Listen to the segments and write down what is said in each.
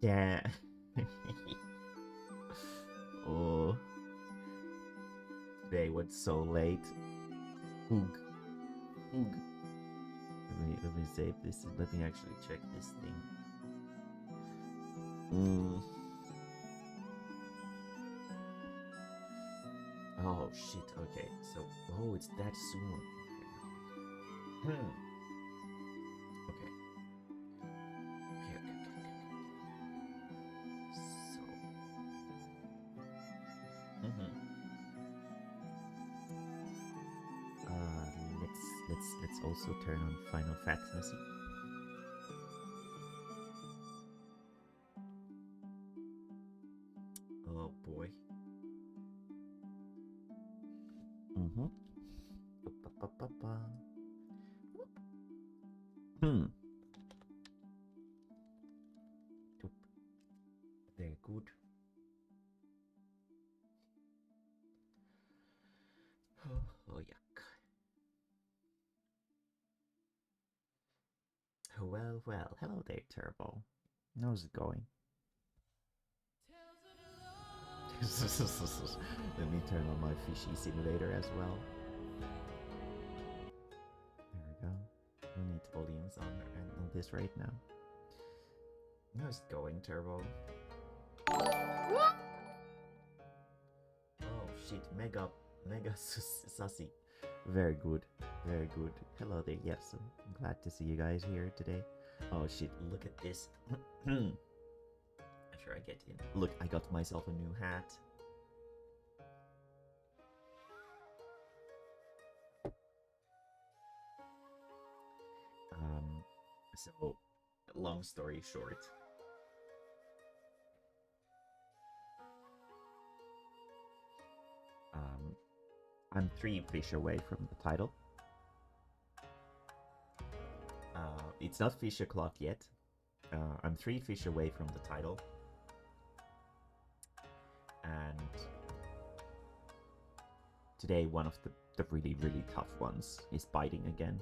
Yeah. Oh, today went so late. Oog. Oog. Let me save this. Let me actually check this thing. Oh shit. Okay. So, oh, it's that soon. Okay. Okay. Okay. Okay. So. Let's also turn on Final Fantasy. Oh boy. Mm-hmm. Hmm. Very good. Oh, yuck. Well, well. Hello there, Turbo. How's it going? Let me turn on my fishy simulator as well. There we go. We need volumes on this right now. How's it going, Turbo? Oh shit, mega sussy. Very good, very good. Hello there, yes, I'm glad to see you guys here today. Oh shit, look at this. After I get in. Look, I got myself a new hat. So, long story short, I'm 3 fish away from the title. It's not fish o'clock yet. I'm 3 fish away from the title. And today, one of the really, really tough ones is biting again.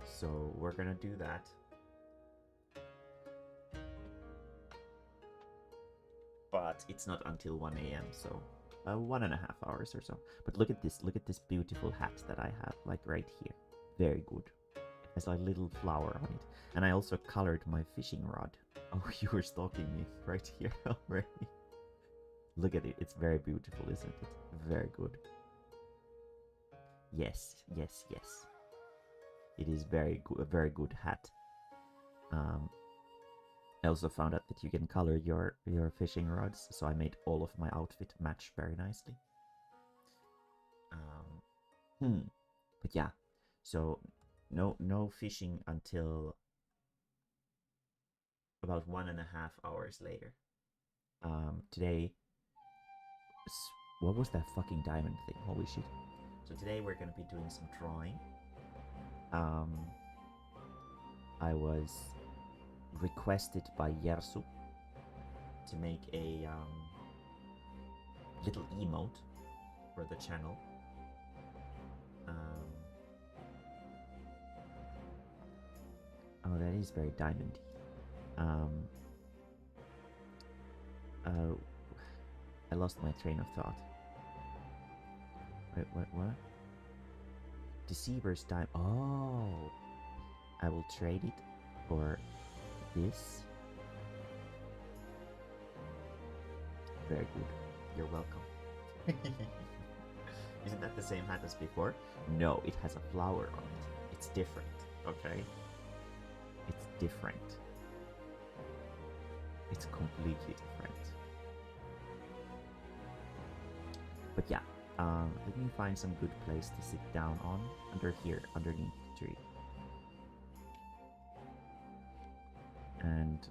So we're gonna do that. But it's not until 1 a.m. so 1.5 hours or so. But look at this beautiful hat that I have, like right here. Very good. It has like little flower on it. And I also colored my fishing rod. Oh, you were stalking me right here already. Look at it, it's very beautiful, isn't it? Very good. Yes, yes, yes. It is very good, a very good hat. I also found out that you can color your fishing rods, so I made all of my outfit match very nicely. But yeah, so no fishing until about 1.5 hours later. Today, what was that fucking diamond thing? Holy shit! So today we're gonna be doing some drawing. I was requested by Yersu to make a little emote for the channel. Oh, that is very diamondy. I lost my train of thought. Wait, what? Deceiver's time. Oh, I will trade it for this. Very good. You're welcome. Isn't that the same hat as before? No, it has a flower on it. It's different, okay? It's different. It's completely different. But yeah, let me find some good place to sit down on. Under here, underneath the tree. And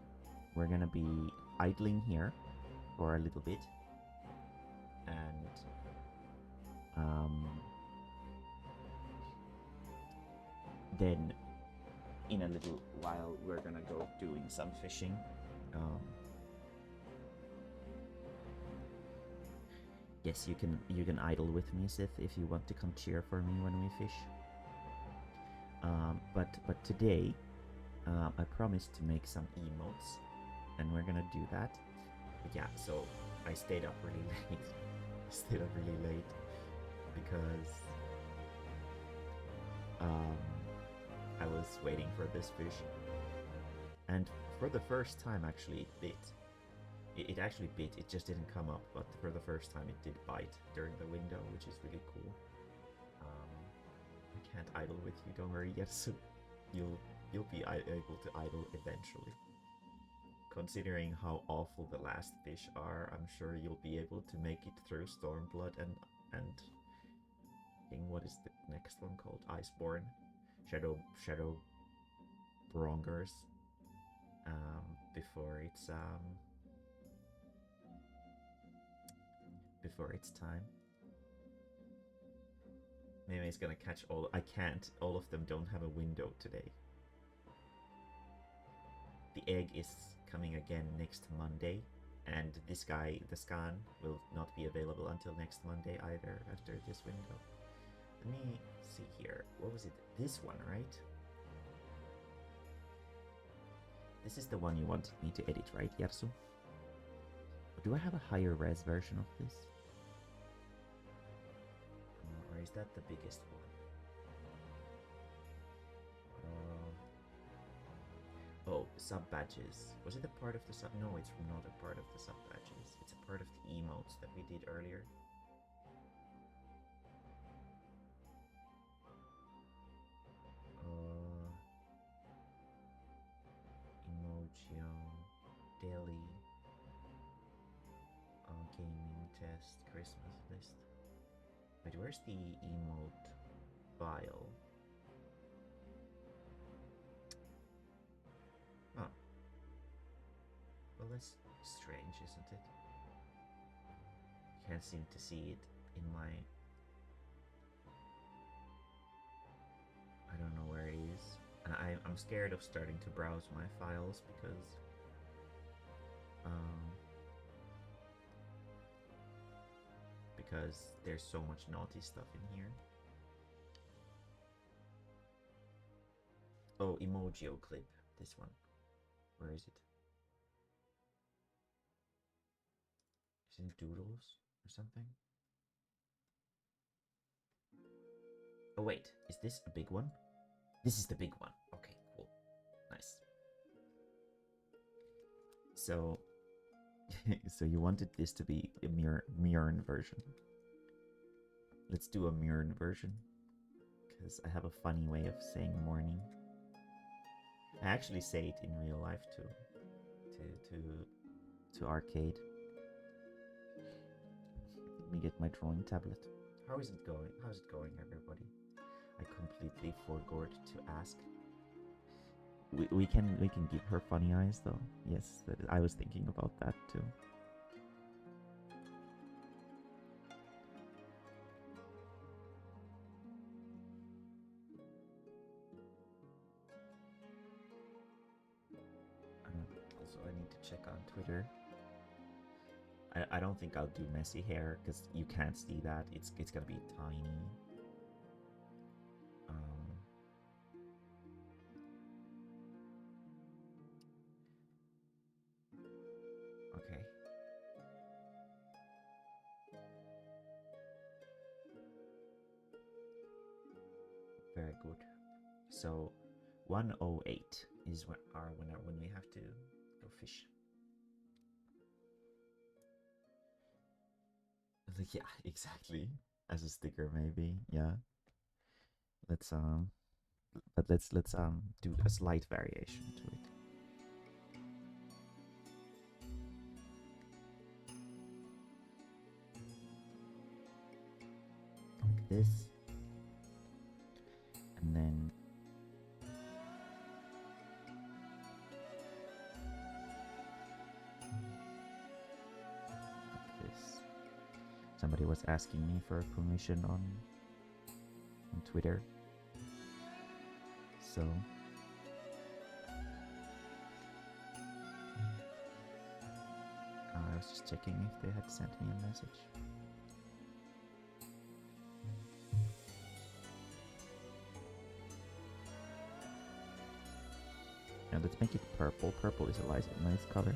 we're gonna be idling here for a little bit. And then in a little while we're gonna go doing some fishing. Yes, you can idle with me, Sith, if you want to come cheer for me when we fish. But today I promised to make some emotes, and we're gonna do that. But yeah, so I stayed up really late. I stayed up really late because I was waiting for this fish, and for the first time, actually, it bit. It actually bit. It just didn't come up, but for the first time, it did bite during the window, which is really cool. I can't idle with you. Don't worry, Yetsu. You'll be able to idle eventually. Considering how awful the last fish are, I'm sure you'll be able to make it through Stormblood and what is the next one called? Iceborne, Shadow Brongers. Before it's time. Mae-mae's gonna catch all. I can't. All of them don't have a window today. The egg is coming again next Monday, and this guy, the scan, will not be available until next Monday either after this window. Let me see here. What was it? This one, right? This is the one you wanted me to edit, right, Yarsu? Do I have a higher res version of this? Or is that the biggest one? Oh, sub badges. Was it a part of the sub? No, it's not a part of the sub badges. It's a part of the emotes that we did earlier. Emojio, daily, gaming test, Christmas list. Wait, where's the emote file? Oh. Well, that's strange, isn't it? Can't seem to see it in my... I don't know where it is. And I'm scared of starting to browse my files because there's so much naughty stuff in here. Oh, Emojio clip. This one. Where is it? Is it Doodles or something? Oh wait, is this a big one? This is the big one. Okay, cool. Nice. So, so you wanted this to be a Mirren version. Let's do a Mirren version. Because I have a funny way of saying morning. I actually say it in real life too. To arcade. Let me get my drawing tablet. How is it going? How's it going, everybody? I completely forgot to ask. We can give her funny eyes though. Yes, I was thinking about that too. Also, I need to check on Twitter. I don't think I'll do messy hair because you can't see that. It's gonna be tiny. Okay. Very good. So 108 is when we have to go fish. Yeah, exactly. As a sticker, maybe. Yeah. Let's but let's do a slight variation to it. Like this. And then like this. Somebody was asking me for permission on Twitter. So I was just checking if they had sent me a message. Now let's make it purple. Purple is a nice color.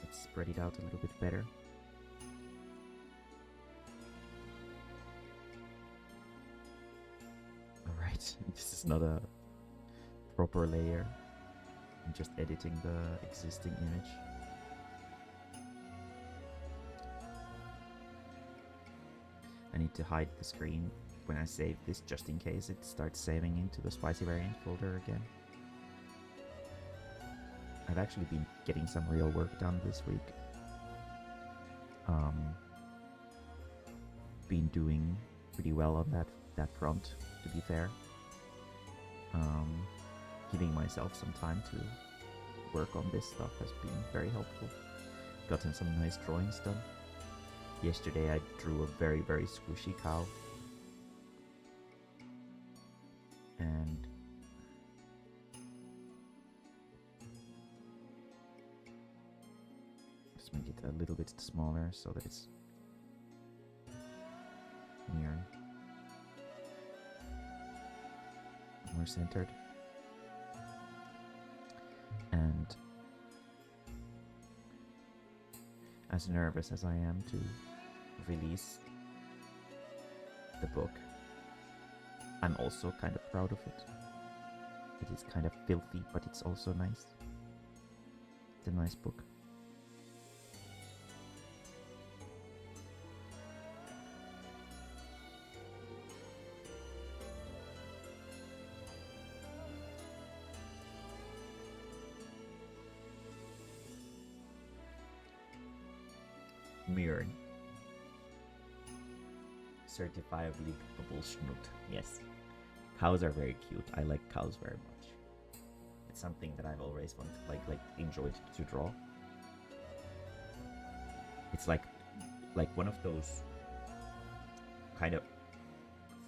Let's spread it out a little bit better. Alright, this is not a proper layer. I'm just editing the existing image. I need to hide the screen when I save this, just in case it starts saving into the spicy variant folder again. I've actually been getting some real work done this week. Been doing pretty well on that front, to be fair. Giving myself some time to work on this stuff has been very helpful. Gotten some nice drawings done. Yesterday I drew a very squishy cow. And just make it a little bit smaller so that it's near, more centered. And as nervous as I am to release the book, I'm also kind of proud of it. It is kind of filthy, but it's also nice. It's a nice book. Mirror. Certifiably bubble schnoot. Yes. Cows are very cute. I like cows very much. It's something that I've always wanted, like enjoyed to draw. It's like one of those kind of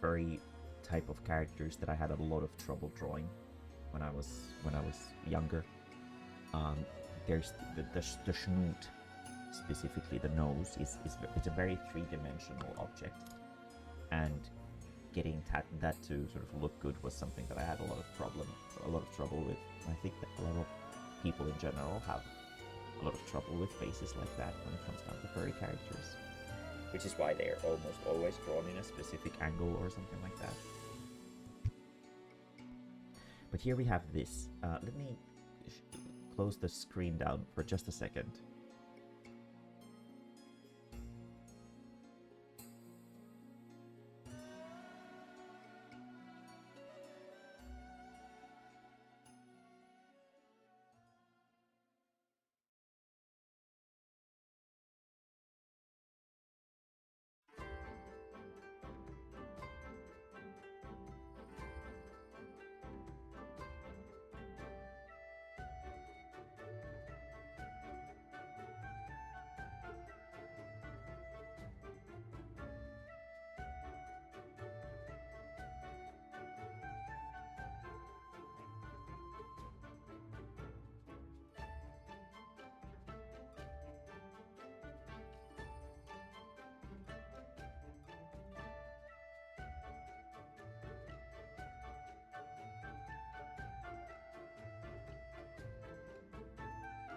furry type of characters that I had a lot of trouble drawing when I was younger. There's the schnoot. Specifically, the nose it's a very three-dimensional object, and getting that to sort of look good was something that I had a lot of trouble with. I think that a lot of people in general have a lot of trouble with faces like that when it comes down to furry characters, which is why they're almost always drawn in a specific angle or something like that. But here we have this. Let me close the screen down for just a second.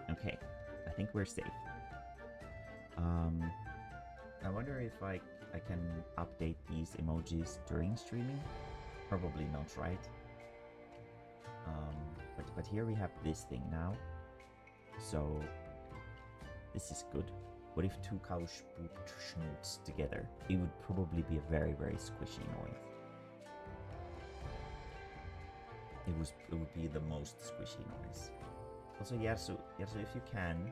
Okay, I think we're safe. I wonder if I can update these emojis during streaming. Probably not, right? But here we have this thing now. So this is good. What if two cows spooked schnoots together? It would probably be a very squishy noise. It would be the most squishy noise. Also, Yarsu, if you can,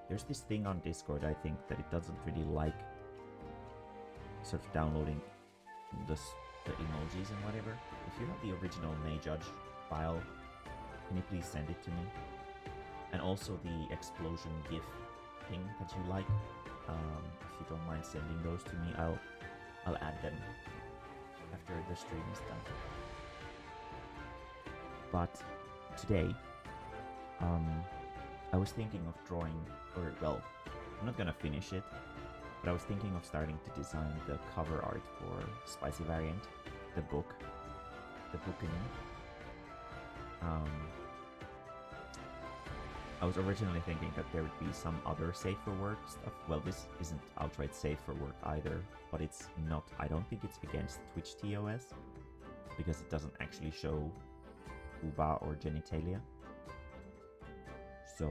there's this thing on Discord, I think, that it doesn't really like sort of downloading the emojis and whatever. If you have the original May-Judge file, can you please send it to me? And also the explosion GIF thing that you like. If you don't mind sending those to me, I'll add them after the stream is done. But today, I was thinking of drawing, or well, I'm not gonna finish it, but I was thinking of starting to design the cover art for Spicy Variant, the book, the booking. I was originally thinking that there would be some other safe for work stuff. Well, this isn't outright safe for work either, but it's not. I don't think it's against Twitch TOS because it doesn't actually show uba or genitalia. So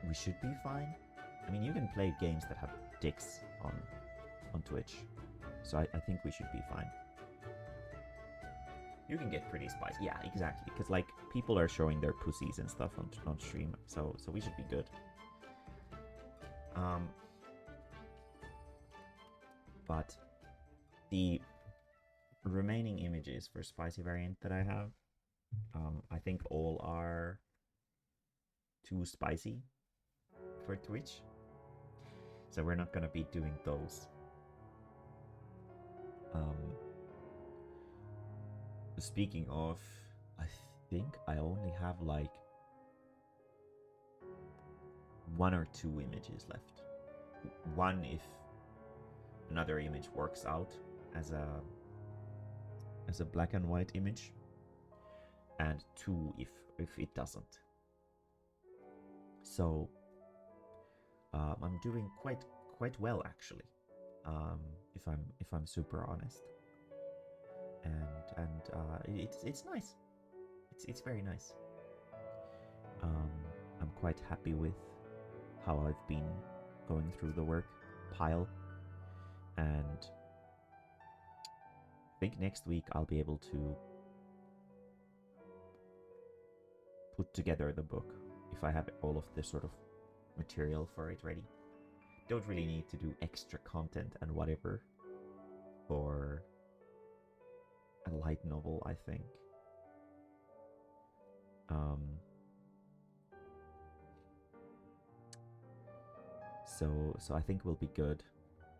we should be fine. I mean, you can play games that have dicks on Twitch, so I think we should be fine. You can get pretty spicy. Yeah, exactly. Because, like, people are showing their pussies and stuff on stream. So we should be good. But the remaining images for Spicy Variant that I have, I think all are too spicy for Twitch. So we're not going to be doing those. Speaking of, I think I only have like 1 or 2 images left. One if another image works out as a black and white image, and 2 if it doesn't. So I'm doing quite well actually, if I'm super honest. And it's nice. It's very nice. I'm quite happy with how I've been going through the work pile, and I think next week I'll be able to put together the book if I have all of the sort of material for it ready. Don't really need to do extra content and whatever for a light novel, I think. So I think we'll be good.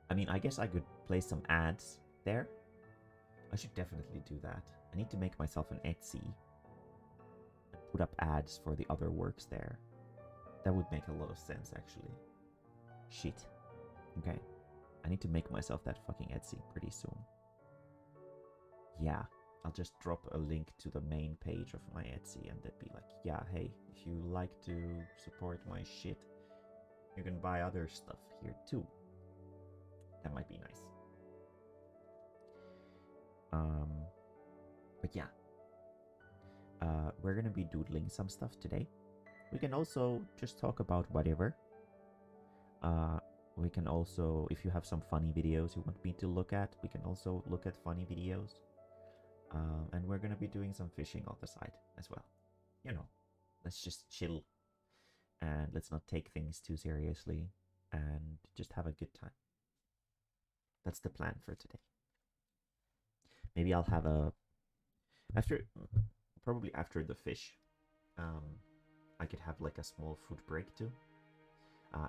I mean, I guess I could place some ads there. I should definitely do that. I need to make myself an Etsy and put up ads for the other works there. That would make a lot of sense, actually. Shit. Okay. I need to make myself that fucking Etsy pretty soon. Yeah. I'll just drop a link to the main page of my Etsy and they'd be like, yeah, hey, if you like to support my shit, you can buy other stuff here too. That might be nice. But yeah. We're gonna be doodling some stuff today. We can also just talk about whatever. We can also, if you have some funny videos you want me to look at, we can also look at funny videos. And we're gonna be doing some fishing on the side as well. You know, let's just chill and let's not take things too seriously and just have a good time. That's the plan for today. Maybe I'll have probably after the fish, I could have like a small food break too.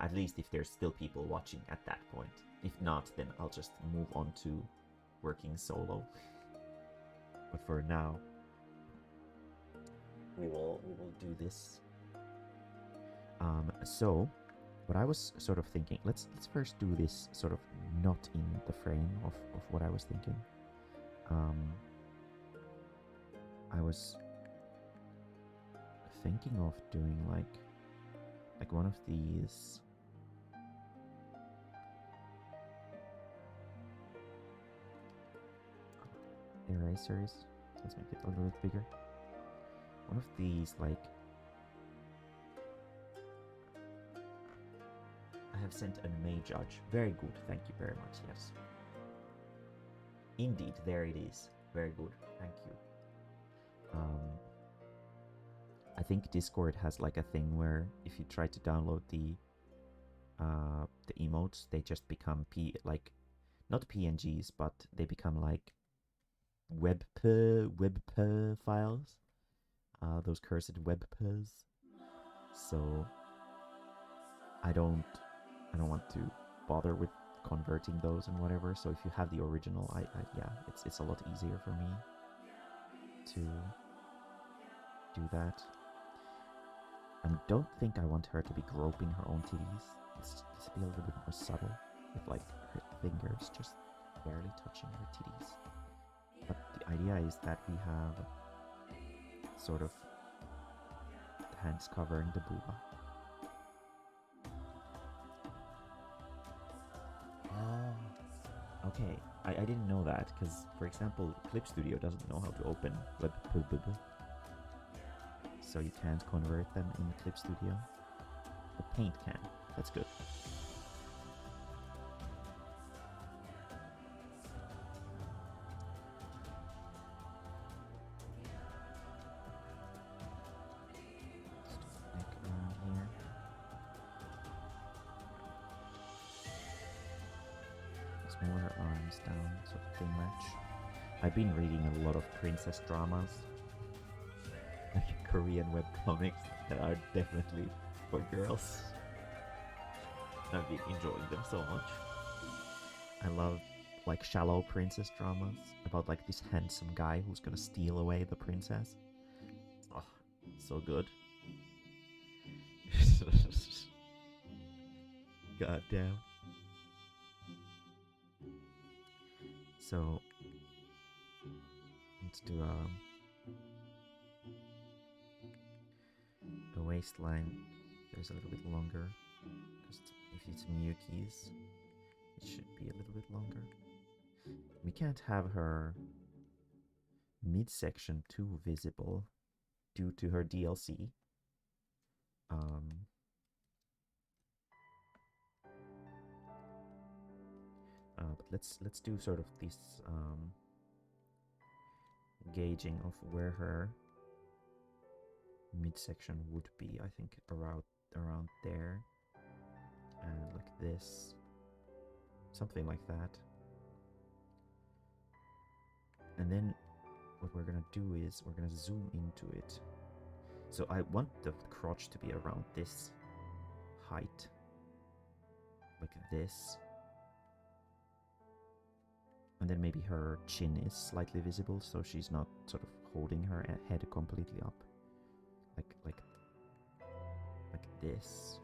At least if there's still people watching at that point. If not, then I'll just move on to working solo. But for now, we will do this. So what I was sort of thinking, let's first do this sort of not in the frame of what I was thinking. I was thinking of doing like one of these erasers. Let's make it a little bit bigger. One of these, like, I have sent a May judge. Very good, thank you very much. Yes, indeed, there it is. Very good, thank you. I think Discord has like a thing where if you try to download the emotes, they just become not PNGs, but they become like WebP files. Those cursed WebPs. So I don't want to bother with converting those and whatever. So if you have the original, yeah, it's a lot easier for me to do that. I don't think I want her to be groping her own titties. Let's be a little bit more subtle with like her fingers just barely touching her titties. But the idea is that we have sort of the hands covering the booba. Oh, okay. I didn't know that because, for example, Clip Studio doesn't know how to open WebP, so you can't convert them in Clip Studio. But Paint can. That's good. More her arms down, sort of thing match. I've been reading a lot of princess dramas, like Korean webcomics that are definitely for girls. I've been enjoying them so much. I love like shallow princess dramas about like this handsome guy who's gonna steal away the princess. Oh, so good. God damn. So let's do the waistline. There's a little bit longer because if it's Miyuki's, it should be a little bit longer. We can't have her midsection too visible due to her DLC. But let's do sort of this gauging of where her midsection would be. I think around there, and like this, something like that. And then what we're gonna do is we're gonna zoom into it. So I want the crotch to be around this height, like this. And then maybe her chin is slightly visible, so she's not sort of holding her head completely up. Like this.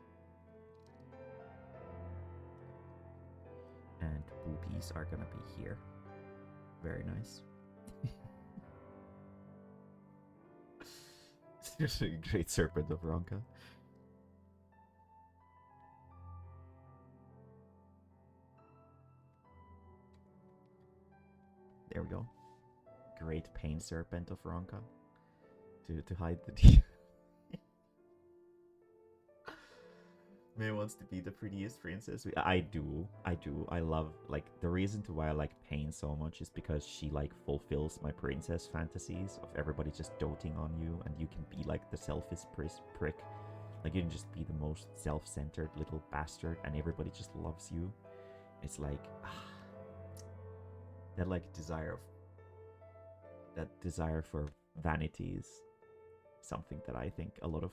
And boobies are gonna be here. Very nice. Great Serpent of Ronka. There we go. Great Pain Serpent of Ronka. To hide the teeth. Mae wants to be the prettiest princess. I do. I love, like, the reason to why I like Pain so much is because she, like, fulfills my princess fantasies of everybody just doting on you, and you can be, like, the selfish prick. Like, you can just be the most self-centered little bastard, and everybody just loves you. It's like, that, like, desire for vanity is something that I think a lot of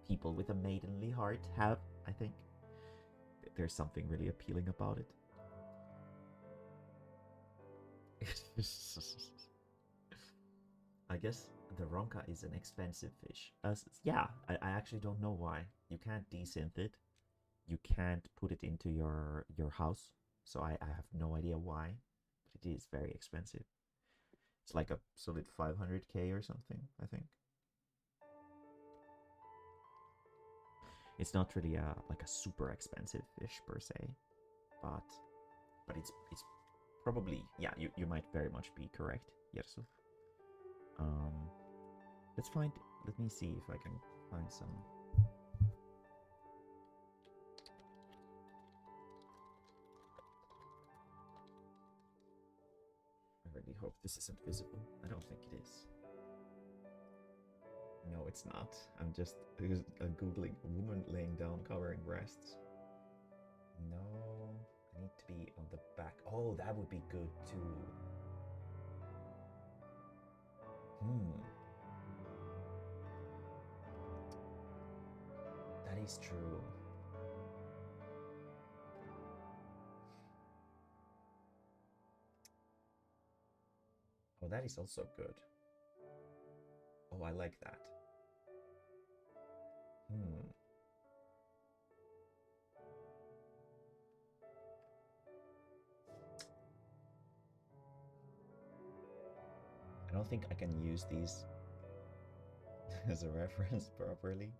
people with a maidenly heart have. I think there's something really appealing about it. I guess the Ronka is an expensive fish. Yeah, I actually don't know why. You can't desynth it. You can't put it into your house. So I have no idea why. But it is very expensive. It's like a solid 500k or something, I think. It's not really like a super expensive fish per se, but it's probably, yeah, you might very much be correct, Yersu. Let me see if I can find some. I really hope this isn't visible. I don't think it is. No, it's not. I'm just googling a woman laying down covering breasts. No, I need to be on the back. Oh, that would be good too. That is true. Oh, that is also good. Oh, I like that. don't think I can use these as a reference properly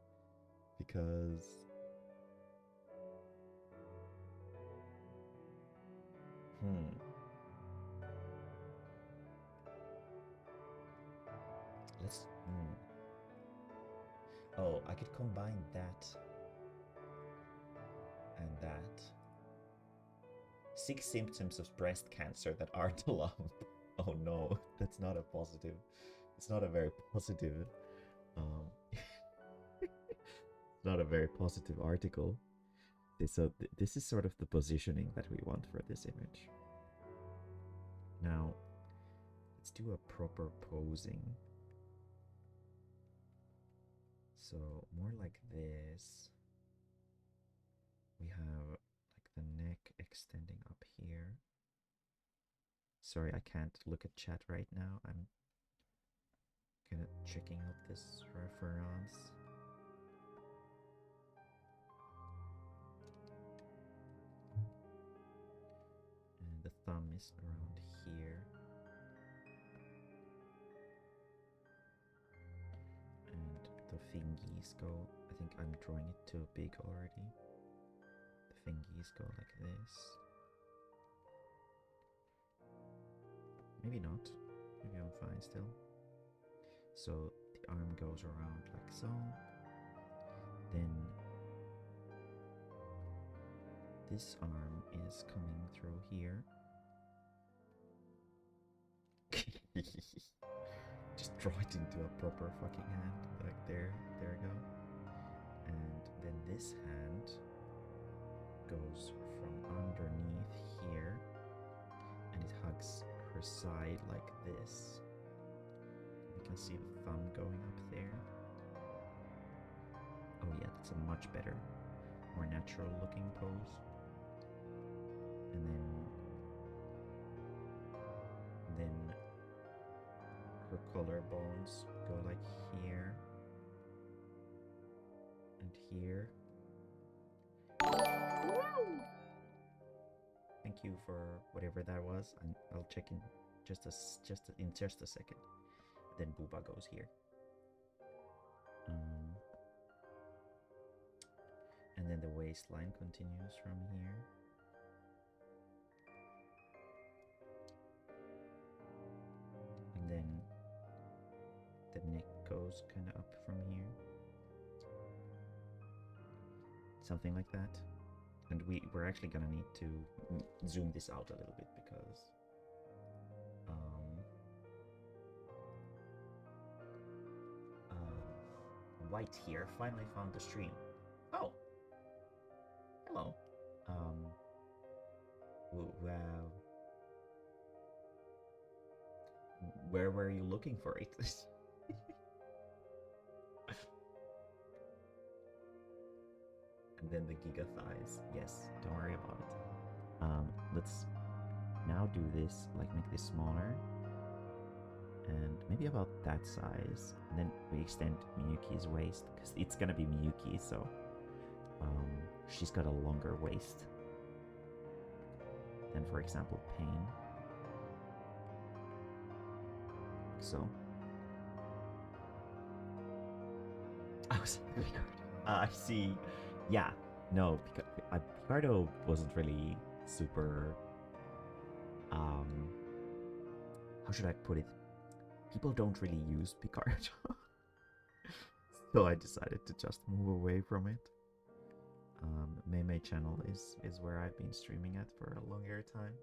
because let's oh, I could combine that and that. 6 symptoms of breast cancer that aren't a lump. Oh no, that's not a positive. It's not a very positive not a very positive article. So this is sort of the positioning that we want for this image. Now, let's do a proper posing. So more like this. We have like the neck extending up here. Sorry, I can't look at chat right now. I'm kind of checking out this reference. And the thumb is around here. And the fingies go, I think I'm drawing it too big already. The fingies go like this. Maybe not. Maybe I'm fine still. So the arm goes around like so. Then this arm is coming through here. Just draw it into a proper fucking hand. Like there we go. And then this hand goes from underneath here and it hugs her side like this. You can see the thumb going up there. Oh yeah, that's a much better, more natural looking pose. And then her collarbones go like here and here. Thank you for whatever that was, and I'll check in just a second. Then Booba goes here. And then the waistline continues from here. And then the neck goes kind of up from here. Something like that. And we're actually gonna need to zoom this out a little bit because White here finally found the stream. Oh, hello. Wow. Where were you looking for it? And then the giga thighs. Yes, don't worry about it. Let's now do this, like make this smaller. And maybe about that size. And then we extend Miyuki's waist, because it's gonna be Miyuki, so she's got a longer waist than, for example, Pain. So I see. Yeah, no, Picardo wasn't really super. How should I put it? People don't really use Picardo, so I decided to just move away from it. Mae-mae channel is where I've been streaming at for a longer time.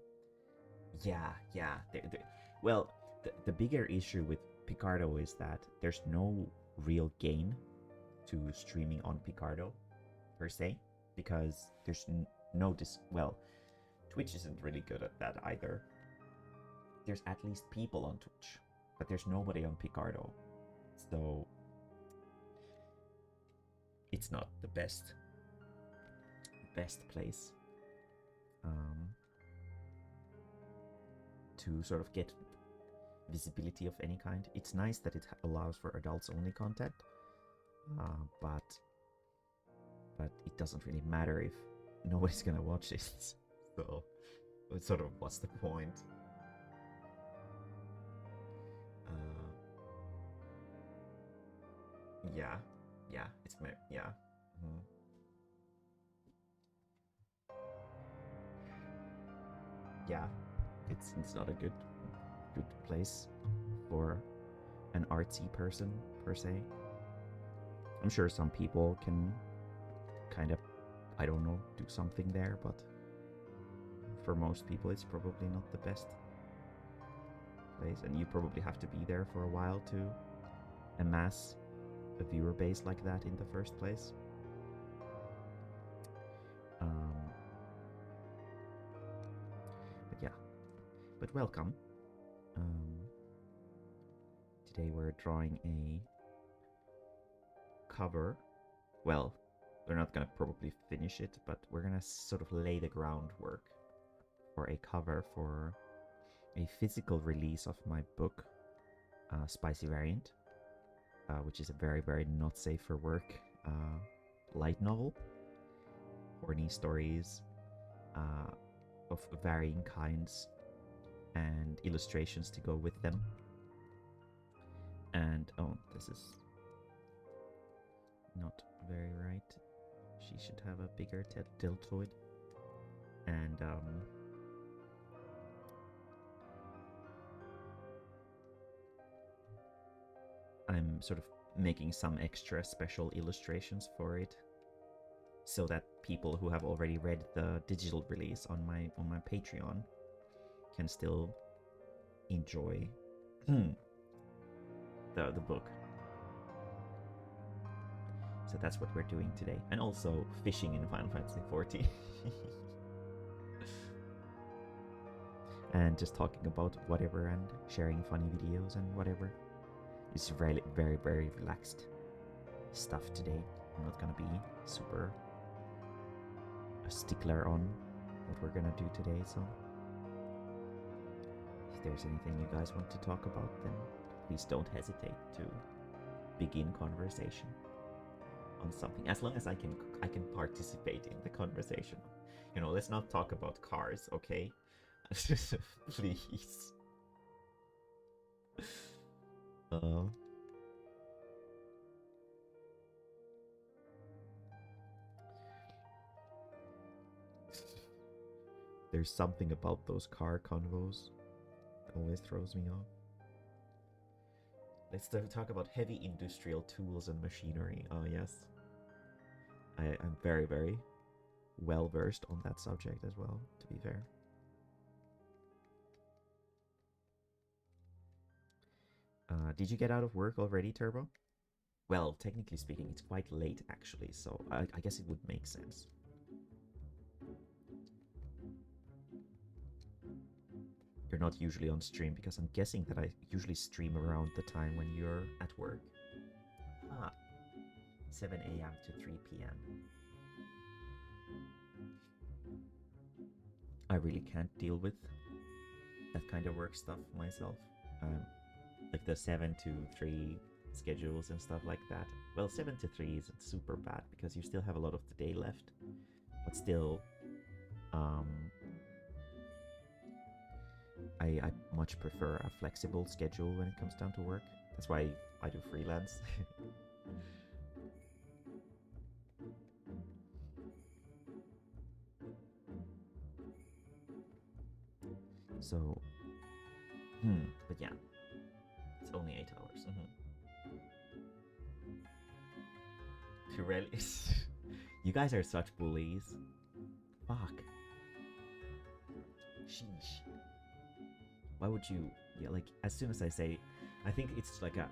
Yeah. Well, the bigger issue with Picardo is that there's no real gain to streaming on Picardo per se, because there's well, Twitch isn't really good at that either. There's at least people on Twitch, but there's nobody on Picardo, so it's not the best place to sort of get visibility of any kind. It's nice that it allows for adults only content, but it doesn't really matter if nobody's gonna watch this. So it's sort of, what's the point? Yeah, yeah, yeah. Mhm. Yeah, it's not a good place for an artsy person per se. I'm sure some people can kind of, I don't know, do something there, but for most people it's probably not the best place, and you probably have to be there for a while to amass a viewer base like that in the first place. Um, but yeah, but welcome. Um, Today we're drawing a cover. Well, we're not gonna probably finish it, but we're gonna sort of lay the groundwork for a cover for a physical release of my book, Spicy Variant, which is a very not safe for work light novel. Horny stories of varying kinds and illustrations to go with them. And oh, this is not very right. She should have a bigger deltoid. And I'm sort of making some extra special illustrations for it, so that people who have already read the digital release on my Patreon can still enjoy the book. So that's what we're doing today, and also fishing in Final Fantasy XIV. And just talking about whatever and sharing funny videos and whatever. It's very relaxed stuff today. I'm not gonna be super a stickler on what we're gonna do today, so if there's anything you guys want to talk about, then please don't hesitate to begin conversation on something, as long as I can participate in the conversation. You know, let's not talk about cars, okay? Please. There's something about those car convos that always throws me off. Let's talk about heavy industrial tools and machinery. Oh yes, I'm very well versed on that subject as well, to be fair. Did you get out of work already, Turbo? Well, technically speaking, it's quite late actually, so I guess it would make sense. You're not usually on stream, because I'm guessing that I usually stream around the time when you're at work. 7 a.m. to 3 p.m. I really can't deal with that kind of work stuff myself. Like the 7 to 3 schedules and stuff like that. Well, 7 to 3 isn't super bad because you still have a lot of the day left, but still, I much prefer a flexible schedule when it comes down to work. That's why I do freelance. So, but yeah, it's only 8 hours. Pirelli. You guys are such bullies. Fuck. Sheesh. Why would you? Yeah, like as soon as I say, I think it's like a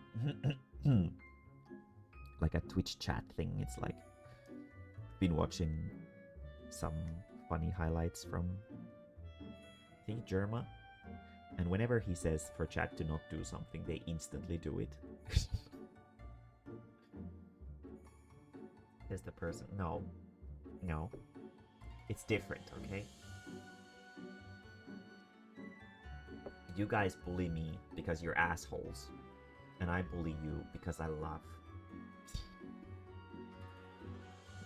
like a Twitch chat thing. It's like been watching some funny highlights from I think Germa, and whenever he says for chat to not do something, they instantly do it. Is the person? No, it's different. Okay. You guys bully me because you're assholes, and I bully you because I love.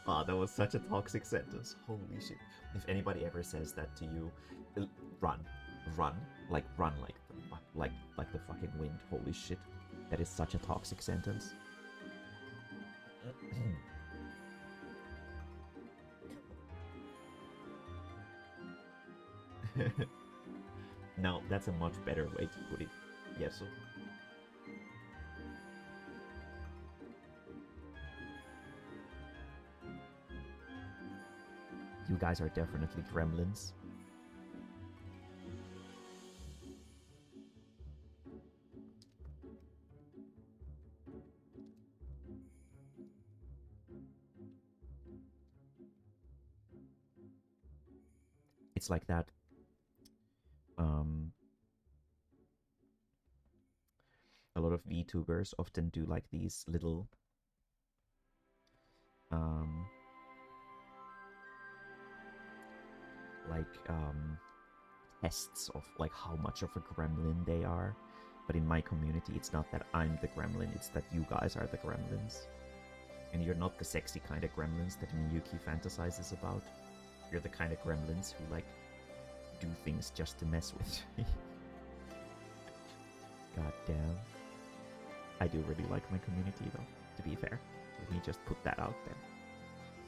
Ah, that was such a toxic sentence. Holy shit. If anybody ever says that to you, run. Run like the fucking wind. Holy shit. That is such a toxic sentence. No, that's a much better way to put it. Yes. You guys are definitely gremlins. It's like that. Um, a lot of VTubers often do like these little um, like tests of like how much of a gremlin they are. But in my community, it's not that I'm the gremlin, it's that you guys are the gremlins. And you're not the sexy kind of gremlins that Miyuki fantasizes about. You're the kind of gremlins who like do things just to mess with me. God damn. I do really like my community though, to be fair. Let me just put that out there.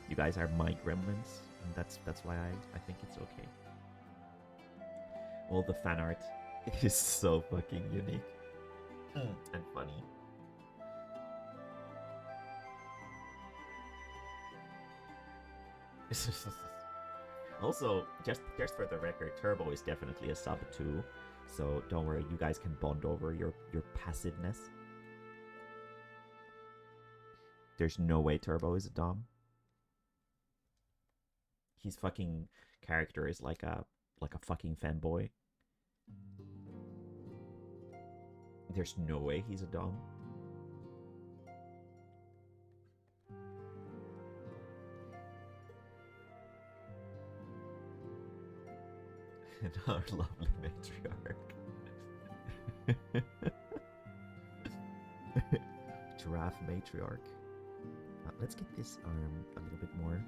You guys are my gremlins, and that's why I think it's okay. All the fan art is so fucking unique and funny. Also, just for the record, Turbo is definitely a sub too, so don't worry, you guys can bond over your passiveness. There's no way Turbo is a dom. His fucking character is like a fucking fanboy. There's no way he's a dom. And our lovely matriarch. Giraffe matriarch. Let's get this arm a little bit more.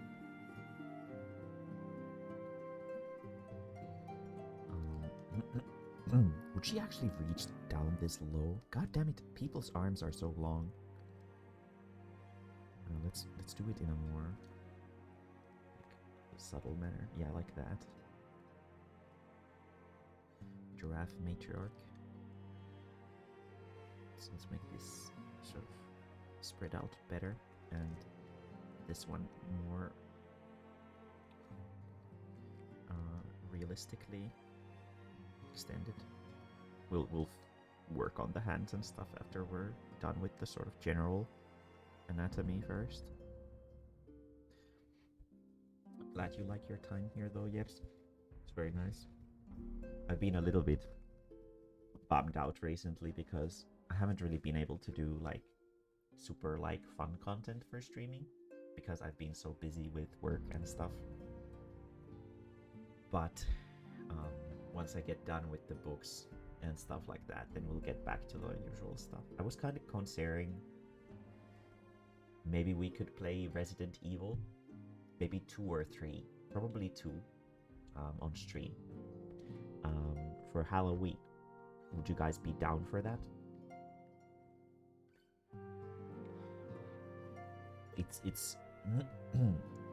Would she actually reach down this low? God damn it! People's arms are so long. Let's do it in a more like, subtle manner. Yeah, like that. Giraffe matriarch. So let's make this sort of spread out better, and this one more realistically extended. We'll work on the hands and stuff after we're done with the sort of general anatomy first. Glad you like your time here though, Yeps. It's very nice. I've been a little bit bummed out recently because I haven't really been able to do like super like fun content for streaming because I've been so busy with work and stuff. But once I get done with the books and stuff like that, then we'll get back to the usual stuff. I was kind of considering maybe we could play Resident Evil, maybe 2 or 3, probably 2 on stream for Halloween. Would you guys be down for that? It's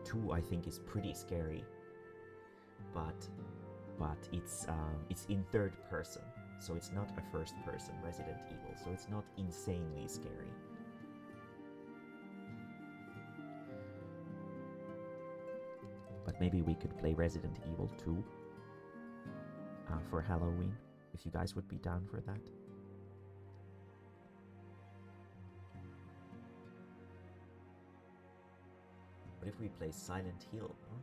2 I think is pretty scary, but it's in third person, so it's not a first person Resident Evil, so it's not insanely scary. But maybe we could play Resident Evil 2 for Halloween, if you guys would be down for that. What if we play Silent Hill? Oh.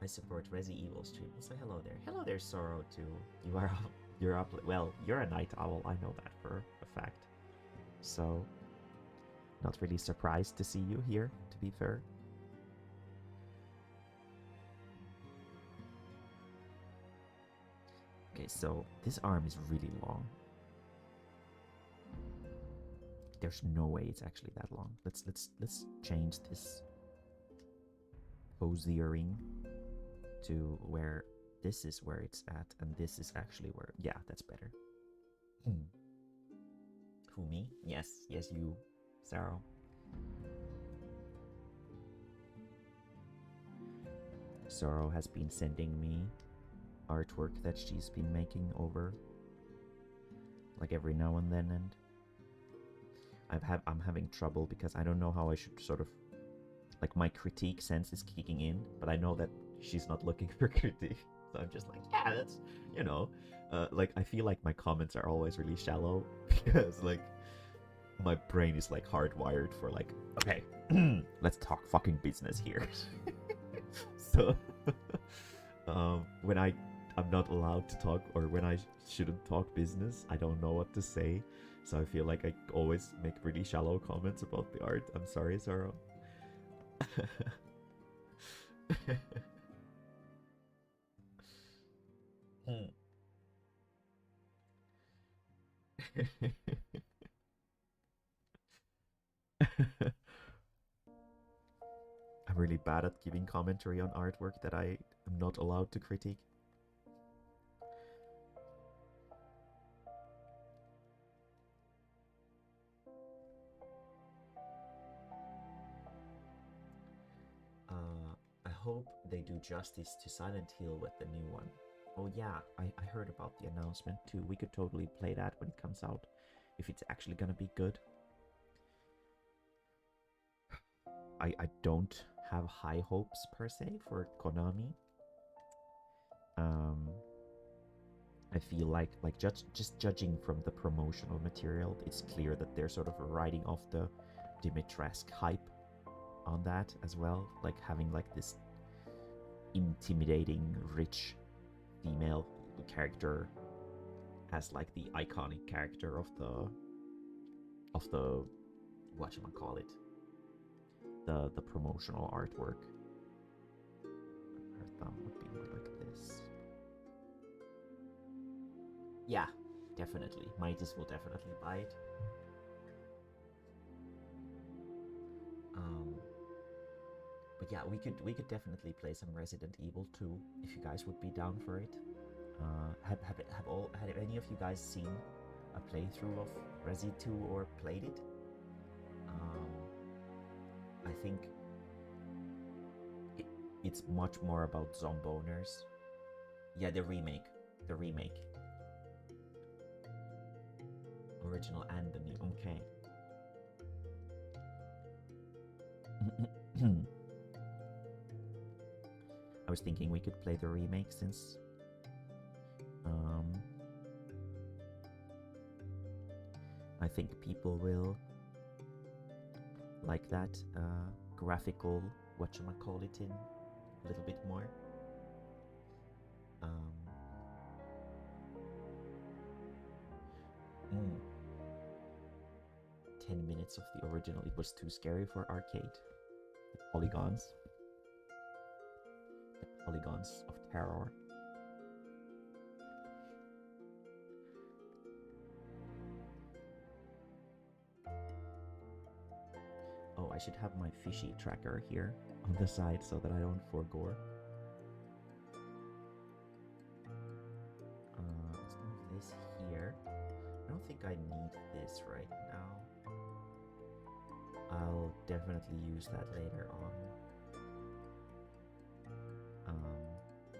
I support Resi Evil stream. We'll say hello there. Hello there, Sorrow too. You're up. Well, you're a night owl. I know that for a fact. So, not really surprised to see you here, to be fair. Okay, so this arm is really long. There's no way it's actually that long. Let's change this posiering to where this is where it's at, and this is actually where. Yeah, that's better. Who, me? Yes, you, Sarah. Zoro has been sending me artwork that she's been making over, like, every now and then, and I'm having trouble because I don't know how I should sort of, like, my critique sense is kicking in, but I know that she's not looking for critique, so I'm just like, yeah, that's, you know, like, I feel like my comments are always really shallow because, like, my brain is, like, hardwired for, like, okay, let's talk fucking business here. So when I'm not allowed to talk, or when I shouldn't talk business, I don't know what to say. So I feel like I always make really shallow comments about the art. I'm sorry, Zoro. I'm really bad at giving commentary on artwork that I am not allowed to critique. I hope they do justice to Silent Hill with the new one. Oh yeah, I heard about the announcement too. We could totally play that when it comes out, if it's actually gonna be good. I don't have high hopes per se for Konami. I feel like just judging from the promotional material, it's clear that they're sort of riding off the Dimitrescu hype on that as well, like having like this intimidating, rich female character as like the iconic character of the whatchamacallit, the promotional artwork. Her thumb would be more like this. Yeah, definitely. Mightis will definitely buy it. But yeah, we could definitely play some Resident Evil 2 if you guys would be down for it. Have any of you guys seen a playthrough of Resi 2 or played it? I think it's much more about zomboners. Yeah, the remake. Original and the new. Okay. I was thinking we could play the remake since I think people will like that graphical whatchamacallit in a little bit more. 10 minutes of the original. It was too scary for arcade. The polygons of terror. Oh, I should have my fishy tracker here on the side so that I don't forgore. Let's move this here. I don't think I need this right now. I'll definitely use that later on.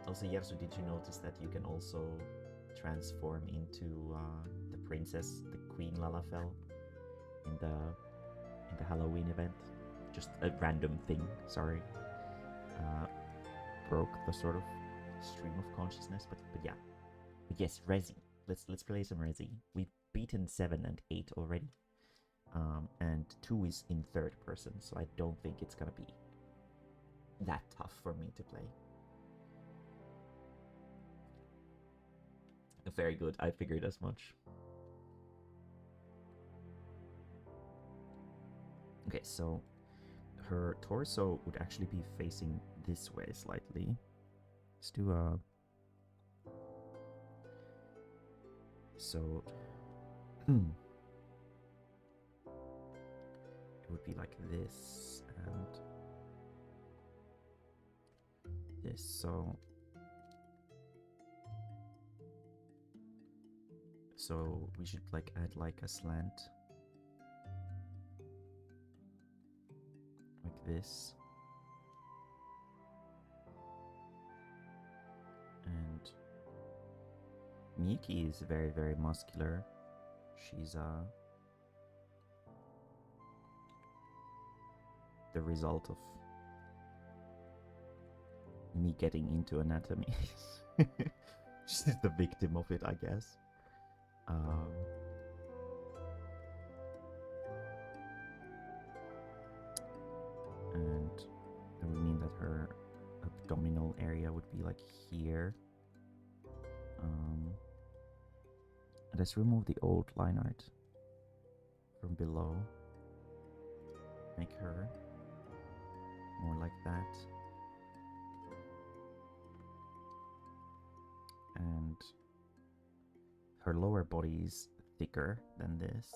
Also, Yersu, did you notice that you can also transform into the princess, the Queen Lalafell, in the Halloween event? Just a random thing, sorry. Broke the sort of stream of consciousness, but yeah. But yes, Resi. Let's play some Resi. We've beaten 7 and 8 already. And 2 is in third person, so I don't think it's gonna be that tough for me to play. Very good, I figured as much. Okay, so her torso would actually be facing this way slightly. Let's do a... So... it would be like this and this, so we should like add like a slant like this. Miyuki is very, very muscular. She's the result of me getting into anatomy. She's the victim of it, I guess. And that would mean that her abdominal area would be like here. Let's remove the old line art from below. Make her more like that. And her lower body is thicker than this.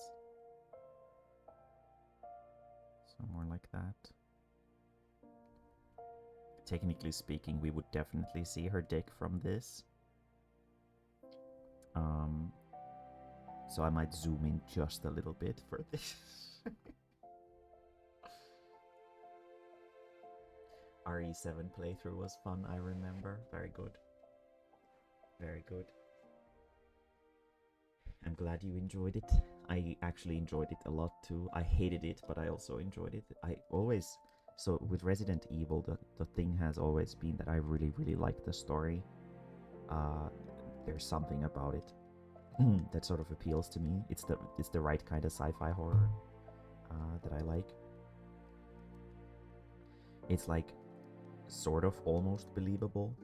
So more like that. Technically speaking, we would definitely see her dick from this. So I might zoom in just a little bit for this. RE7 playthrough was fun, I remember. Very good. Very good. I'm glad you enjoyed it. I actually enjoyed it a lot too. I hated it, but I also enjoyed it. So with Resident Evil, the thing has always been that I really, really like the story. There's something about it that sort of appeals to me. It's the right kind of sci-fi horror that I like. It's like sort of almost believable,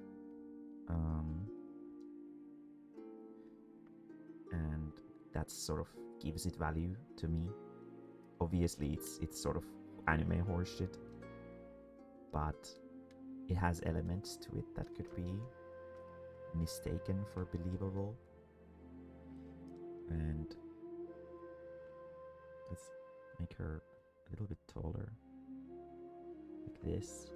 and that sort of gives it value to me. Obviously, it's sort of anime horseshit, but it has elements to it that could be mistaken for believable. And let's make her a little bit taller, like this.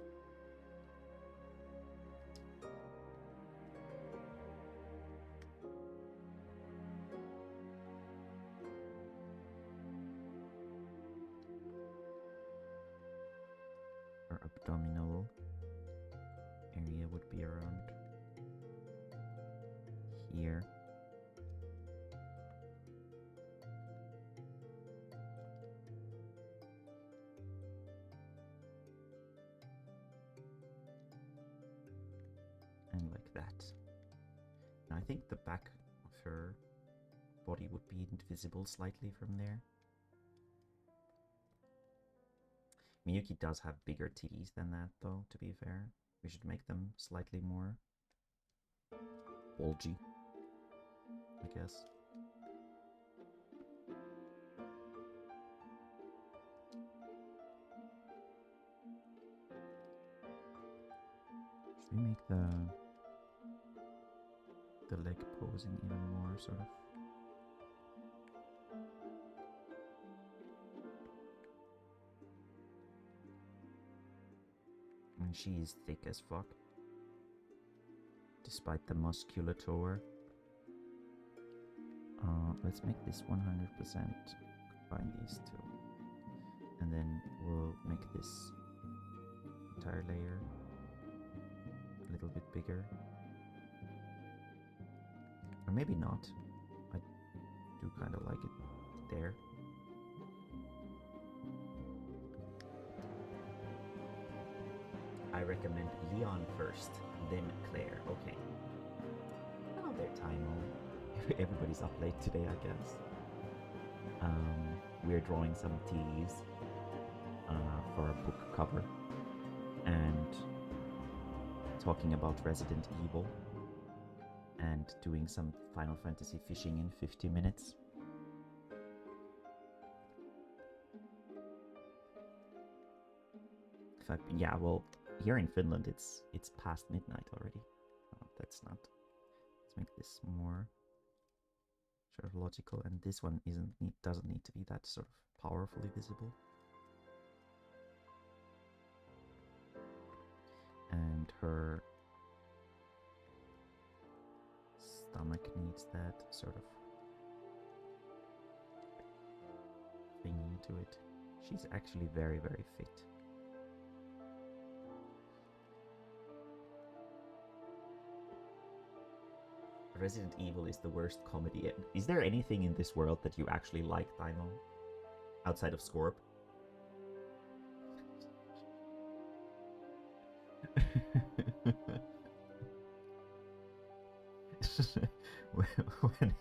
Her abdominal area would be around here. And like that. Now I think the back of her body would be invisible slightly from there. Miyuki does have bigger titties than that, though, to be fair. We should make them slightly more bulgy, I guess. Should we make the leg posing even more, sort of? I mean, she is thick as fuck, despite the musculature. Let's make this 100%, combine these two, and then we'll make this entire layer a little bit bigger. Or maybe not. I do kind of like it there. I recommend Leon first, then Claire. Okay. Oh, there, Timo. Everybody's up late today, I guess. We're drawing some teas for a book cover and talking about Resident Evil and doing some Final Fantasy fishing in 50 minutes. In fact, yeah, well, here in Finland it's past midnight already. Oh, that's not. Let's make this more sort of logical, and this one doesn't need to be that sort of powerfully visible. And her stomach needs that sort of thingy to it. She's actually very, very fit. Resident Evil is the worst comedy. Is there anything in this world that you actually like, Daimo? Outside of Scorp? when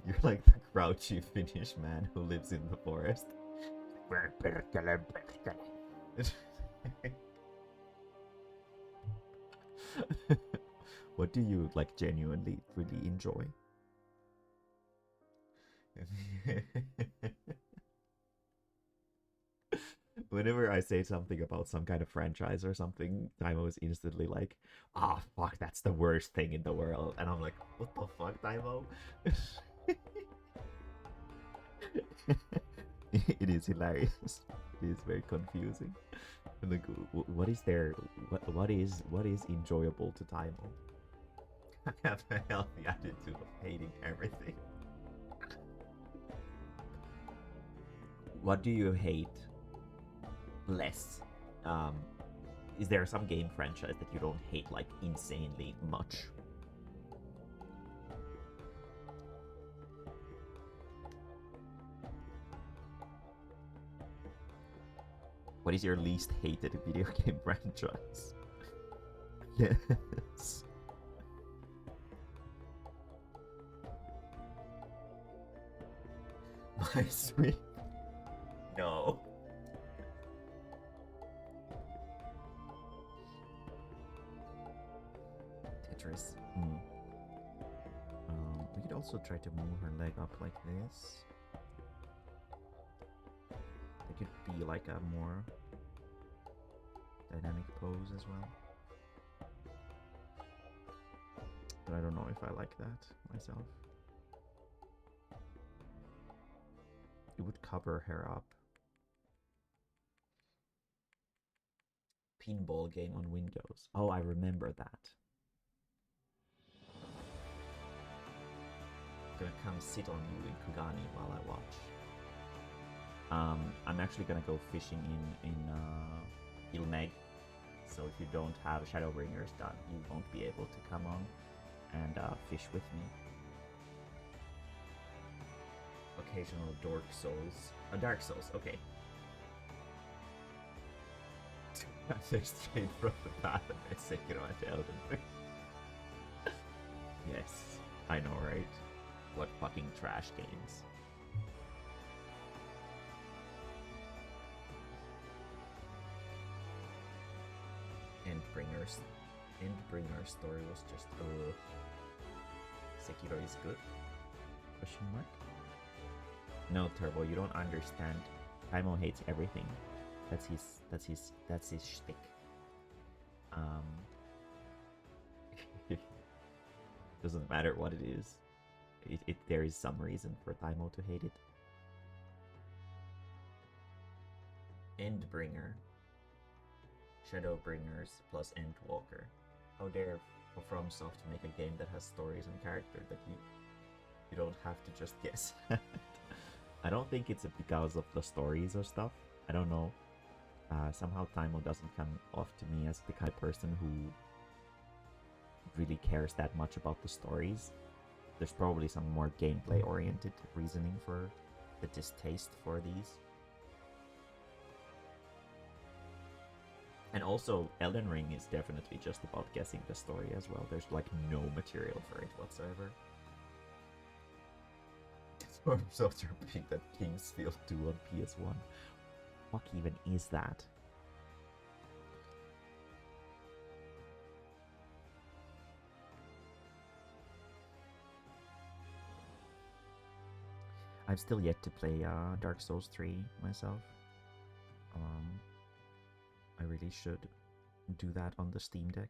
you're like the grouchy Finnish man who lives in the forest. What do you like genuinely really enjoy? Whenever I say something about some kind of franchise or something, Daimo is instantly like, "Ah, fuck, that's the worst thing in the world," and I'm like, "What the fuck, Daimo?" It is hilarious. It is very confusing. Like, what is there? What is enjoyable to Daimo? I have a healthy attitude of hating everything. What do you hate less? Is there some game franchise that you don't hate like insanely much? What is your least hated video game franchise? Yes. My sweet. No. Tetris. We could also try to move her leg up like this. It could be like a more dynamic pose as well. But I don't know if I like that myself. It would cover her up. Pinball game on Windows. Oh, I remember that. I'm gonna come sit on you in Kugani while I watch. I'm actually gonna go fishing in Ilmeg. So if you don't have Shadowbringers done, you won't be able to come on and fish with me. Occasional Dark Souls. Dark Souls, okay. They're straight from the path of Sekiro and Elden Ring. Yes, I know, right? What fucking trash games. Endbringer's story was just Sekiro is good? Question mark? No, Turbo, you don't understand. Daimo hates everything. That's his shtick. Doesn't matter what it is. There is some reason for Daimo to hate it. Endbringer. Shadowbringers plus Endwalker. How dare FromSoft make a game that has stories and character that you don't have to just guess. I don't think it's because of the stories or stuff. I don't know. Somehow Daimo doesn't come off to me as the kind of person who really cares that much about the stories. There's probably some more gameplay-oriented reasoning for the distaste for these. And also, Elden Ring is definitely just about guessing the story as well. There's like no material for it whatsoever. I'm so tripping that Kingsfield 2 on PS1. What even is that? I've still yet to play Dark Souls 3 myself. I really should do that on the Steam Deck.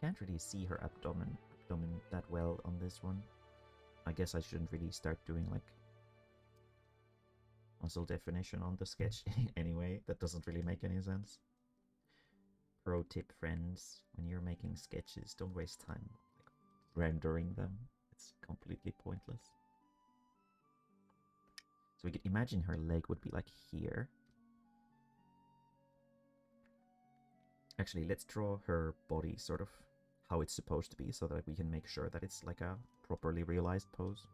Can't really see her abdomen that well on this one. I guess I shouldn't really start doing like muscle definition on the sketch anyway. That doesn't really make any sense. Pro tip, friends, when you're making sketches, don't waste time rendering them. It's completely pointless. So we could imagine her leg would be like here. Actually, let's draw her body sort of how it's supposed to be so that we can make sure that it's like a properly realized pose.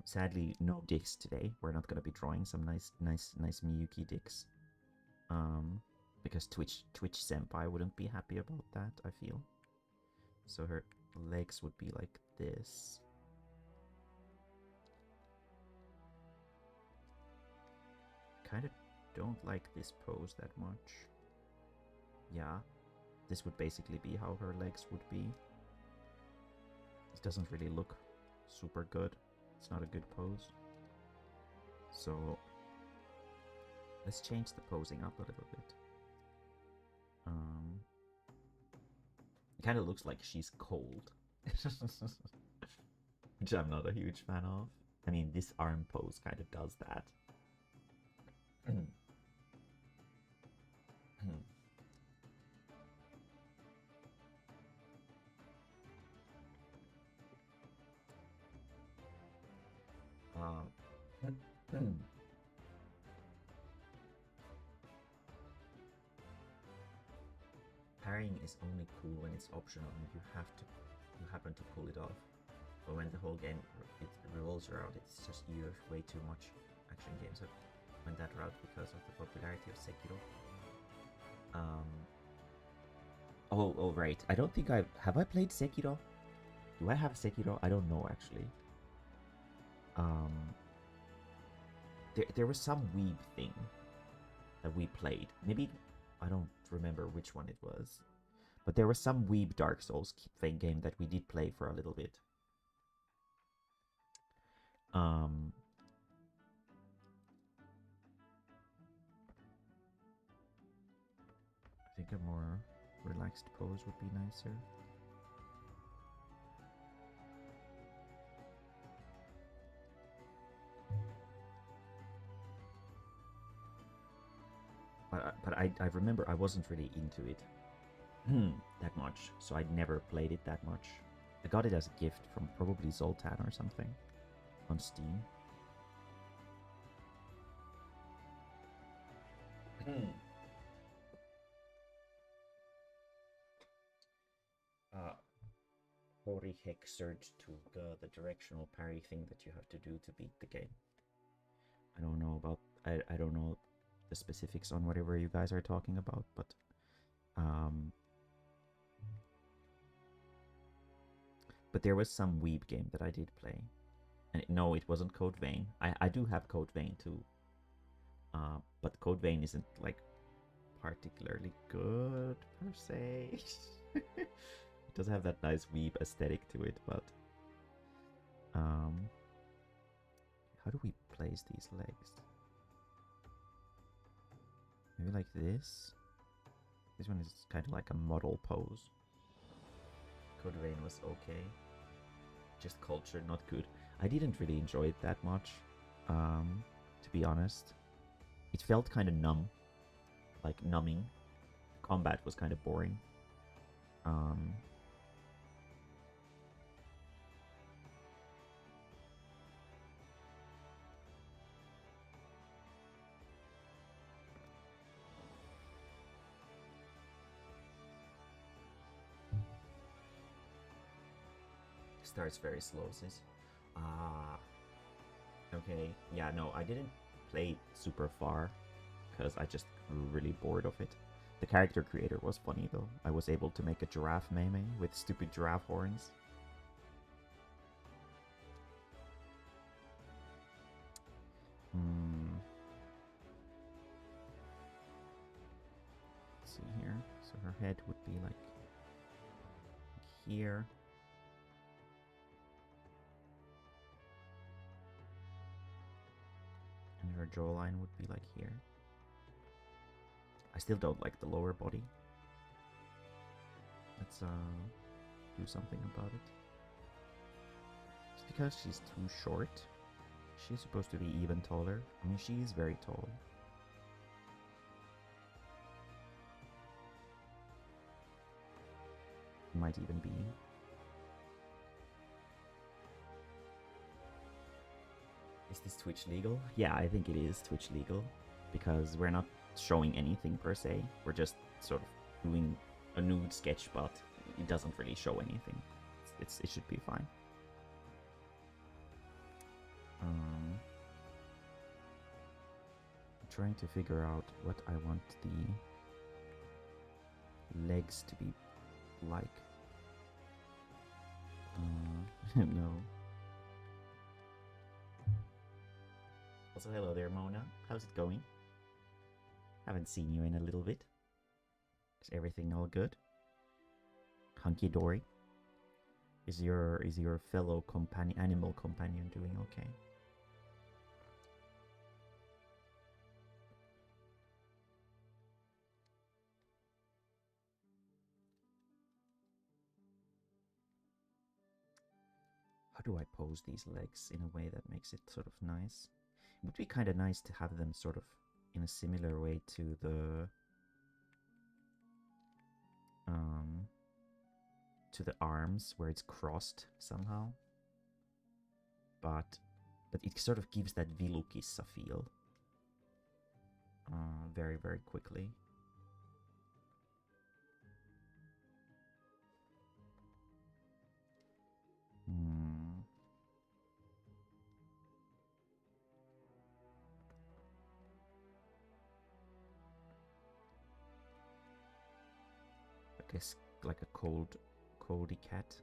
Sadly, no dicks today. We're not gonna be drawing some nice Miyuki dicks. Because Twitch Senpai wouldn't be happy about that, I feel. So her legs would be like this. Kind of don't like this pose that much. Yeah, this would basically be how her legs would be. It doesn't really look super good. It's not a good pose. So let's change the posing up a little bit. It kind of looks like she's cold, which I'm not a huge fan of. I mean, this arm pose kind of does that. Parrying is only cool when it's optional and you happen to pull it off. But when the whole game it revolves around it, it's just you have way too much. Action games have went that route because of the popularity of Sekiro. Oh right. I don't think have I played Sekiro? Do I have Sekiro? I don't know actually. There was some weeb thing that we played. Maybe I don't remember which one it was. But there was some weeb Dark Souls game that we did play for a little bit. I think a more relaxed pose would be nicer. But I remember I wasn't really into it that much, so I'd never played it that much. I got it as a gift from probably Zoltan or something on Steam. Hori Heck Surge to the directional parry thing that you have to do to beat the game. I don't know about I don't know the specifics on whatever you guys are talking about, but there was some weeb game that I did play, and no, it wasn't Code Vein. I do have Code Vein too, but Code Vein isn't like particularly good per se. It does have that nice weeb aesthetic to it, but how do we place these legs? Maybe like this. This one is kind of like a model pose. Code Vein was okay. Just Culture, not good. I didn't really enjoy it that much, to be honest. It felt kind of numb, like numbing. Combat was kind of boring. Starts very slow, sis. Okay. Yeah, no, I didn't play super far because I just grew really bored of it. The character creator was funny though. I was able to make a giraffe Mae-mae with stupid giraffe horns. Let's see here. So her head would be like here. And her jawline would be like here. I still don't like the lower body. Let's do something about it. It's because she's too short. She's supposed to be even taller. I mean, she is very tall. Might even be. Is this Twitch legal? Yeah, I think it is Twitch legal. Because we're not showing anything per se. We're just sort of doing a nude sketch, but it doesn't really show anything. It should be fine. I'm trying to figure out what I want the legs to be like. No. Also, hello there, Mona. How's it going? Haven't seen you in a little bit. Is everything all good? Hunky dory. Is your fellow animal companion doing okay? How do I pose these legs in a way that makes it sort of nice? It would be kind of nice to have them sort of in a similar way to the arms, where it's crossed somehow. But it sort of gives that Vilukissa feel very, very quickly. I guess like a coldy cat.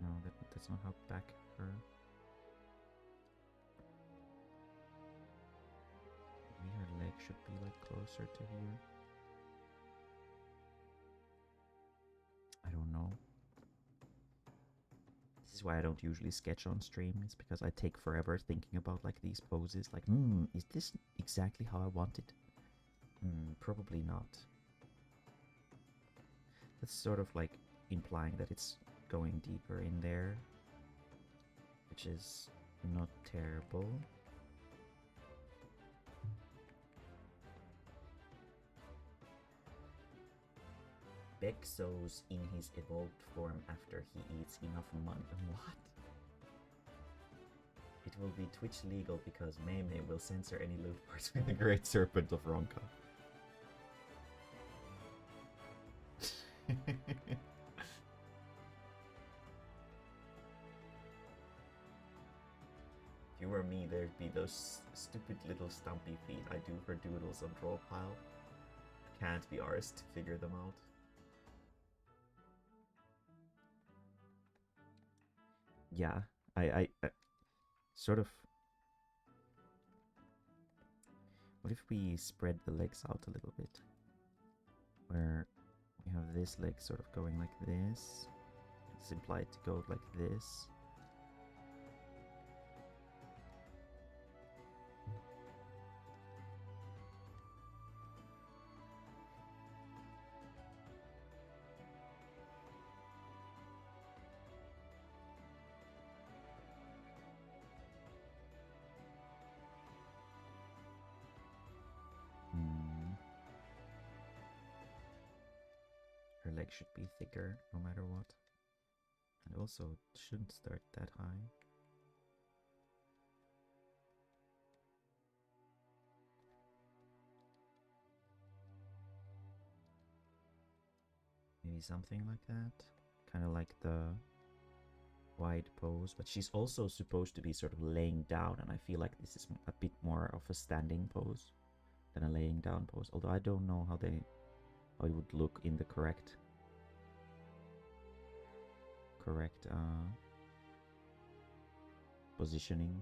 No, that's not how back her. Maybe her leg should be like closer to here. I don't know. This is why I don't usually sketch on stream. It's because I take forever thinking about like these poses. Like, is this exactly how I want it? Probably not. That's sort of like implying that it's going deeper in there, which is not terrible. Beck sows in his evolved form after he eats enough money. What? It will be Twitch legal because Mae-mae will censor any loot parts with the Great Serpent of Ronka. If you were me, there'd be those stupid little stumpy feet I do for doodles on draw pile. Can't be arsed to figure them out. Yeah, I sort of... What if we spread the legs out a little bit? Where we have this leg sort of going like this. It's implied to go like this. Her leg should be thicker no matter what. And also it shouldn't start that high. Maybe something like that. Kind of like the wide pose. But she's also supposed to be sort of laying down, and I feel like this is a bit more of a standing pose than a laying down pose. Although I don't know how it would look in the correct positioning.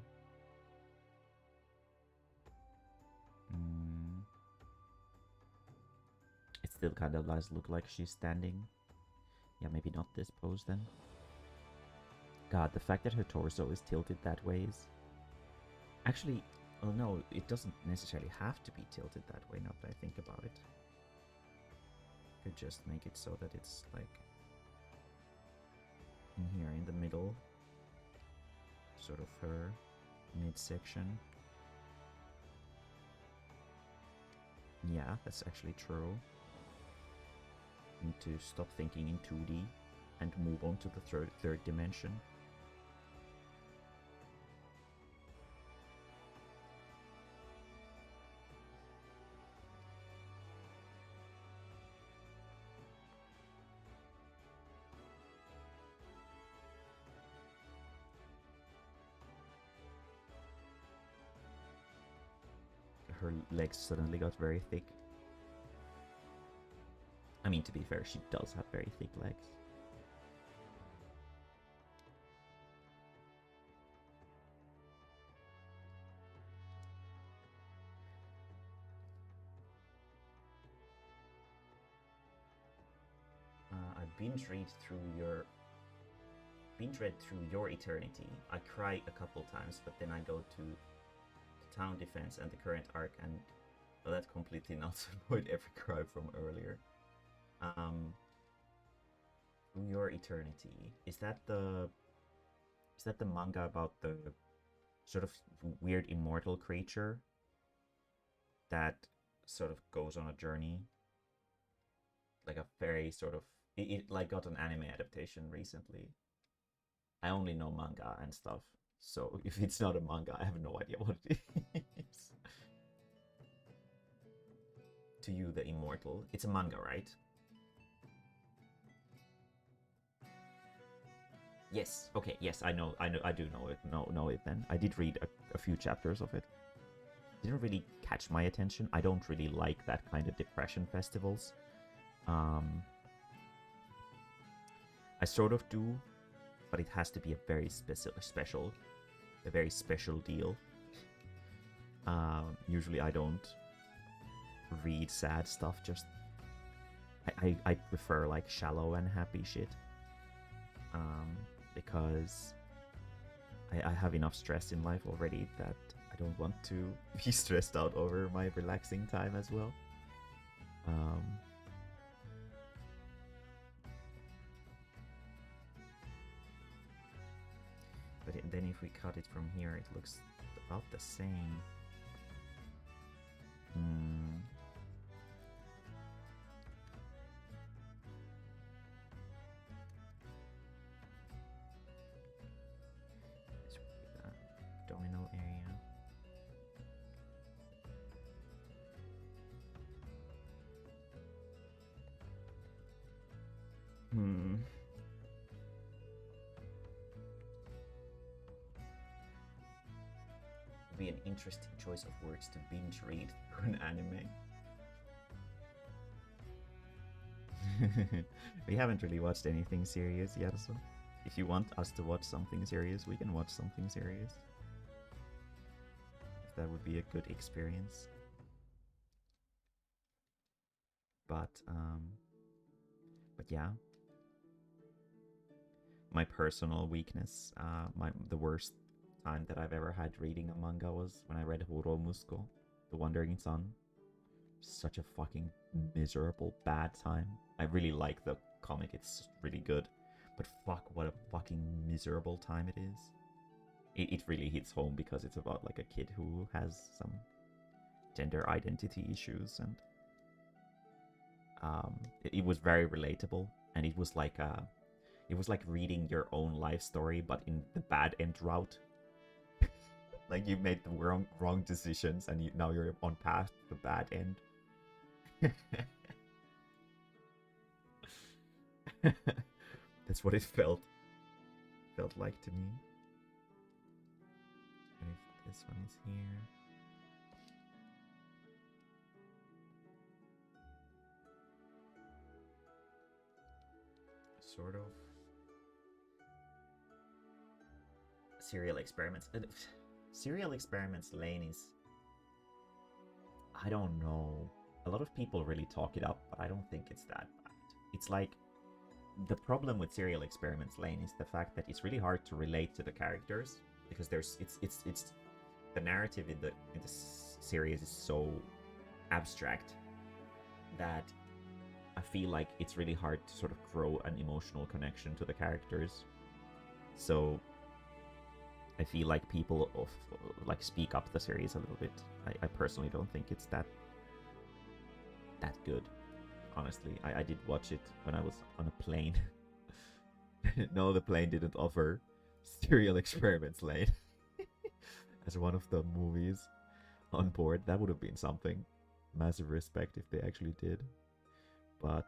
It still kind of does look like she's standing. Yeah, maybe not this pose then. God, the fact that her torso is tilted that way is... Actually, oh no, it doesn't necessarily have to be tilted that way now that I think about it. Could just make it so that it's like in here in the middle, sort of her midsection. Yeah, that's actually true. Need to stop thinking in 2D and move on to the third dimension. legs suddenly got very thick. I mean, to be fair, she does have very thick legs. I binge read through your Eternity. I cry a couple times, but then I go to the town defense and the current arc, and well, that completely nuts avoid every cry from earlier. Through your Eternity. Is that the manga about the sort of weird immortal creature that sort of goes on a journey? Like a very sort of it like got an anime adaptation recently. I only know manga and stuff, so if it's not a manga, I have no idea what it is. To you, the immortal. It's a manga, right? Yes. Okay. Yes, I know. I do know it. Know it. Then I did read a few chapters of it. Didn't really catch my attention. I don't really like that kind of depression festivals. I sort of do, but it has to be a very a very special deal. Usually I don't read sad stuff. Just I prefer like shallow and happy shit. Because I have enough stress in life already that I don't want to be stressed out over my relaxing time as well. But then if we cut it from here, it looks about the same. Let's read that domino area. Would be an interesting choice of words to binge read through an anime. We haven't really watched anything serious yet, so if you want us to watch something serious, we can watch something serious. If that would be a good experience. But yeah. My personal weakness, the worst time that I've ever had reading a manga was when I read Horo Musko, The Wandering Sun. Such a fucking miserable bad time. I really like the comic, it's really good, but fuck, what a fucking miserable time it is. It really hits home because it's about like a kid who has some gender identity issues, and it was very relatable, and it was like reading your own life story but in the bad end route. Like you made the wrong decisions and now you're on path to the bad end. That's what it felt like to me. And if this one is here. Sort of. Serial Experiments. Serial Experiments Lane is... I don't know. A lot of people really talk it up, but I don't think it's that bad. It's like... The problem with Serial Experiments Lane is the fact that it's really hard to relate to the characters, because it's the narrative in the series is so abstract that I feel like it's really hard to sort of grow an emotional connection to the characters. So I feel like people like speak up the series a little bit. I personally don't think it's that good. Honestly, I did watch it when I was on a plane. No, the plane didn't offer Serial Experiments Lane as one of the movies on board. That would have been something. Massive respect if they actually did. But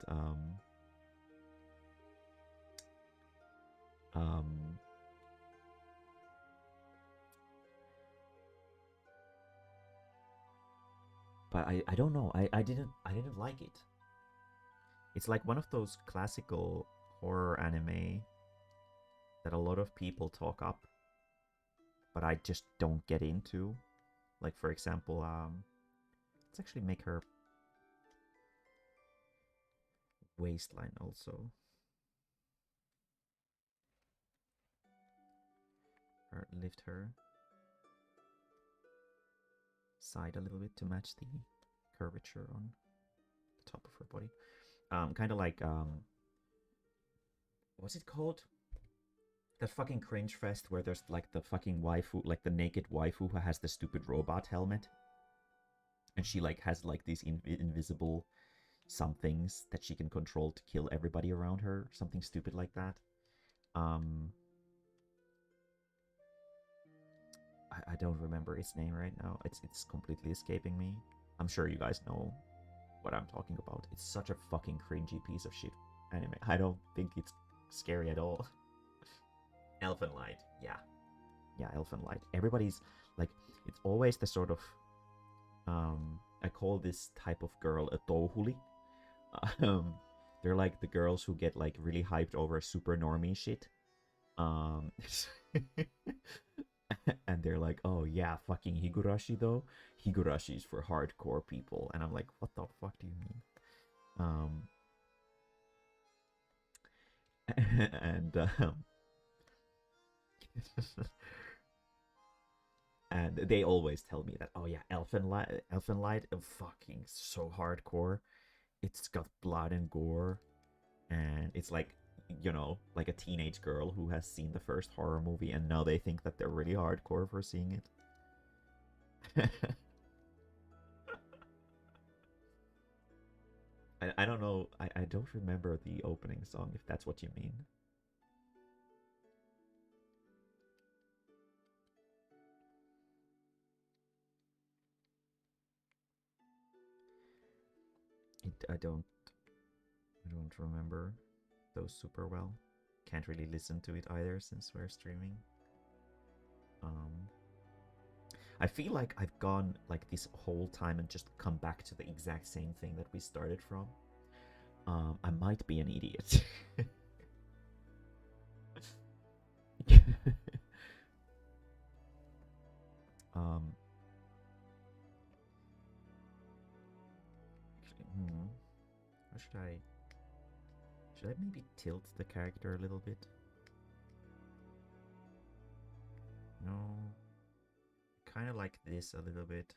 But I don't know. I didn't like it. It's like one of those classical horror anime that a lot of people talk up, but I just don't get into. Like for example, let's actually make her waistline also. Or lift her side a little bit to match the curvature on the top of her body. Kind of like what's it called? The fucking cringe fest where there's like the fucking waifu, like the naked waifu who has the stupid robot helmet, and she like has like these invisible somethings that she can control to kill everybody around her, something stupid like that. Um, I don't remember its name right now. It's completely escaping me. I'm sure you guys know what I'm talking about. It's such a fucking cringy piece of shit anime. I don't think it's scary at all. Elfen Light, yeah, yeah, Elfen Light. Everybody's like, it's always the sort of I call this type of girl a touhuli. Um, they're like the girls who get like really hyped over super normie shit. Um, and they're like, oh yeah, fucking Higurashi though. Higurashi is for hardcore people, and I'm like, what the fuck do you mean? And and they always tell me that, oh yeah, Elfen Light, fucking so hardcore. It's got blood and gore, and it's like, you know, like a teenage girl who has seen the first horror movie and now they think that they're really hardcore for seeing it. I don't know. I don't remember the opening song, if that's what you mean. I don't remember those super well. Can't really listen to it either since we're streaming. Um, I feel like I've gone like this whole time and just come back to the exact same thing that we started from. I might be an idiot. um, actually, how should I? Should I maybe tilt the character a little bit? No, kind of like this a little bit.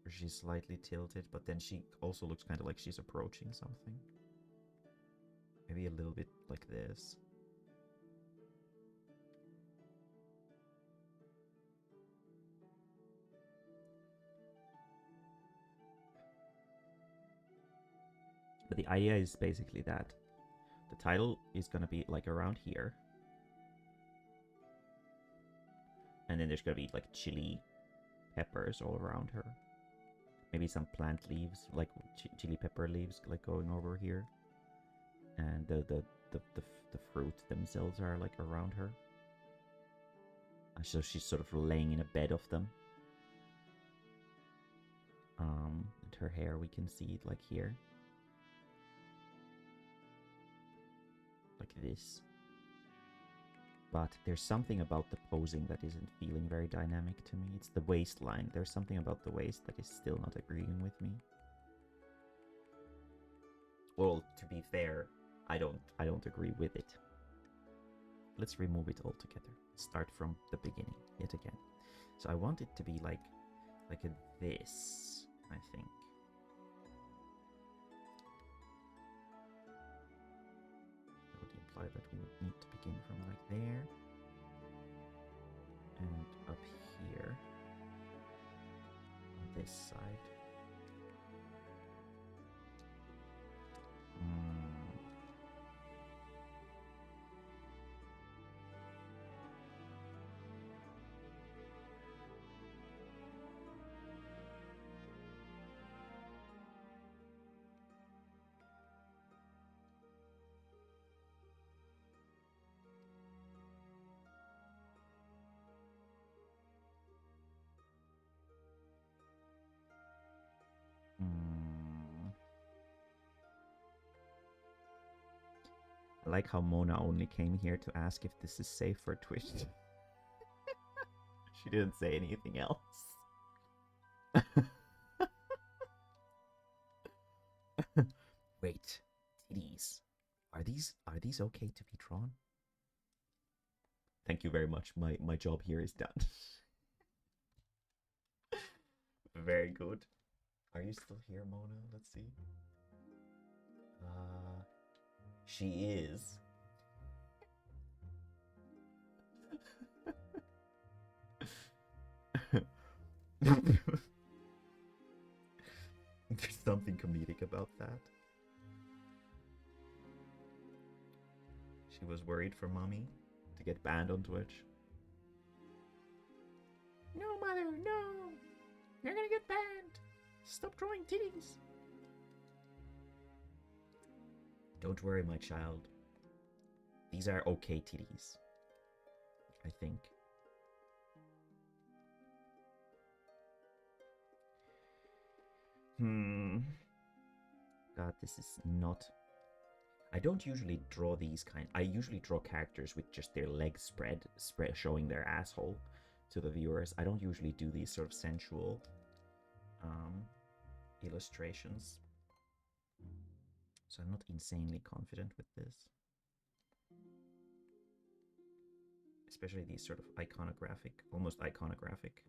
She's slightly tilted, but then she also looks kind of like she's approaching something. Maybe a little bit like this. But the idea is basically that the title is gonna be like around here. And then there's gonna be like chili peppers all around her. Maybe some plant leaves, like chili pepper leaves, like going over here. And the fruit themselves are like around her. And so she's sort of laying in a bed of them. And her hair, we can see it like here. Like this. But there's something about the posing that isn't feeling very dynamic to me. It's the waistline. There's something about the waist that is still not agreeing with me. Well, to be fair, I don't agree with it. Let's remove it all together. Start from the beginning yet again. So I want it to be like a this, I think. That would imply that we would need to begin from like there and up here on this side. I like how Mona only came here to ask if this is safe for Twitch. She didn't say anything else. Wait, titties. Are these okay to be drawn? Thank you very much. My job here is done. Very good. Are you still here, Mona? Let's see. She is. There's something comedic about that. She was worried for mommy to get banned on Twitch. No, mother, no! You're gonna get banned! Stop drawing titties! Don't worry, my child. These are okay titties. I think. God, this is not... I don't usually draw these kind... I usually draw characters with just their legs spread showing their asshole to the viewers. I don't usually do these sort of sensual illustrations. So I'm not insanely confident with this. Especially these sort of iconographic, almost iconographic,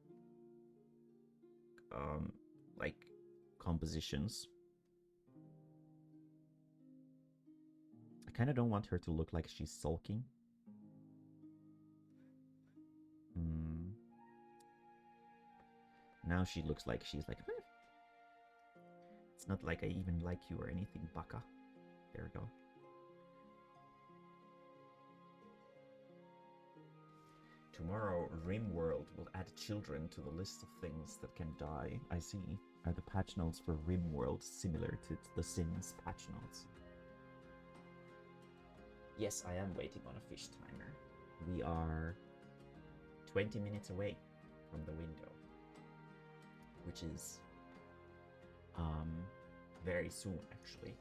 like compositions. I kind of don't want her to look like she's sulking. Now she looks like she's like, huh. It's not like I even like you or anything, baka. There we go. Tomorrow, RimWorld will add children to the list of things that can die. I see. Are the patch notes for RimWorld similar to the Sims patch notes? Yes, I am waiting on a fish timer. We are 20 minutes away from the window, which is very soon actually.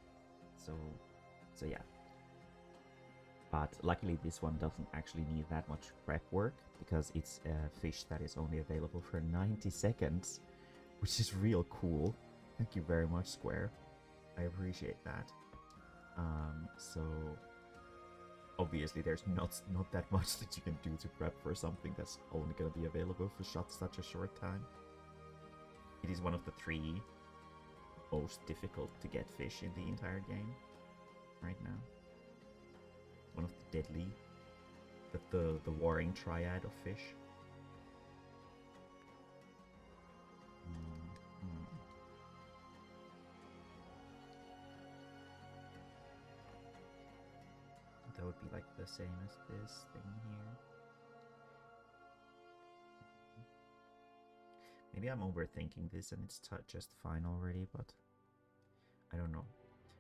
So yeah. But luckily this one doesn't actually need that much prep work because it's a fish that is only available for 90 seconds, which is real cool. Thank you very much, Square. I appreciate that. So obviously there's not that much that you can do to prep for something that's only going to be available for such a short time. It is one of the 3 most difficult to get fish in the entire game right now. One of the deadly, the warring triad of fish. That would be like the same as this thing here. Maybe I'm overthinking this and it's just fine already, but I don't know.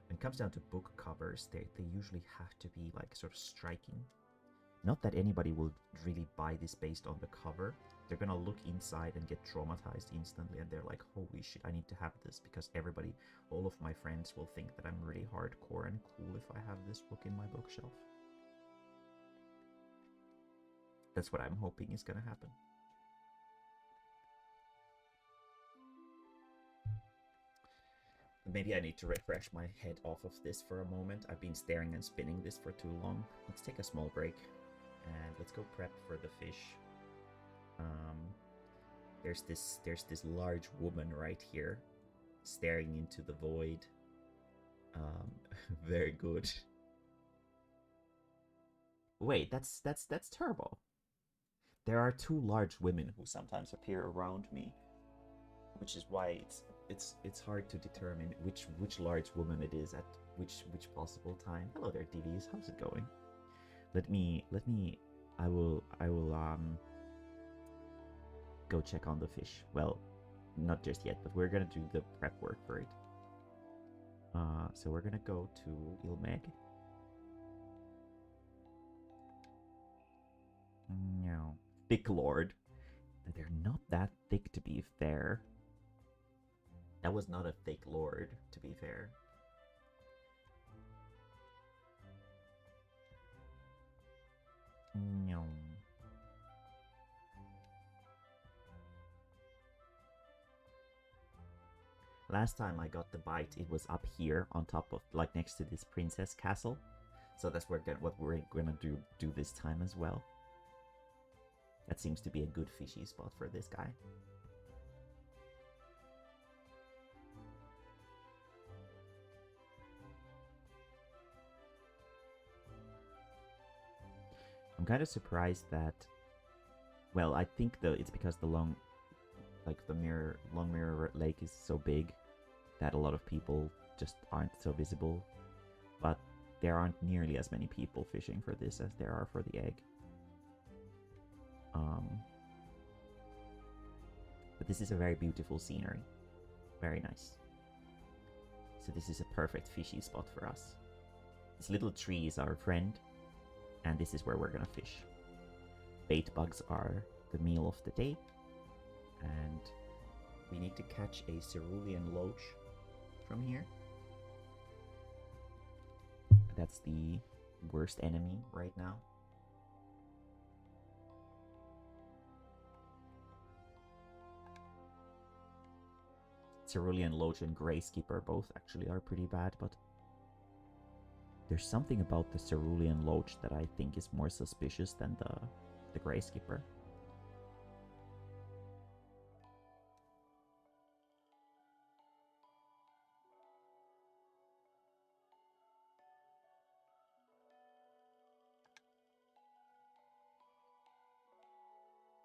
When it comes down to book covers, they usually have to be like sort of striking. Not that anybody will really buy this based on the cover. They're gonna look inside and get traumatized instantly and they're like, holy shit, I need to have this because everybody, all of my friends will think that I'm really hardcore and cool if I have this book in my bookshelf. That's what I'm hoping is gonna happen. Maybe I need to refresh my head off of this for a moment. I've been staring and spinning this for too long. Let's take a small break and let's go prep for the fish. There's this large woman right here staring into the void. Very good. Wait, that's terrible. There are 2 large women who sometimes appear around me, which is why it's hard to determine which large woman it is at which possible time. Hello there, DVs. How's it going? I will go check on the fish. Well, not just yet, but we're gonna do the prep work for it. So we're gonna go to Ilmeg. No, thick lord. They're not that thick, to be fair. That was not a thick lord, to be fair. No. Last time I got the bite, it was up here on top of, like, next to this princess castle. So that's what we're gonna do this time as well. That seems to be a good fishy spot for this guy. I'm kind of surprised that. Well, I think it's because the long mirror lake is so big that a lot of people just aren't so visible. But there aren't nearly as many people fishing for this as there are for the egg. But this is a very beautiful scenery. Very nice. So this is a perfect fishy spot for us. This little tree is our friend, and this is where we're gonna fish. Bait bugs are the meal of the day, and we need to catch a cerulean loach from here. That's the worst enemy right now. Cerulean loach and gray skipper both actually are pretty bad, but there's something about the cerulean loach that I think is more suspicious than the gray skipper.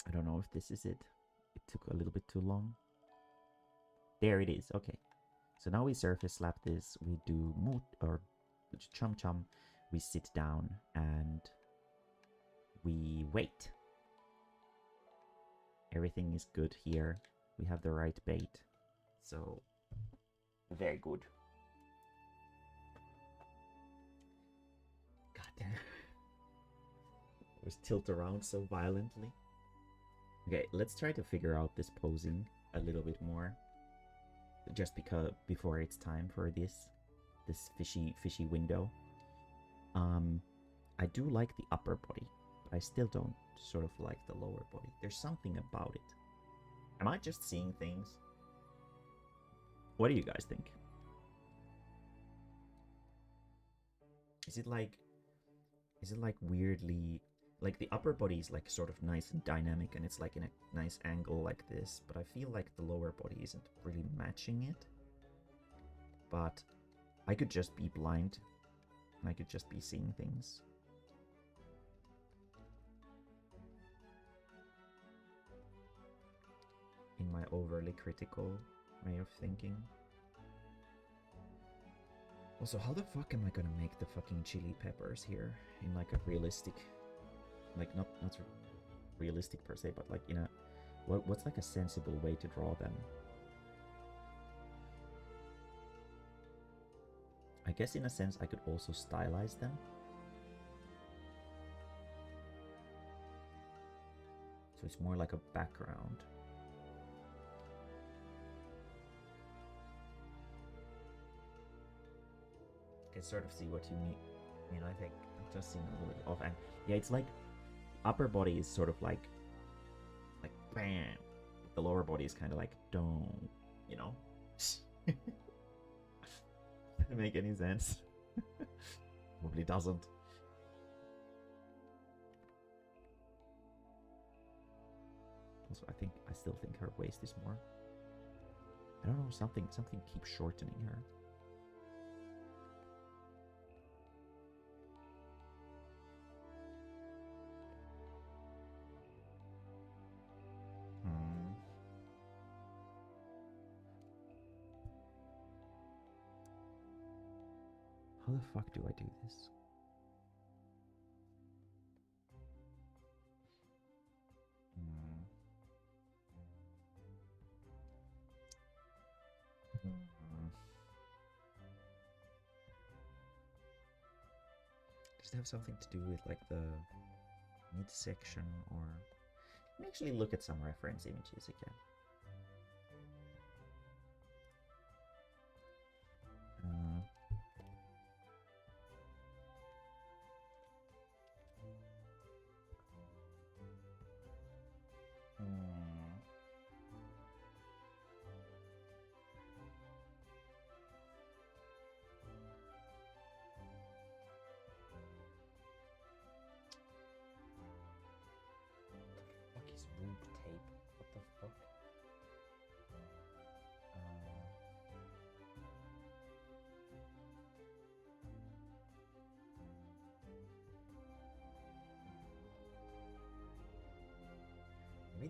I don't know if this is it. It took a little bit too long. There it is. Okay. So now we surface slap this. We do moot or chum chum. We sit down and we wait. Everything is good here. We have the right bait. So very good. God damn. It was tilt around so violently. Okay, let's try to figure out this posing a little bit more. Just because before it's time for this fishy window. I do like the upper body, but I still don't sort of like the lower body. There's something about it. Am I just seeing things? What do you guys think? Is it like weirdly, like the upper body is like sort of nice and dynamic and it's like in a nice angle like this, but I feel like the lower body isn't really matching it. But I could just be blind and I could just be seeing things. In my overly critical way of thinking. Also, how the fuck am I gonna make the fucking chili peppers here in like a realistic, like not realistic per se, but like in a what's like a sensible way to draw them? I guess in a sense I could also stylize them. So it's more like a background. I can sort of see what you mean. I mean, I think it does seem a little bit off. And yeah, it's like upper body is sort of like bam. The lower body is kind of like don't, you know. Doesn't make any sense. Probably doesn't. Also, I still think her waist is more. I don't know, something keeps shortening her. How the fuck do I do this? Does it have something to do with like the midsection, or let me actually look at some reference images again.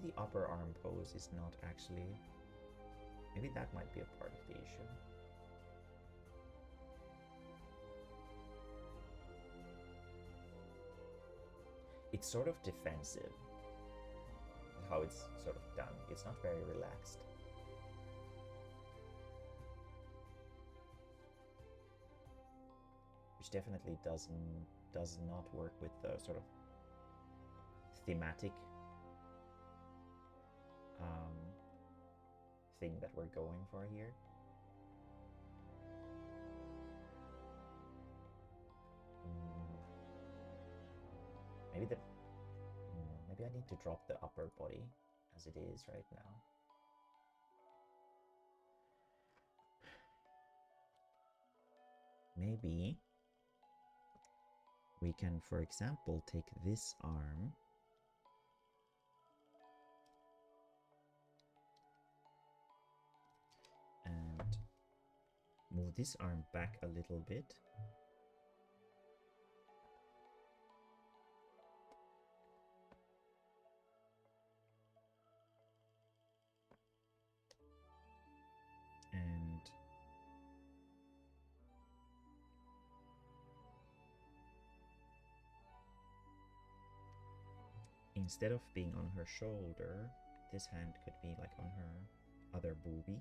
the upper arm pose is not actually... Maybe that might be a part of the issue. It's sort of defensive, how it's sort of done. It's not very relaxed. Which definitely does not work with the sort of thematic thing that we're going for here. Maybe I need to drop the upper body as it is right now. Maybe we can, for example, take this arm and move this arm back a little bit. And instead of being on her shoulder, this hand could be like on her other boobie.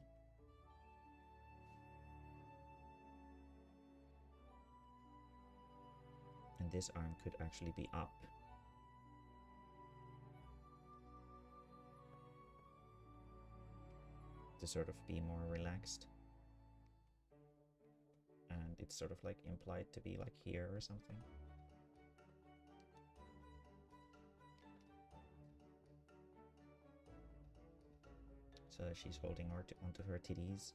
And this arm could actually be up. To sort of be more relaxed. And it's sort of like implied to be like here or something. So that she's holding onto her titties.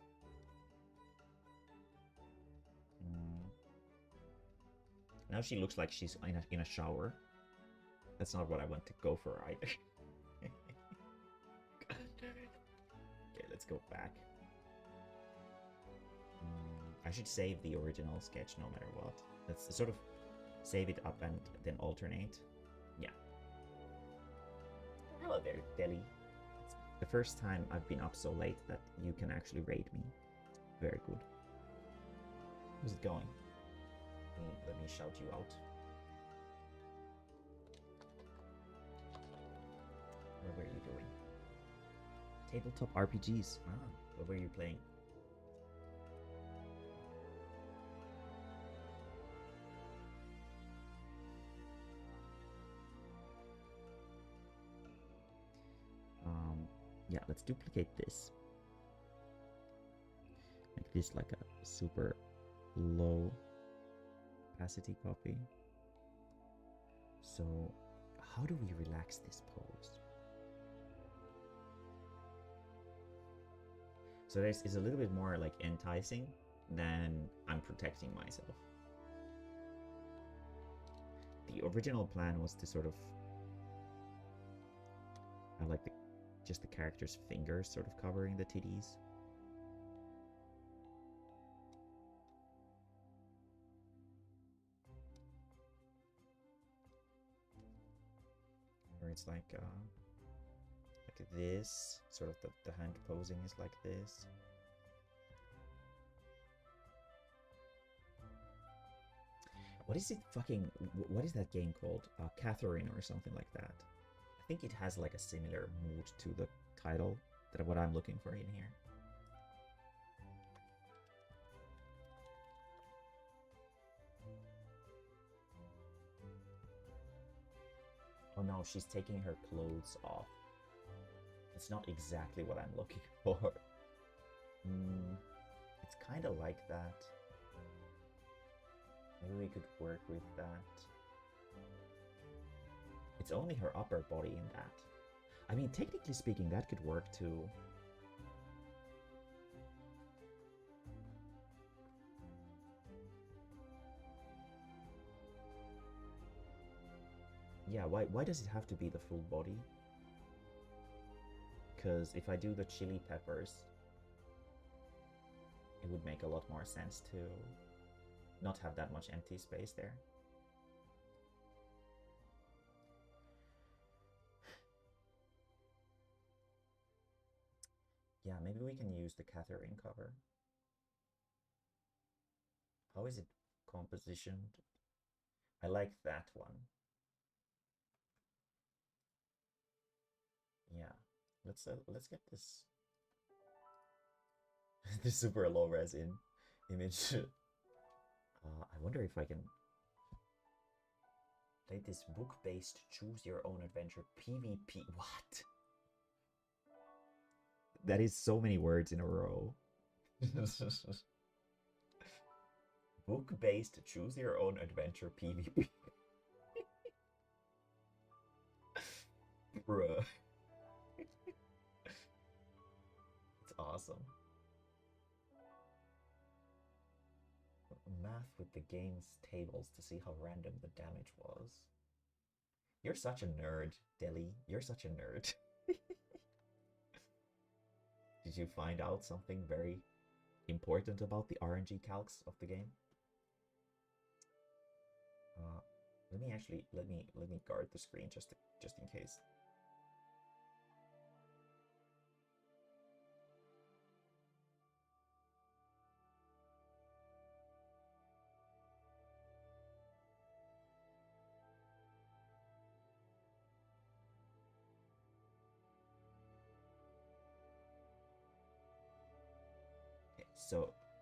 Now she looks like she's in a shower. That's not what I want to go for either. Okay, let's go back. I should save the original sketch no matter what. Let's sort of save it up and then alternate. Yeah. Hello there, Deli. It's the first time I've been up so late that you can actually raid me. Very good. How's it going? Let me shout you out. What were you doing? Tabletop RPGs. Ah, what were you playing? Yeah, let's duplicate this. Make this like a super low opacity copy. So how do we relax this pose? So this is a little bit more like enticing than I'm protecting myself. The original plan was to sort of have like just the character's fingers sort of covering the titties. Where it's like this, sort of the hand posing is like this. What is it fucking, what is that game called? Catherine or something like that. I think it has like a similar mood to the title that what I'm looking for in here. Oh no, she's taking her clothes off. It's not exactly what I'm looking for. It's kind of like that. Maybe we could work with that. It's only her upper body in that. I mean, technically speaking, that could work too. Yeah, why does it have to be the full body? Because if I do the chili peppers, it would make a lot more sense to not have that much empty space there. Yeah, maybe we can use the Catherine cover. How is it compositioned? I like that one. Yeah, let's get this this super low res image. I wonder if I can play this book-based choose your own adventure PvP. What? That is so many words in a row. Book-based choose your own adventure PvP. Bruh. It's awesome. Math with the game's tables to see how random the damage was. You're such a nerd, Deli. You're such a nerd. Did you find out something very important about the RNG calcs of the game? Let me guard the screen just in case.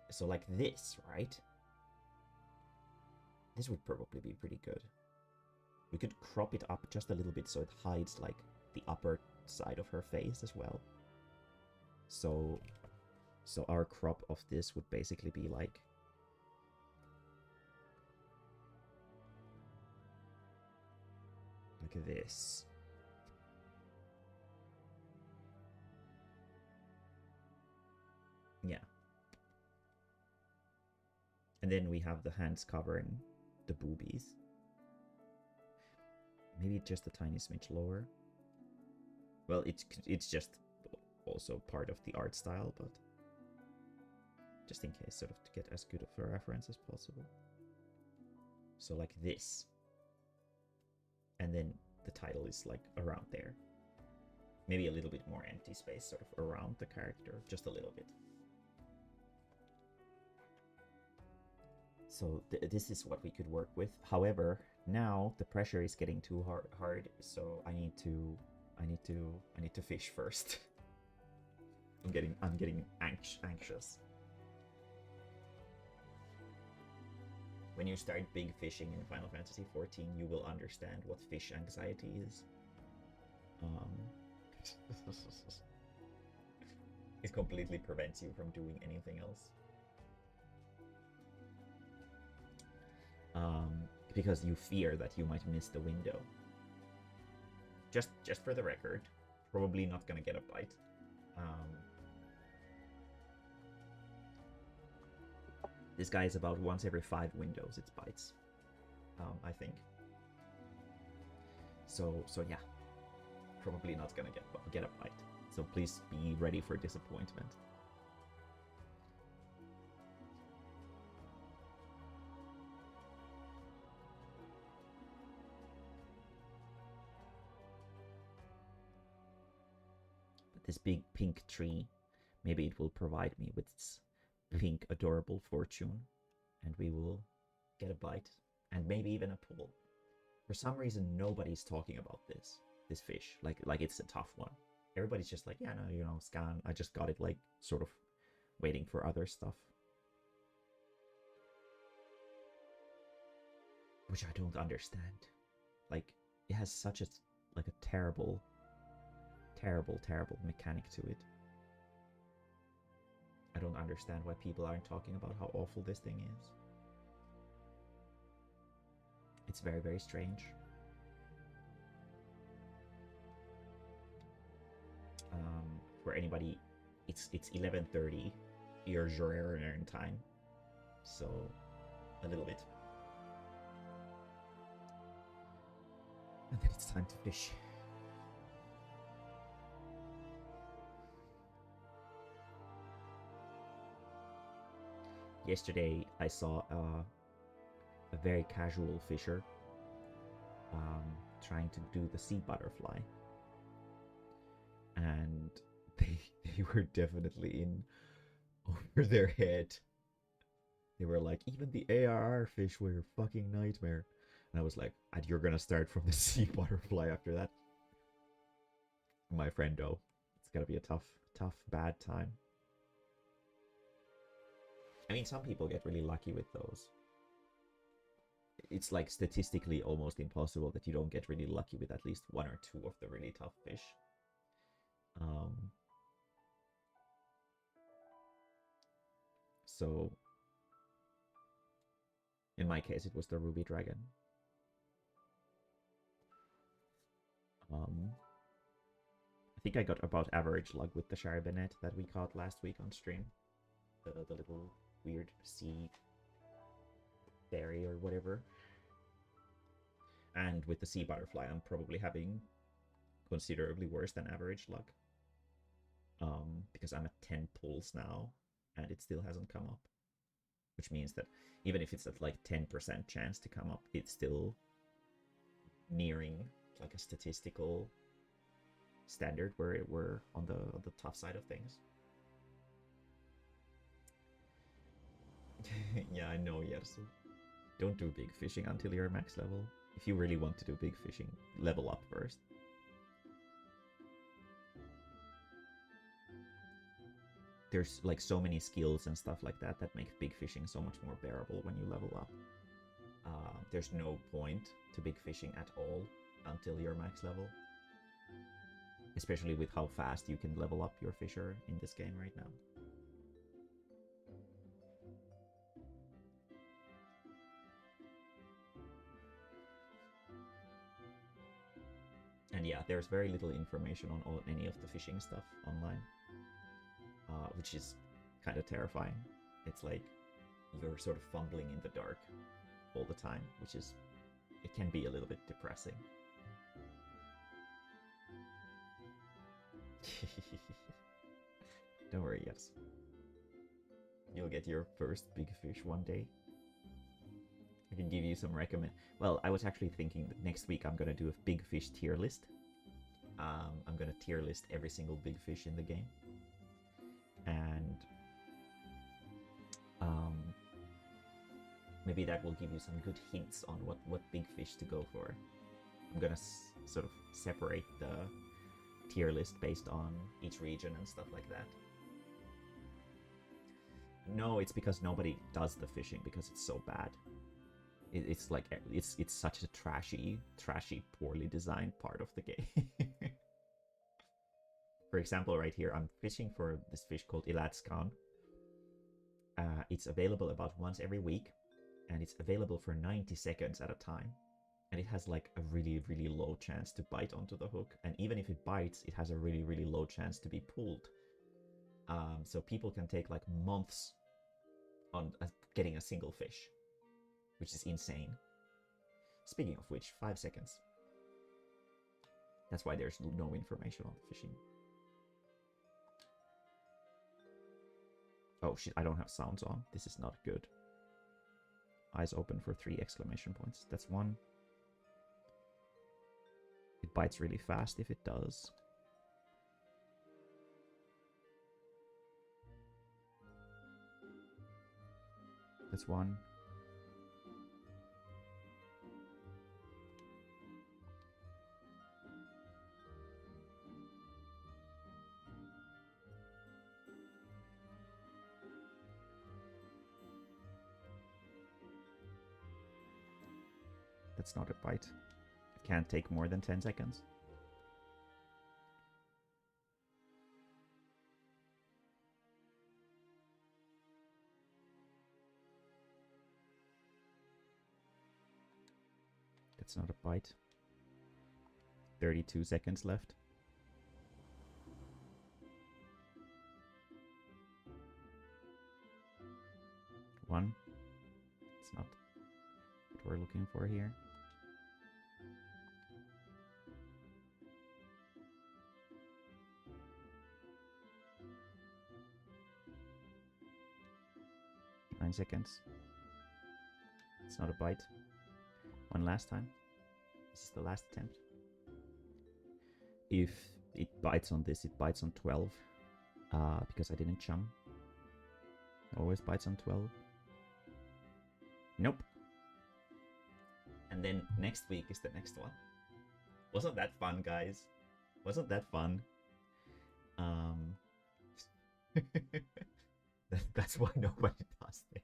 So like this, right? This would probably be pretty good. We could crop it up just a little bit so it hides like the upper side of her face as well. So our crop of this would basically be like this. Yeah. And then we have the hands covering the boobies. Maybe just a tiny smidge lower. Well, it's just also part of the art style, but just in case, sort of to get as good of a reference as possible. So like this. And then the title is like around there. Maybe a little bit more empty space sort of around the character, just a little bit. So this is what we could work with. However, now the pressure is getting too hard, so I need to fish first. I'm getting anxious. When you start big fishing in Final Fantasy XIV, you will understand what fish anxiety is. It completely prevents you from doing anything else. Because you fear that you might miss the window. Just for the record, probably not gonna get a bite. This guy is about once every 5 windows it bites, I think. So yeah, probably not gonna get a bite. So please be ready for disappointment. But this big pink tree, maybe it will provide me with its pink adorable fortune, and we will get a bite and maybe even a pull. For some reason, nobody's talking about this fish like it's a tough one. Everybody's just like, yeah, no, you know, scan. I just got it, like sort of waiting for other stuff, which I don't understand. Like, it has such a terrible mechanic to it. I don't understand why people aren't talking about how awful this thing is. It's very, very strange. For anybody, it's 11:30 your Gerarian time, so a little bit. And then it's time to fish. Yesterday I saw a very casual fisher trying to do the sea butterfly, and they they were definitely in over their head. They were like, even the ARR fish were a fucking nightmare. And I was like, and you're gonna start from the sea butterfly after that? My friendo, it's gonna be a tough, bad time. I mean, some people get really lucky with those. It's like statistically almost impossible that you don't get really lucky with at least one or two of the really tough fish. So in my case, it was the ruby dragon. I think I got about average luck with the charbonnet that we caught last week on stream. The little weird sea fairy or whatever. And with the sea butterfly, I'm probably having considerably worse than average luck. Because I'm at 10 pulls now, and it still hasn't come up. Which means that even if it's at like 10% chance to come up, it's still nearing like a statistical standard where we're on the tough side of things. Yeah, I know, yes. Don't do big fishing until you're max level. If you really want to do big fishing, level up first. There's like so many skills and stuff like that that make big fishing so much more bearable when you level up. There's no point to big fishing at all until you're max level. Especially with how fast you can level up your fisher in this game right now. And yeah, there's very little information on any of the fishing stuff online. Which is kind of terrifying. It's like you're sort of fumbling in the dark all the time, which is, it can be a little bit depressing. Don't worry, yes. You'll get your first big fish one day. I can give you some recommend. Well, I was actually thinking that next week I'm gonna do a big fish tier list. I'm gonna tier list every single big fish in the game. And maybe that will give you some good hints on what big fish to go for. I'm gonna sort of separate the tier list based on each region and stuff like that. No, it's because nobody does the fishing because it's so bad. It's like it's such a trashy, poorly designed part of the game. For example, right here, I'm fishing for this fish called Ilatskan. It's available about once every week, and it's available for 90 seconds at a time. And it has like a really, really low chance to bite onto the hook. And even if it bites, it has a really, really low chance to be pulled. So people can take like months on getting a single fish, which is insane. Speaking of which, 5 seconds. That's why there's no information on the fishing. Oh shit, I don't have sounds on. This is not good. Eyes open for 3 exclamation points. That's 1. It bites really fast if it does. That's 1. That's not a bite. It can't take more than 10 seconds. That's not a bite. 32 seconds left. One. It's not what we're looking for here. Nine seconds. It's not a bite. One last time. This is the last attempt. If it bites on this, it bites on 12. because I didn't chum. Always bites on 12. Nope. And then next week is the next one. Wasn't that fun, guys? Wasn't that fun? That's why nobody does it.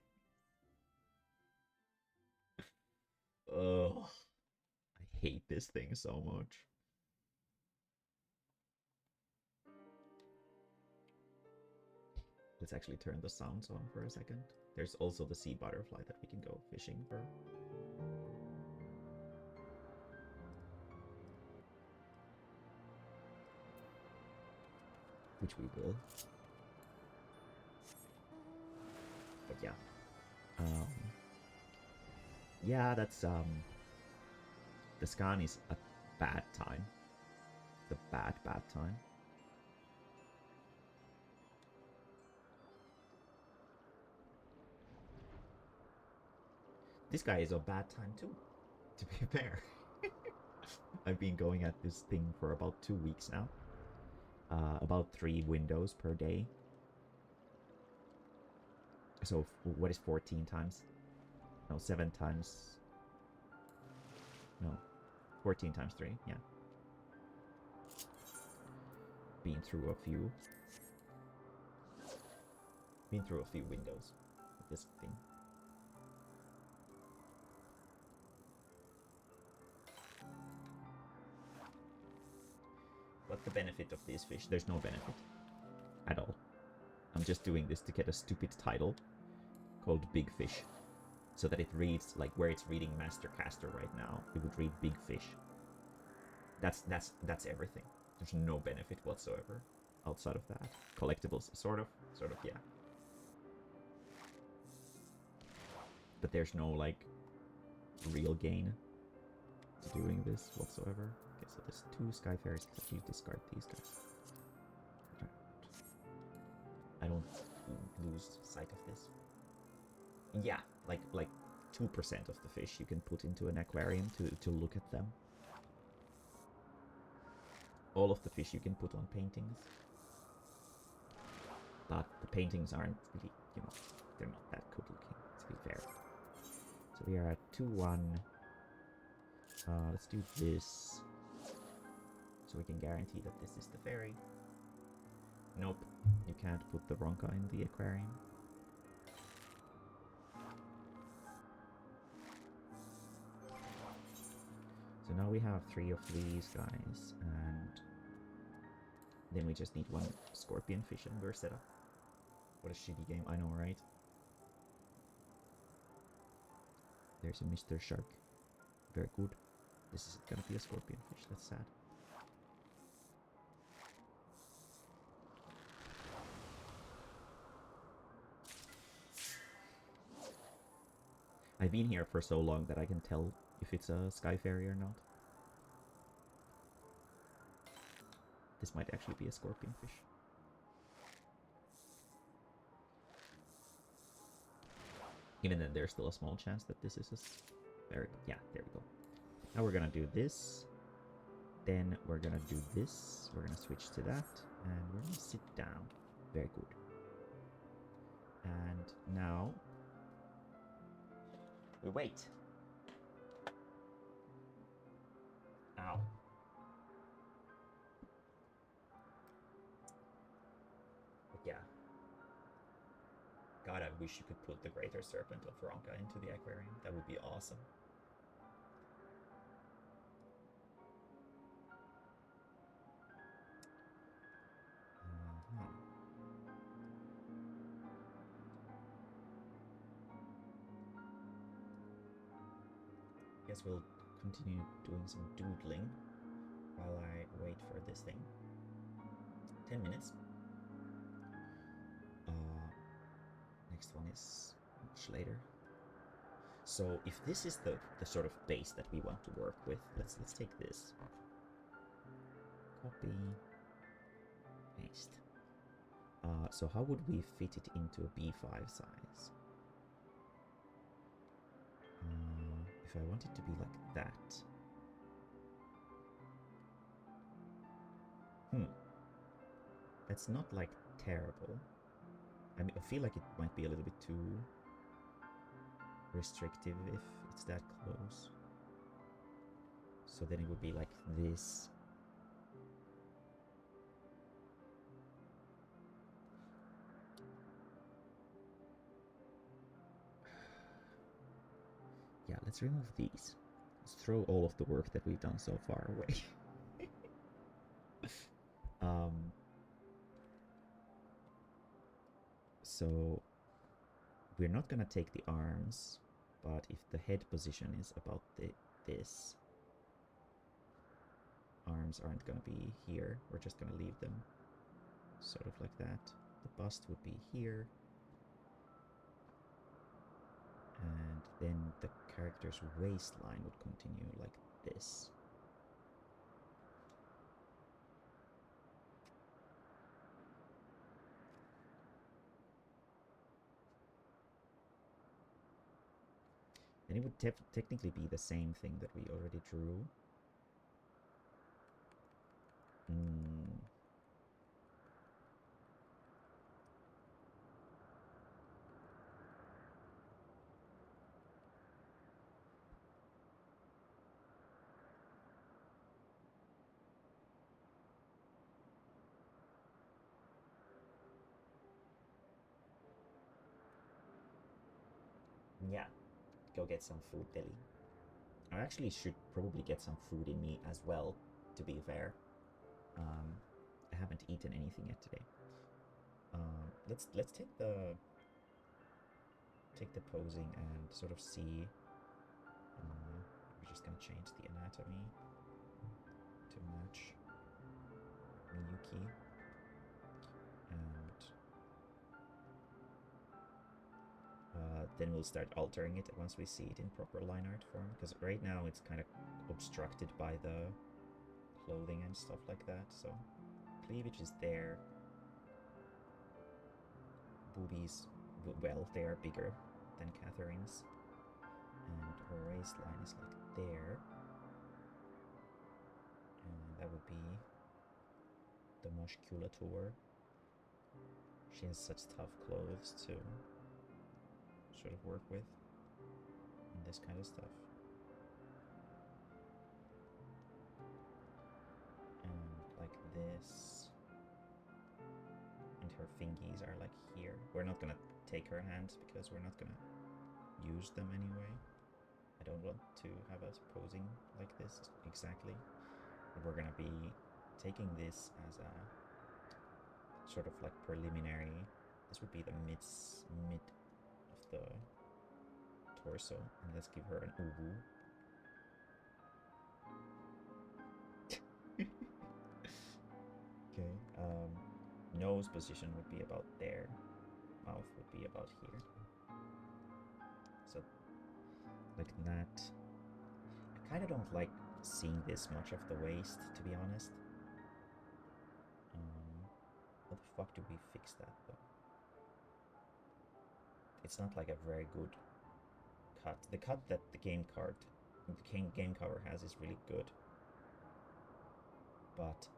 Oh, I hate this thing so much. Let's actually turn the sounds on for a second. There's also the sea butterfly that we can go fishing for. Which we will. But yeah. Yeah, that's the scan is a bad time. The bad time. This guy is a bad time too, to be fair. I've been going at this thing for about 2 weeks now. About 3 windows per day. So what is 14 times? No, 7 times. No, 14 times 3, yeah. Been through a few. Been through a few windows with this thing. What's the benefit of these fish? There's no benefit at all. I'm just doing this to get a stupid title called Big Fish, so that it reads like where it's reading Mastercaster right now. It would read Big Fish. That's everything. There's no benefit whatsoever outside of that. Collectibles, sort of, yeah. But there's no like real gain to doing this whatsoever. Okay, so there's 2 Sky Fairies. Let's actually discard these guys. I don't lose sight of this. Yeah, like 2% of the fish you can put into an aquarium to look at them. All of the fish you can put on paintings. But the paintings aren't really, they're not that good looking, to be fair. So we are at 2-1. Let's do this. So we can guarantee that this is the fairy. Nope, you can't put the Ronka in the aquarium. So now we have 3 of these guys, and then we just need 1 scorpion fish and we're set up. What a shitty game, I know, right? There's a Mr. Shark. Very good. This is gonna be a scorpion fish, that's sad. I've been here for so long that I can tell if it's a Sky Fairy or not. This might actually be a scorpion fish. Even then, there's still a small chance that this is a fairy. Yeah, there we go. Now we're gonna do this. Then we're gonna do this. We're gonna switch to that. And we're gonna sit down. Very good. And now we wait. Ow. But yeah. God, I wish you could put the Greater Serpent of Ronka into the aquarium. That would be awesome. Guess we'll continue doing some doodling while I wait for this thing. 10 minutes. Next one is much later. So if this is the sort of base that we want to work with, let's take this. Copy. Paste. So how would we fit it into a B5 size? If I want it to be like that. It's not like terrible. I mean, I feel like it might be a little bit too restrictive if it's that close. So then it would be like this. Yeah, let's remove these. Let's throw all of the work that we've done so far away. So we're not gonna take the arms, but if the head position is about this, arms aren't gonna be here. We're just gonna leave them sort of like that. The bust would be here. And then the character's waistline would continue like this. And it would technically be the same thing that we already drew. Yeah, go get some food, Billy. I actually should probably get some food in me as well, to be fair. I haven't eaten anything yet today. Let's take the posing and sort of see. We're just gonna change the anatomy to match Miyuki, and then we'll start altering it once we see it in proper line art form, because right now it's kind of obstructed by the clothing and stuff like that. So cleavage is there. Boobies, well, they are bigger than Catherine's, and her waistline is like there, and that would be the musculature. She has such tough clothes to sort of work with and this kind of stuff. And like this, and her fingies are like here. We're not gonna take her hands because we're not gonna use them anyway. I don't want to have us posing like this exactly. We're gonna be taking this as a sort of like preliminary. This would be the mid of the torso, and let's give her an ubu. Okay. Nose position would be about there. Mouth would be about here. So like that. I kind of don't like seeing this much of the waist, to be honest. How the fuck do we fix that though? It's not like a very good cut. The cut that the game cover has is really good, but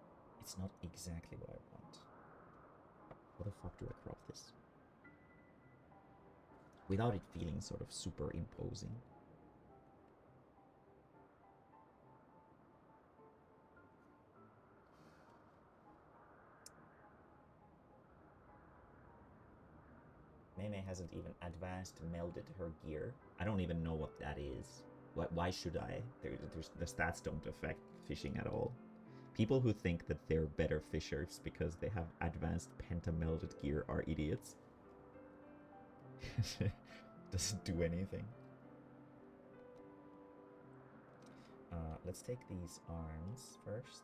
it's not exactly what I want. How the fuck do I crop this without it feeling sort of super imposing? Mae-mae hasn't even advanced melded her gear. I don't even know what that is. Why should I? The stats don't affect fishing at all. People who think that they're better fishers because they have advanced pentamelded gear are idiots. Doesn't do anything. Let's take these arms first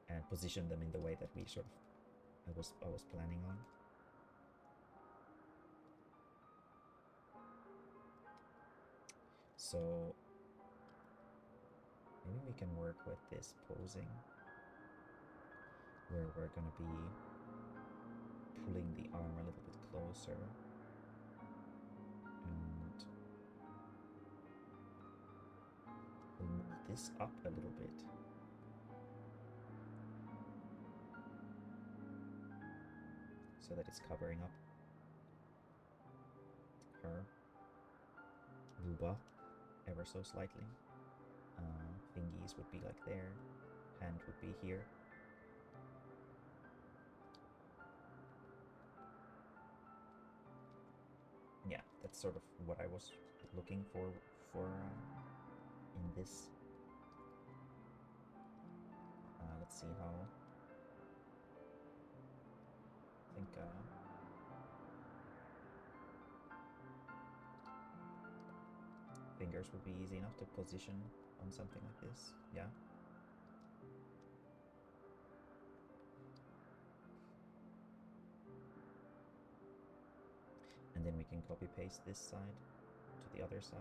and position them in the way that we sort of I was planning on. So maybe we can work with this posing where we're gonna be pulling the arm a little bit closer and we'll move this up a little bit. so that it's covering up her vulva ever so slightly. Fingies would be like there, hand would be here. Yeah, that's sort of what I was looking for in this. Let's see how. I think fingers would be easy enough to position on something like this. Yeah. And then we can copy paste this side to the other side.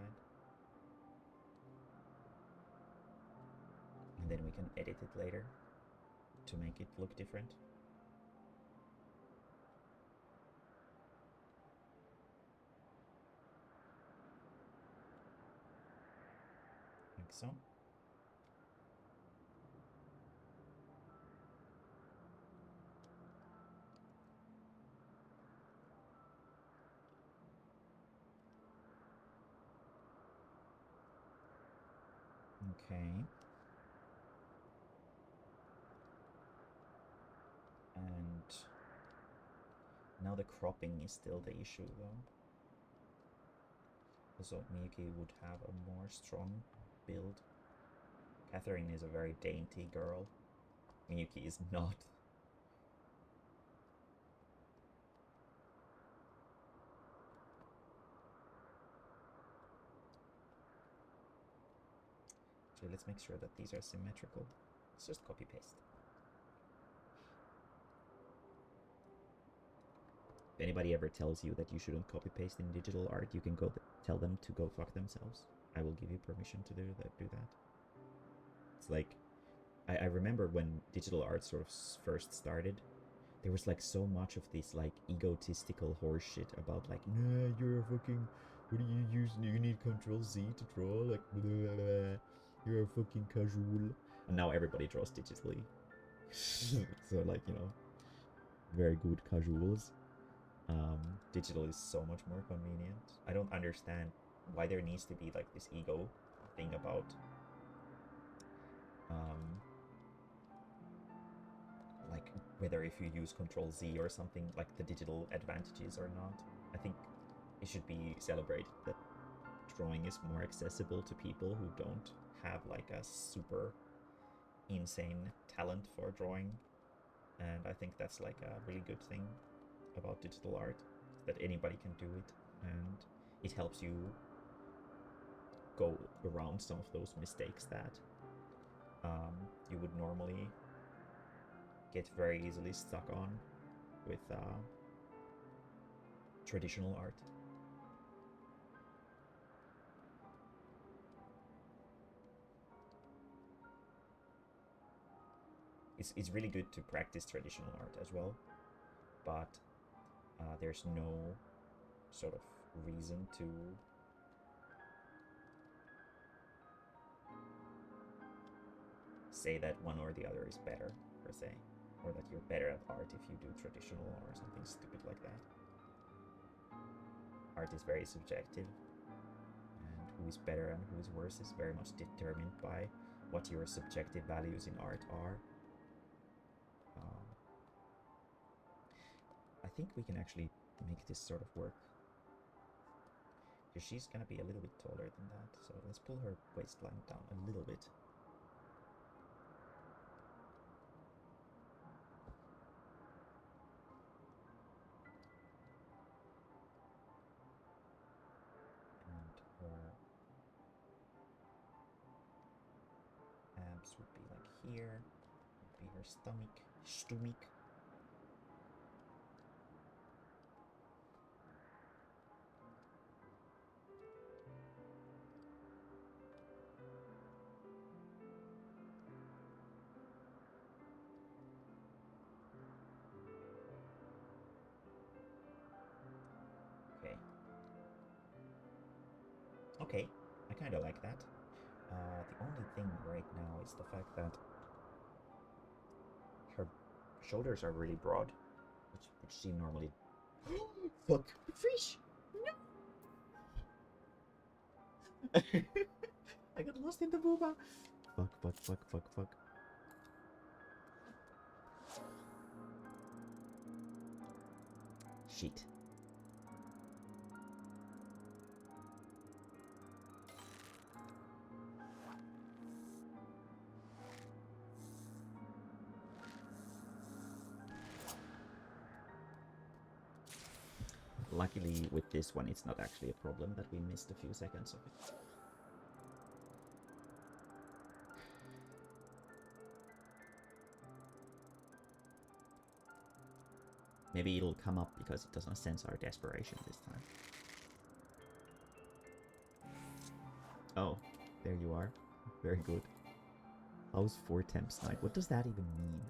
And then we can edit it later to make it look different. Like so. Okay. And now the cropping is still the issue though. Also, Miyuki would have a more strong build. Catherine is a very dainty girl. Miyuki is not. Okay, let's make sure that these are symmetrical. Let's just copy paste. If anybody ever tells you that you shouldn't copy paste in digital art, you can go tell them to go fuck themselves. I will give you permission to do that. It's like, I remember when digital art sort of first started, there was like so much of this like egotistical horseshit about like, nah, you're a fucking, what do you use? You need Control Z to draw, like, blah, blah, blah. You're a fucking casual. And now everybody draws digitally. So like, you know, very good casuals. Digital is so much more convenient. I don't understand why there needs to be like this ego thing about like whether if you use Control Z or something, like the digital advantages or not. I think it should be celebrated that drawing is more accessible to people who don't have like a super insane talent for drawing, and I think that's like a really good thing about digital art, that anybody can do it, and it helps you go around some of those mistakes that you would normally get very easily stuck on with traditional art. It's really good to practice traditional art as well, but there's no sort of reason to say that one or the other is better, per se, or that you're better at art if you do traditional or something stupid like that. Art is very subjective, and who is better and who is worse is very much determined by what your subjective values in art are. I think we can actually make this sort of work, because she's gonna be a little bit taller than that, so let's pull her waistline down a little bit. And her abs would be like here, would be her stomach. Okay, I kind of like that. The only thing right now is the fact that her shoulders are really broad, which she normally... Fuck! Fish! No! I got lost in the booba! Fuck. Shit. Luckily, with this one, it's not actually a problem that we missed a few seconds of it. Maybe it'll come up because it doesn't sense our desperation this time. Oh, there you are. Very good. House 4 temps night. What does that even mean?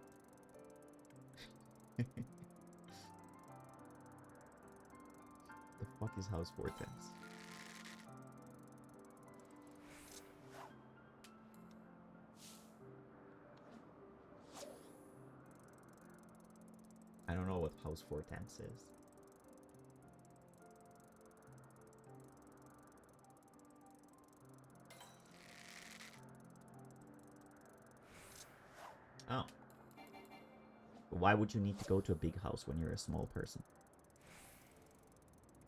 The fuck is House 4 temps? I don't know what House 4 temps is. Oh. Why would you need to go to a big house when you're a small person?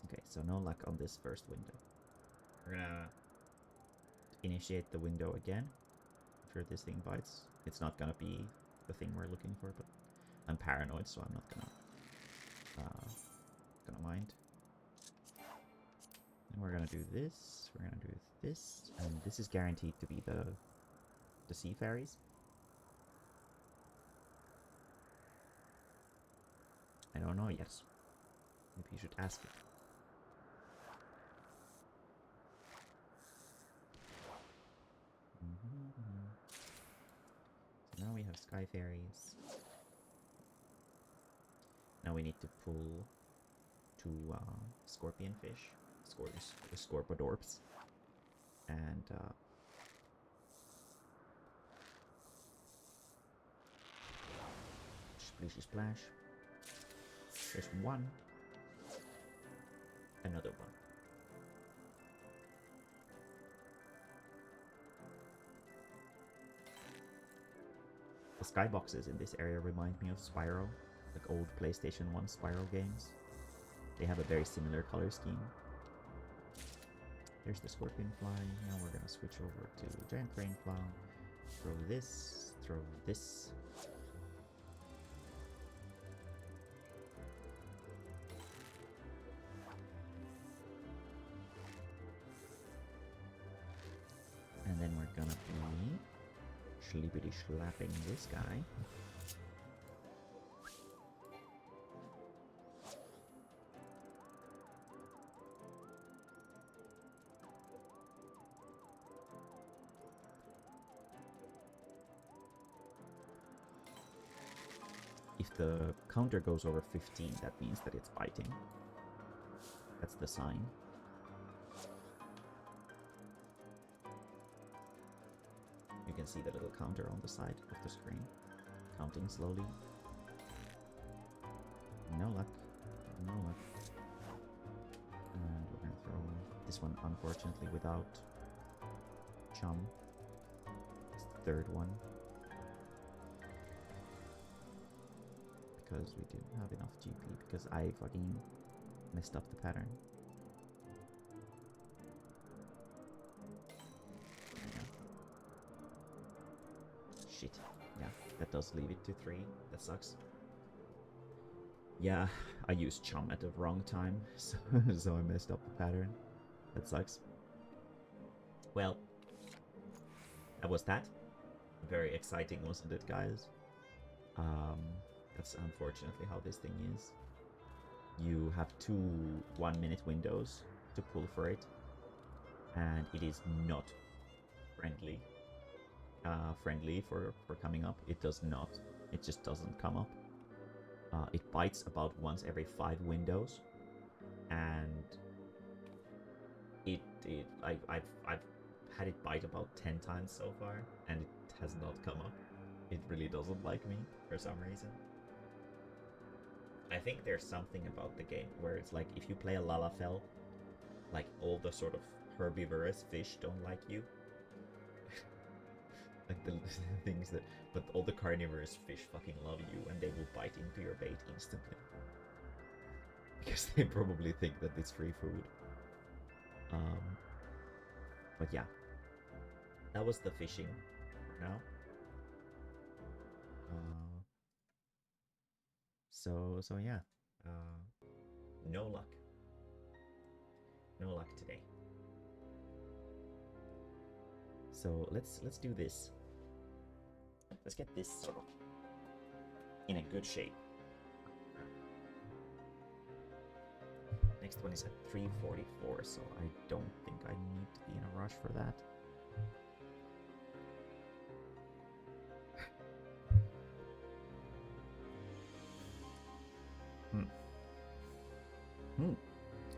Okay, so no luck on this first window. We're gonna initiate the window again. I'm sure this thing bites. It's not gonna be the thing we're looking for, but I'm paranoid, so I'm not gonna mind. And we're gonna do this. We're gonna do this, and this is guaranteed to be the sea fairies. I don't know yet. Maybe you should ask it. So now we have sky fairies. Now we need to pull 2 scorpion fish, scorpodorps, and splishy splash. There's one, another one. The skyboxes in this area remind me of Spyro, like old PlayStation 1 Spyro games. They have a very similar color scheme. Here's the scorpion fly. Now we're gonna switch over to giant crane fly. Throw this, throw this. And then we're gonna be schlippity slapping this guy. If the counter goes over 15, that means that it's biting. That's the sign. You can see the little counter on the side of the screen, counting slowly. No luck. No luck. And we're gonna throw this one, unfortunately, without chum. It's the third one. Because we didn't have enough GP, because I fucking messed up the pattern. Shit. Yeah, that does leave it to 3. That sucks. Yeah, I used chum at the wrong time, so I messed up the pattern. That sucks. Well, that was that. Very exciting, wasn't it, guys? That's unfortunately how this thing is. You have 2 1-minute windows to pull for it, and it is not friendly. Friendly for coming up. It does not. It just doesn't come up. It bites about once every 5 windows, and I've had it bite about 10 times so far, and it has not come up. It really doesn't like me for some reason. I think there's something about the game where it's like if you play a Lalafell, like all the sort of herbivorous fish don't like you. Like the things that, but all the carnivorous fish fucking love you and they will bite into your bait instantly. Because they probably think that it's free food. But yeah, that was the fishing for now. So yeah, no luck. No luck today. So let's do this. Let's get this sort of in a good shape. Next one is at 3:44, so I don't think I need to be in a rush for that.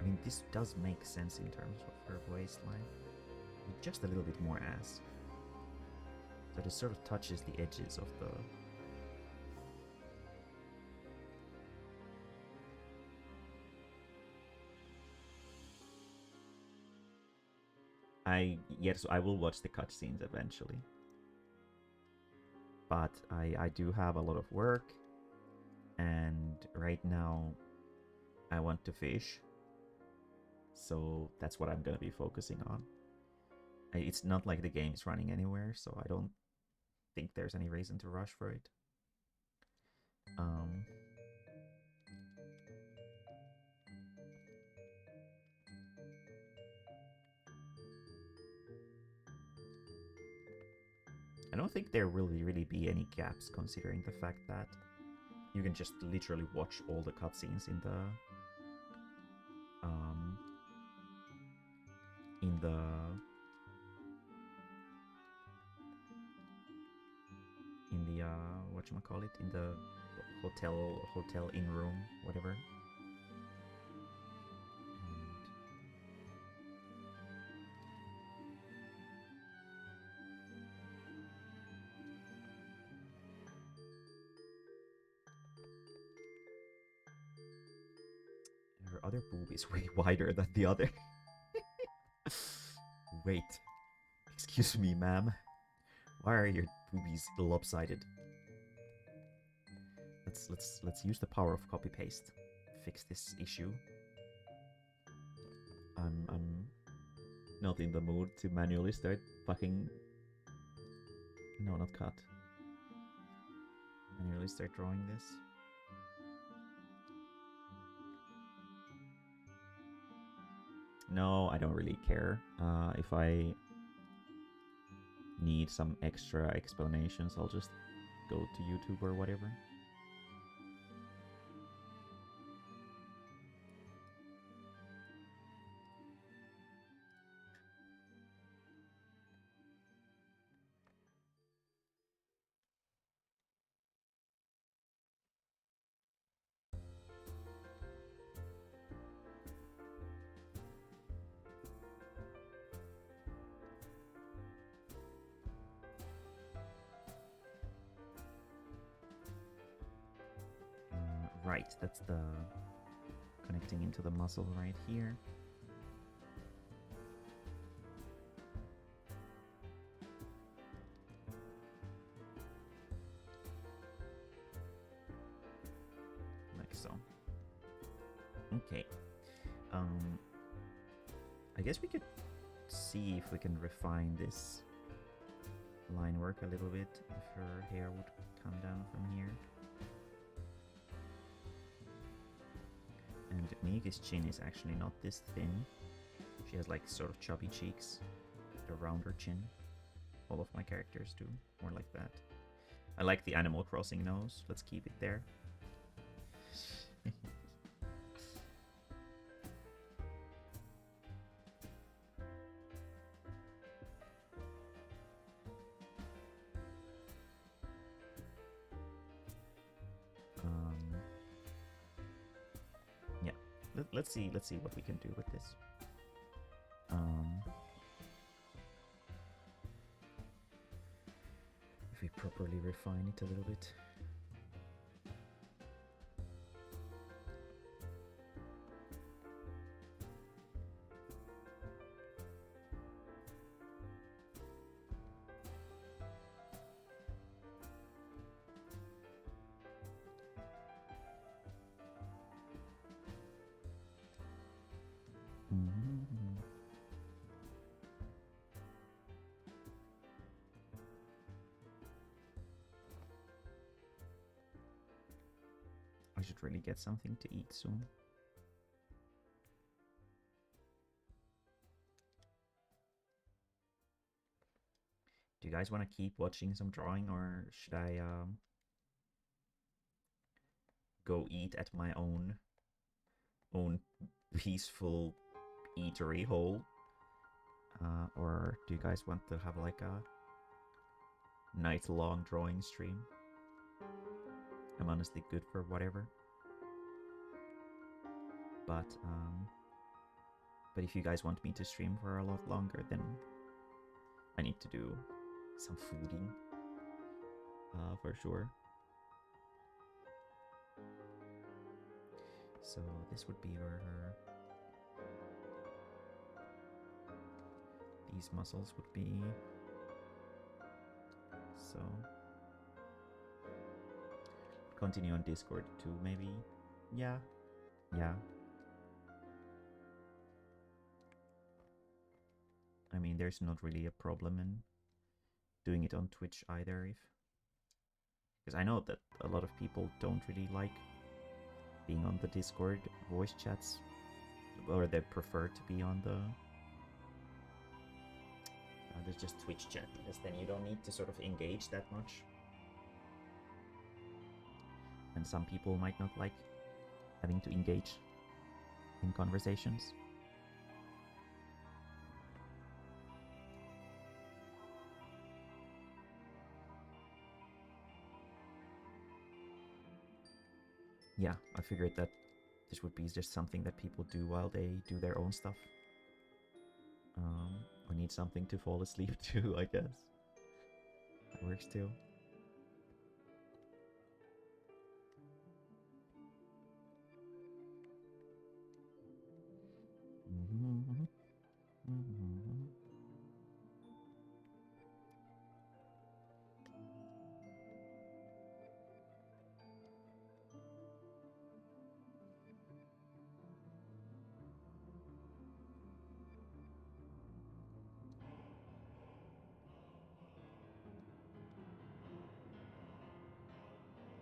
I mean, this does make sense in terms of her waistline. With just a little bit more ass. So it sort of touches the edges of the... Yes, I will watch the cutscenes eventually. But I do have a lot of work. And right now, I want to fish. So that's what I'm gonna be focusing on. It's not like the game's running anywhere, so I don't think there's any reason to rush for it. I don't think there will really be any gaps, considering the fact that you can just literally watch all the cutscenes in the whatchamacallit, in the hotel in room, whatever. And her other boob is way wider than the other. Wait, excuse me, ma'am. Why are your boobies lopsided? Let's use the power of copy paste. Fix this issue. I'm not in the mood to manually start fucking... No, not cut. Manually start drawing this. No, I don't really care. If I need some extra explanations, I'll just go to YouTube or whatever. Right, that's the connecting into the muscle right here. Like so. Okay. I guess we could see if we can refine this line work a little bit, if her hair would come down from here. And Miki's chin is actually not this thin. She has like sort of chubby cheeks, a rounder chin. All of my characters do, more like that. I like the Animal Crossing nose, let's keep it there. Yeah, let's see what we can do with this. If we properly refine it a little bit. I should really get something to eat soon. Do you guys want to keep watching some drawing, or should I go eat at my own peaceful eatery hole? Or do you guys want to have like a night-long drawing stream? I'm honestly good for whatever. But if you guys want me to stream for a lot longer, then I need to do some fooding, for sure. So this would be where these muscles would be. So continue on Discord too, maybe. Yeah. I mean, there's not really a problem in doing it on Twitch either, because I know that a lot of people don't really like being on the Discord voice chats, or they prefer to be on the there's just Twitch chat, because then you don't need to sort of engage that much. And some people might not like having to engage in conversations. Yeah, I figured that this would be just something that people do while they do their own stuff. Or need something to fall asleep to, I guess. That works too.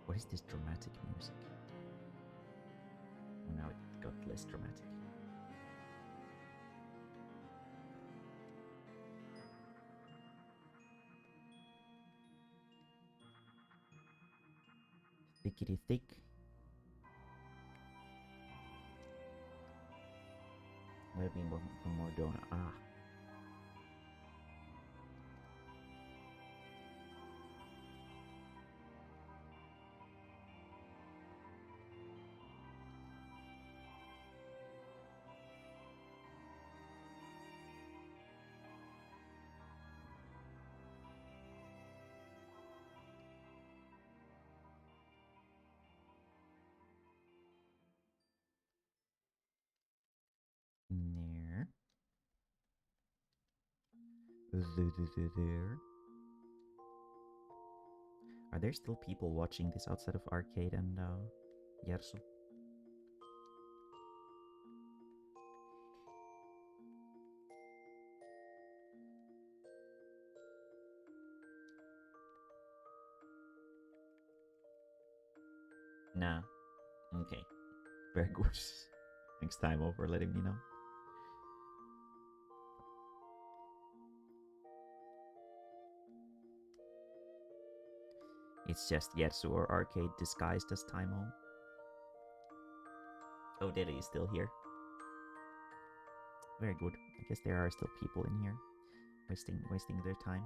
What is this dramatic music? Oh, now it got less dramatic. Thickety thick. There'll be one more donut. Ah. There. Are there still people watching this outside of Arcade and Yersu? Nah. Okay. Very good. Next time over, letting me know. It's just Yersu or Arcade disguised as Taimo. Oh, Deli is still here. Very good. I guess there are still people in here wasting their time.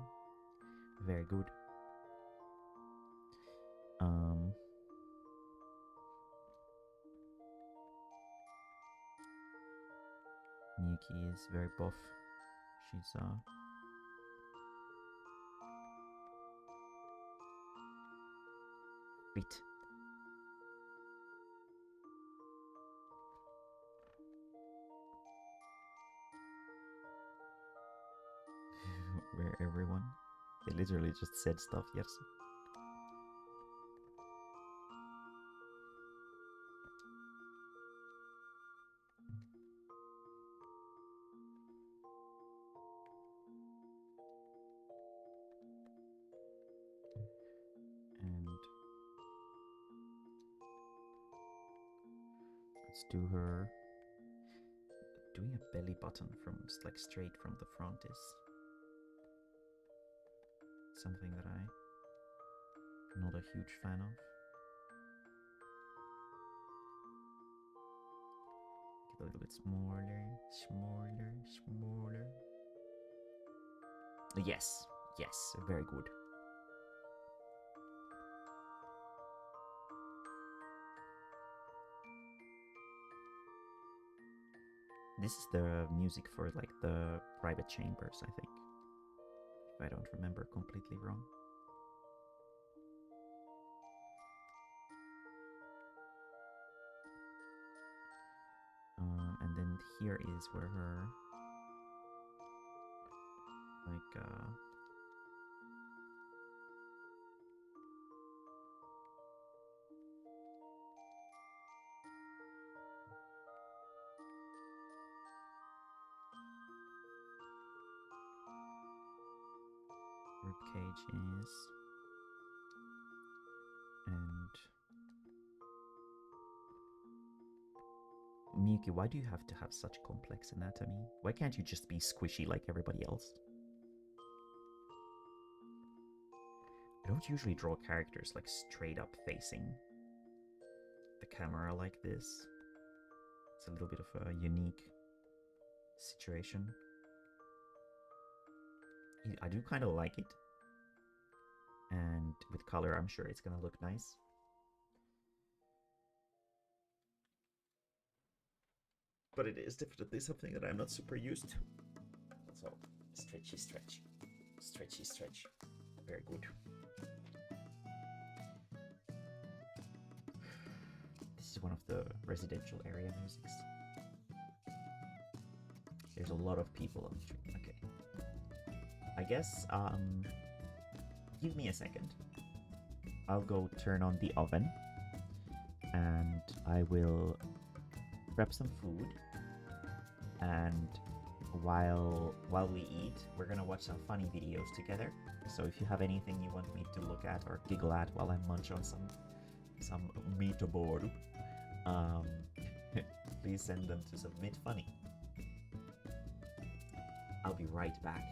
Very good. Miyuki is very buff. She's fit. Where everyone? They literally just said stuff, yes. And Let's do her. Doing a belly button from like straight from the front is something that I'm not a huge fan of. Get a little bit smaller, smaller, smaller. Yes, yes, very good. This is the music for like the private chambers, I think. If I don't remember completely wrong. And then here is where her like rib cage is, and Miyuki, why do you have to have such complex anatomy? Why can't you just be squishy like everybody else? I don't usually draw characters like straight up facing the camera like this. It's a little bit of a unique situation. I do kind of like it. And with color, I'm sure it's gonna look nice. But it is definitely something that I'm not super used to. So, stretchy, stretch. Stretchy, stretch. Very good. This is one of the residential area musics. There's a lot of people on the street. Okay. I guess, give me a second. I'll go turn on the oven. And I will grab some food. And while we eat, we're gonna watch some funny videos together. So if you have anything you want me to look at or giggle at while I munch on some meatball, please send them to Submit Funny. I'll be right back.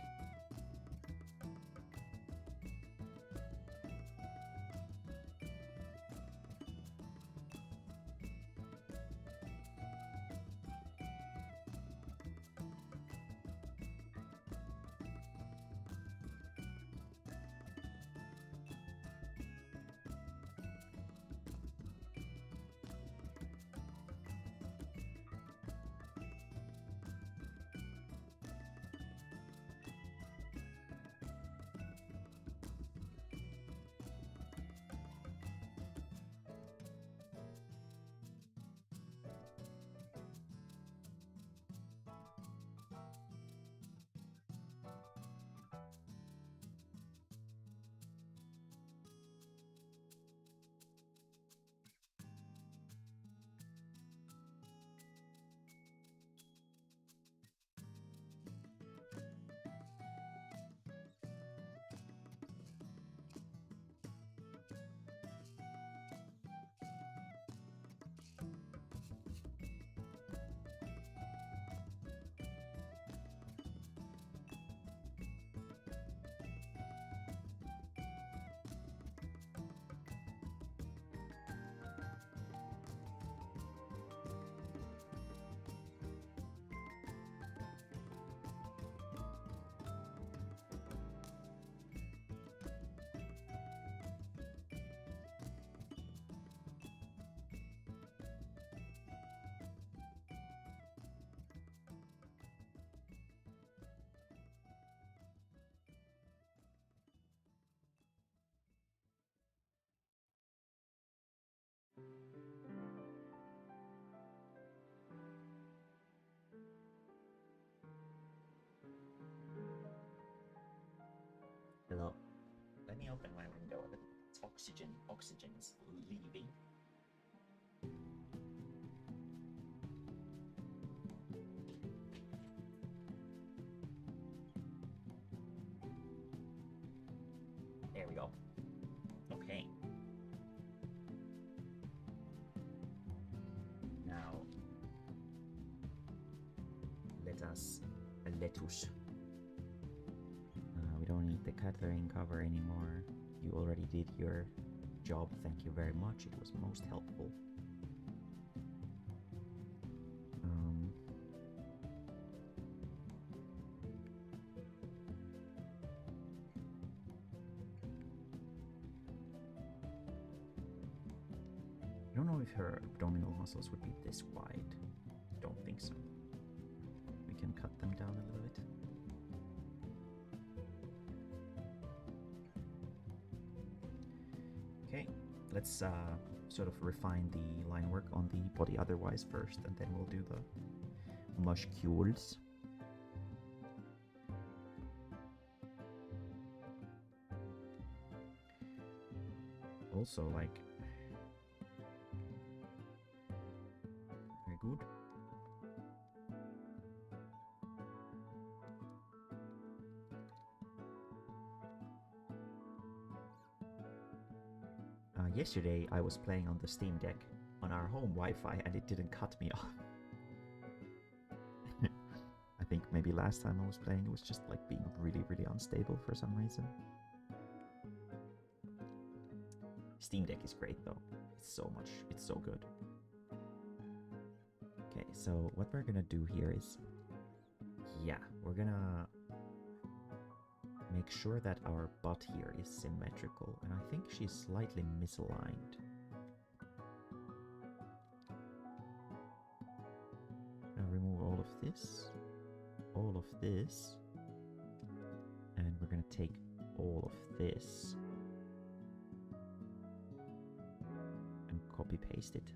Hello. Let me open my window. It's oxygen. Oxygen is leaving. There we go. Okay. Now lettuce. We don't need the catering cover anymore. You already did your job, thank you very much. It was most helpful. I don't know if her abdominal muscles would be this wide. Don't think so. We can cut them down a little bit. Okay, let's sort of refine the line work on the body otherwise first, and then we'll do the muscles. Also, like, very good. Yesterday I was playing on the Steam Deck on our home Wi-Fi and it didn't cut me off. I think maybe last time I was playing it was just like being really, really unstable for some reason. Steam Deck is great though. It's so good. Okay, so what we're gonna do here is, yeah, we're gonna make sure that our butt here is symmetrical, and I think she's slightly misaligned. Now remove all of this, and we're gonna take all of this and copy paste it.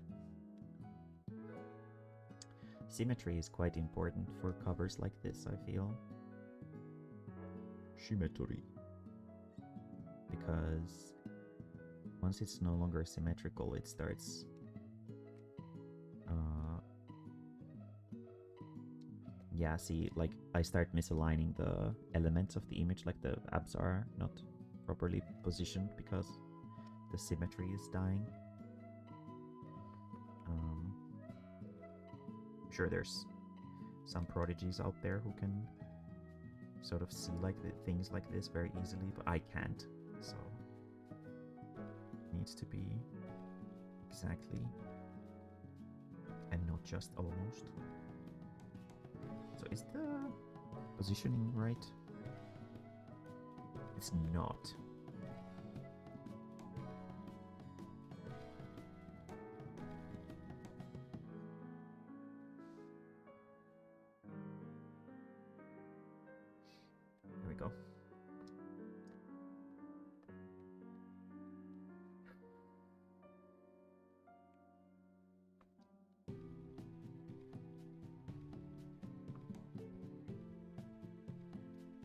Symmetry is quite important for covers like this, I feel. Symmetry. Because once it's no longer symmetrical, it starts yeah, see, like I start misaligning the elements of the image, like the abs are not properly positioned because the symmetry is dying. I'm sure there's some prodigies out there who can sort of see like things like this very easily, but I can't, so it needs to be exactly and not just almost. So is the positioning right? It's not. There we go.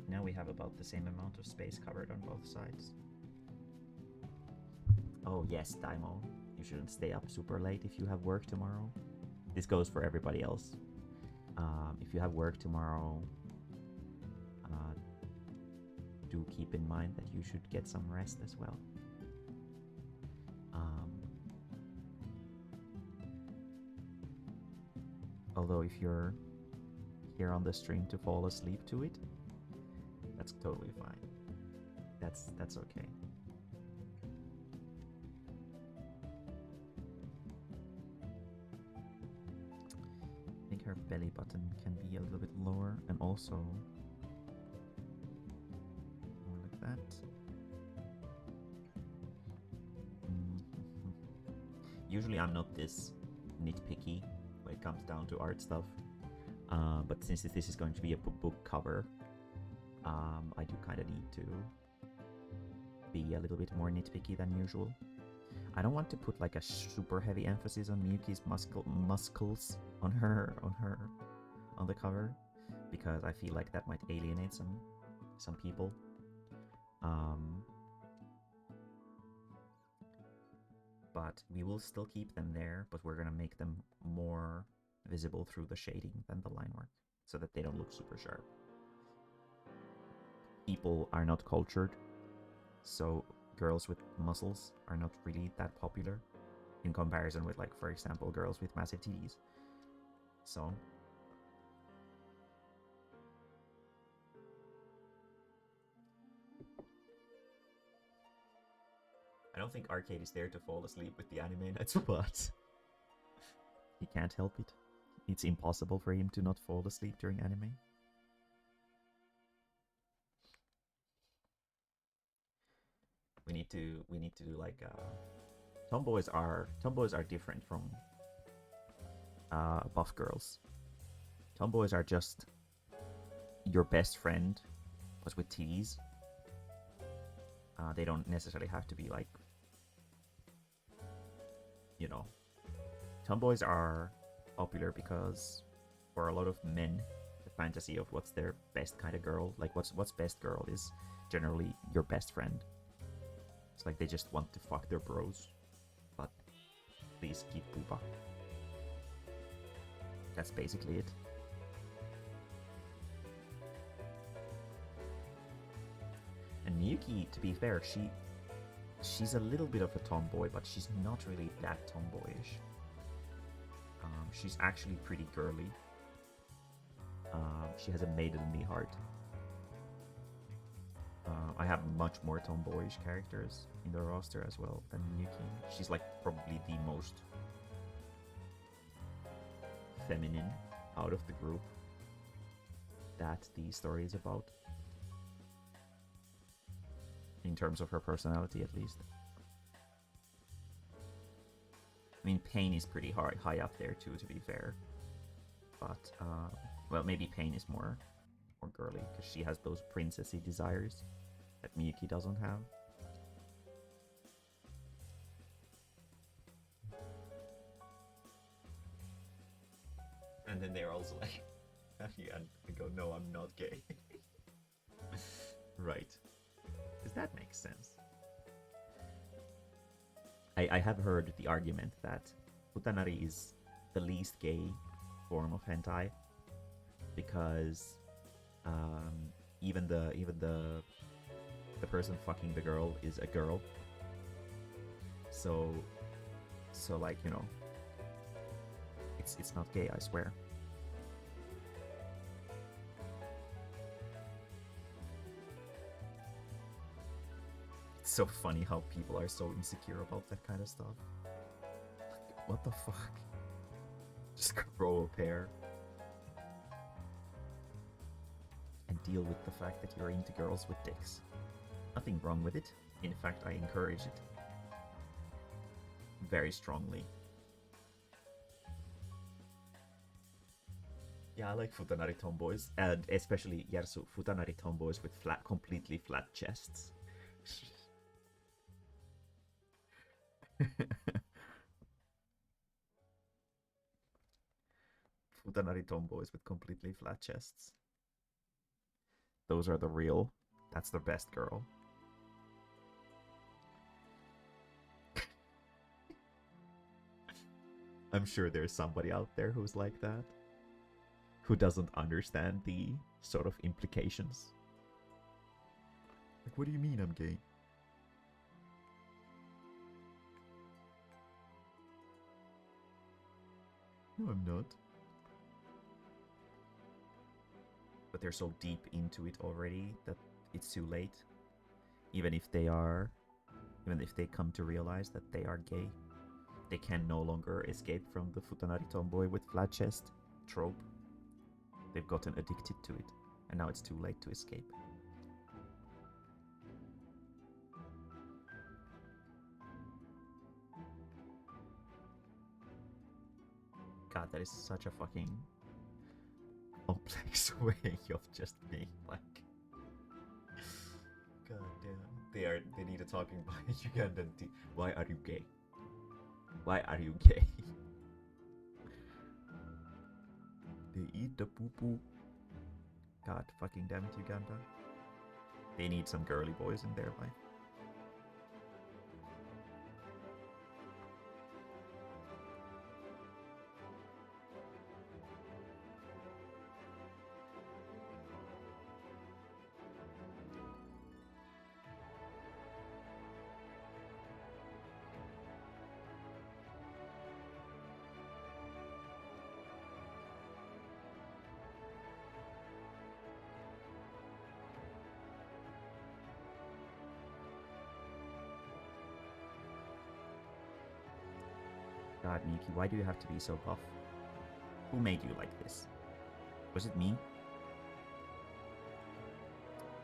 Now we have about the same amount of space covered on both sides. Oh yes, Daimo, you shouldn't stay up super late if you have work tomorrow. This goes for everybody else. If you have work tomorrow, do keep in mind that you should get some rest as well. Although if you're here on the stream to fall asleep to it, that's totally fine. That's okay. I think her belly button can be a little bit lower, and also more like that. Usually I'm not this nitpicky when it comes down to art stuff, but since this is going to be a book cover, I do kind of need to be a little bit more nitpicky than usual. I don't want to put like a super heavy emphasis on Miyuki's muscles on the cover, because I feel like that might alienate some people. But we will still keep them there, but we're gonna make them more visible through the shading than the line work, so that they don't look super sharp. People are not cultured, so girls with muscles are not really that popular in comparison with, like, for example, girls with massive titties. So don't think Arcade is there to fall asleep with the anime, that's what. He can't help it. It's impossible for him to not fall asleep during anime. We need to do like tomboys are different from buff girls. Tomboys are just your best friend, but with titties. They don't necessarily have to be like, you know. Tomboys are popular because for a lot of men, the fantasy of what's their best kind of girl, like what's best girl, is generally your best friend. It's like they just want to fuck their bros, but please keep poopa. That's basically it. And Miyuki, to be fair, she's a little bit of a tomboy, but she's not really that tomboyish. She's actually pretty girly. She has a maidenly heart. I have much more tomboyish characters in the roster as well than Miyuki. She's like probably the most feminine out of the group that the story is about. In terms of her personality, at least. I mean, Pain is pretty high up there too, to be fair. But, well, maybe Pain is more girly, because she has those princessy desires that Miyuki doesn't have. And then they're also like, and go, no, I'm not gay. Right. Does that make sense? I have heard the argument that Futanari is the least gay form of hentai because even the person fucking the girl is a girl. So like, you know, it's not gay, I swear. It's so funny how people are so insecure about that kind of stuff. Like, what the fuck? Just grow a pair. And deal with the fact that you're into girls with dicks. Nothing wrong with it. In fact, I encourage it. Very strongly. Yeah, I like Futanari tomboys. And especially, Yarsu, Futanari tomboys with completely flat chests. Futanari tomboys with completely flat chests. Those are the real. That's the best girl. I'm sure there's somebody out there who's like that. Who doesn't understand the sort of implications. Like, what do you mean I'm gay? No, I'm not. But they're so deep into it already that it's too late. Even if they come to realize that they are gay, they can no longer escape from the Futanari tomboy with flat chest trope. They've gotten addicted to it, and now it's too late to escape. God, that is such a fucking complex way of just being like, god damn, they need a talking by Ugandan. Why are you gay? Why are you gay? They eat the poo poo. God fucking damn it, Uganda. They need some girly boys in their life. God, Miki, why do you have to be so buff? Who made you like this? Was it me?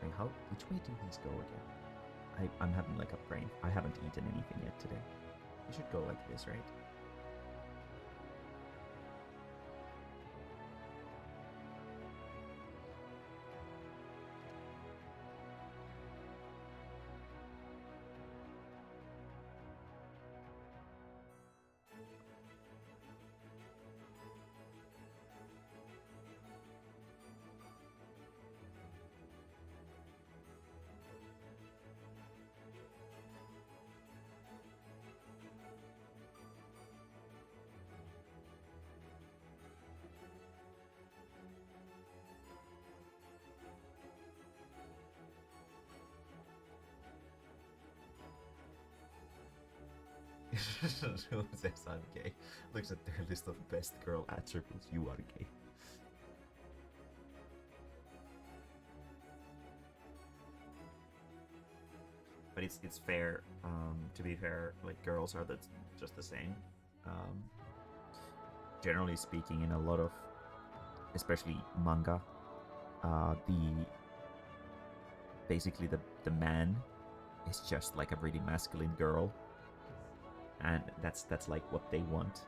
Wait, which way do these go again? I'm having like a brain. I haven't eaten anything yet today. It should go like this, right? Who says I'm gay? Looks at their list of best girl attributes. You are gay. But it's fair. To be fair, like girls are just the same. Generally speaking, in a lot of, especially manga, basically the man is just like a really masculine girl. And that's like what they want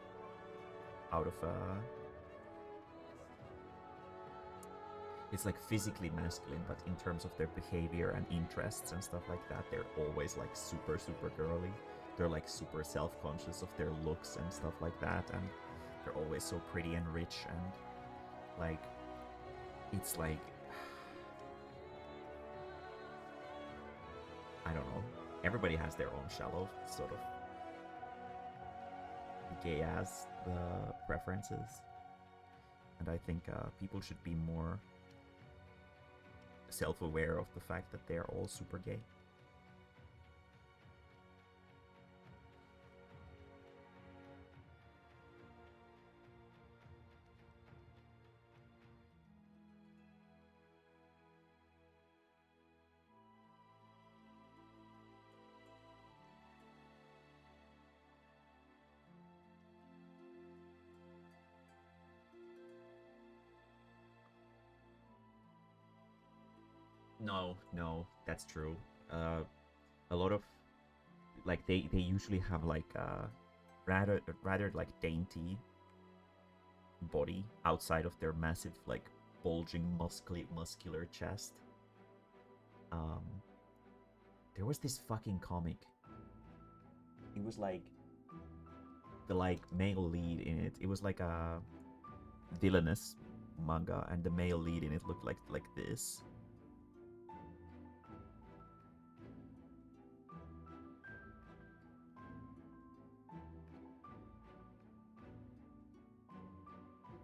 out of it's like physically masculine, but in terms of their behavior and interests and stuff like that, they're always like super girly. They're like super self-conscious of their looks and stuff like that, and they're always so pretty and rich, and like it's like I don't know. Everybody has their own shallow sort of gay ass preferences, and I think people should be more self-aware of the fact that they're all super gay. No, that's true. A lot of like they usually have like rather like dainty body outside of their massive like bulging muscular chest. There was this fucking comic. It was like the like male lead in it. It was like a villainous manga, and the male lead in it looked like this.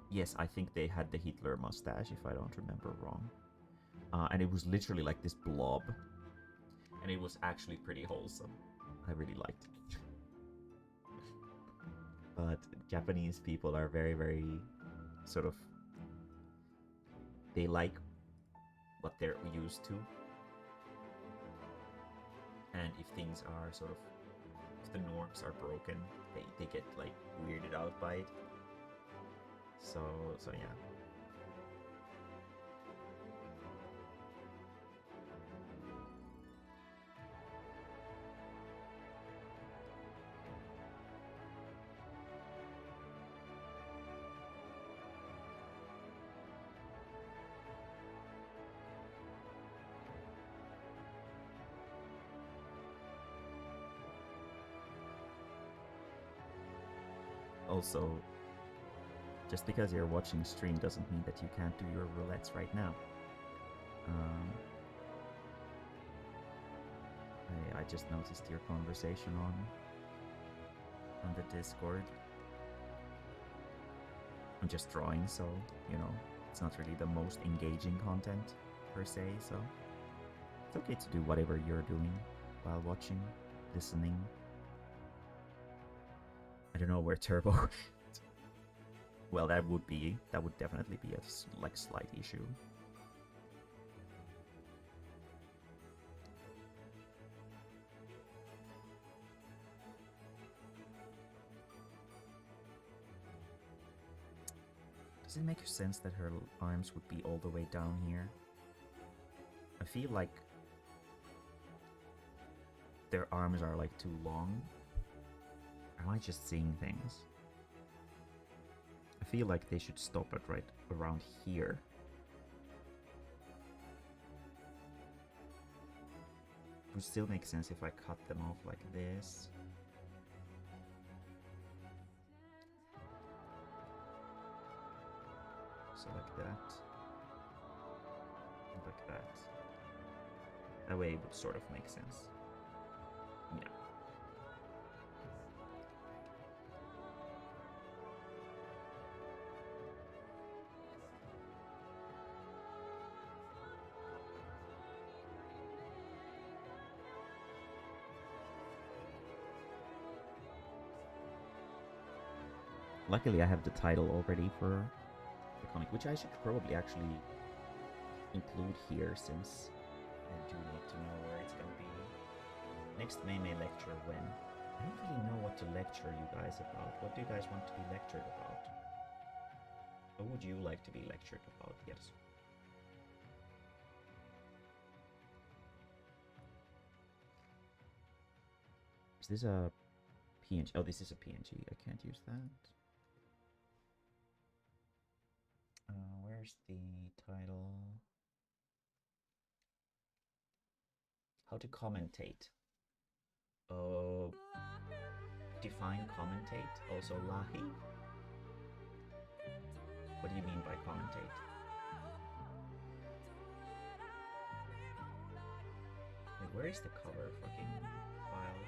Yes, I think they had the Hitler mustache, if I don't remember wrong. And it was literally like this blob. And it was actually pretty wholesome. I really liked it. But Japanese people are very sort of... They like what they're used to. And if things are sort of... If the norms are broken, they get like weirded out by it. So yeah. Also, just because you're watching stream doesn't mean that you can't do your roulettes right now. I just noticed your conversation on the Discord. I'm just drawing, so, you know, it's not really the most engaging content per se, so it's okay to do whatever you're doing while watching, listening. I don't know where Turbo... Well, that would definitely be a like slight issue. Does it make sense that her arms would be all the way down here? I feel like their arms are like too long. Am I just seeing things? I feel like they should stop at right around here. It would still make sense if I cut them off like this. So like that. And like that. That way it would sort of make sense. Yeah. Luckily I have the title already for the comic, which I should probably actually include here since I do need to know where it's gonna be. Next Mae-mae lecture when? I don't really know what to lecture you guys about. What do you guys want to be lectured about? What would you like to be lectured about? Yes. Is this a PNG? Oh, this is a PNG. I can't use that. Where's the title? How to commentate. Oh, define commentate. Also lahi. What do you mean by commentate? Wait, where is the cover fucking file?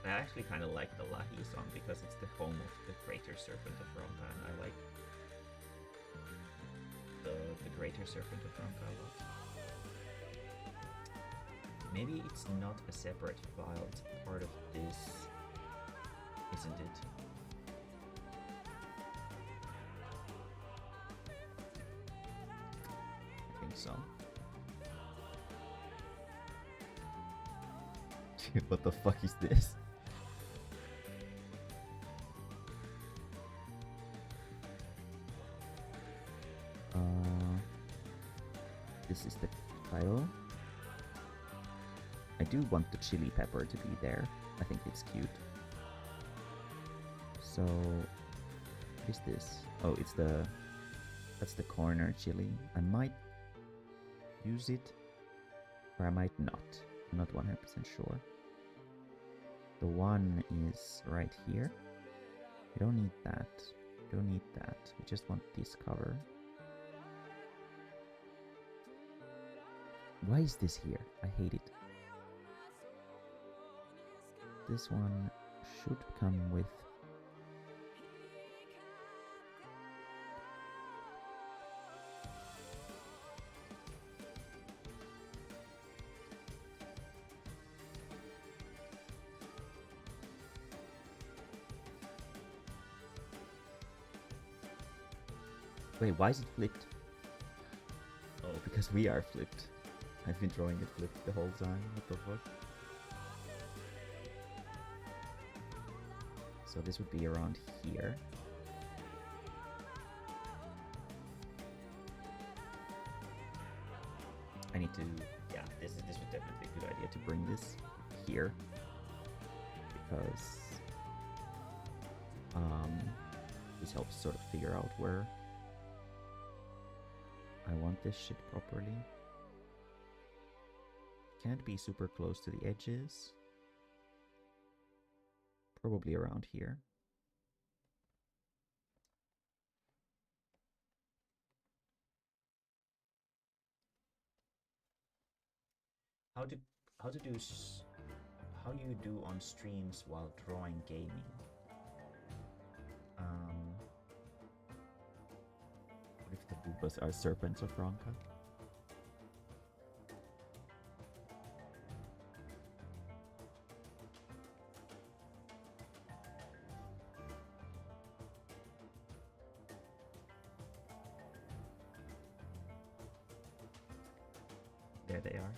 I actually kind of like the Lahi song because it's the home of the Greater Serpent of Ronka, and I like the Greater Serpent of Ronka a lot. Maybe it's not a separate file, it's part of this, isn't it? I think so. What the fuck is this? This is the title. I do want the chili pepper to be there. I think it's cute. So, what is this? Oh, that's the corner chili. I might use it, or I might not. I'm not 100% sure. The one is right here. We don't need that. We don't need that. We just want this cover. Why is this here? I hate it. This one should come with... Wait, why is it flipped? Oh, because we are flipped. I've been drawing it flipped the whole time. What the fuck? So this would be around here. I need to... Yeah, this was definitely a good idea to bring this here. Because... this helps sort of figure out where I want this shit properly. Can't be super close to the edges. Probably around here. How you do on streams while drawing gaming? What if the boobas are serpents of Ronka? There they are.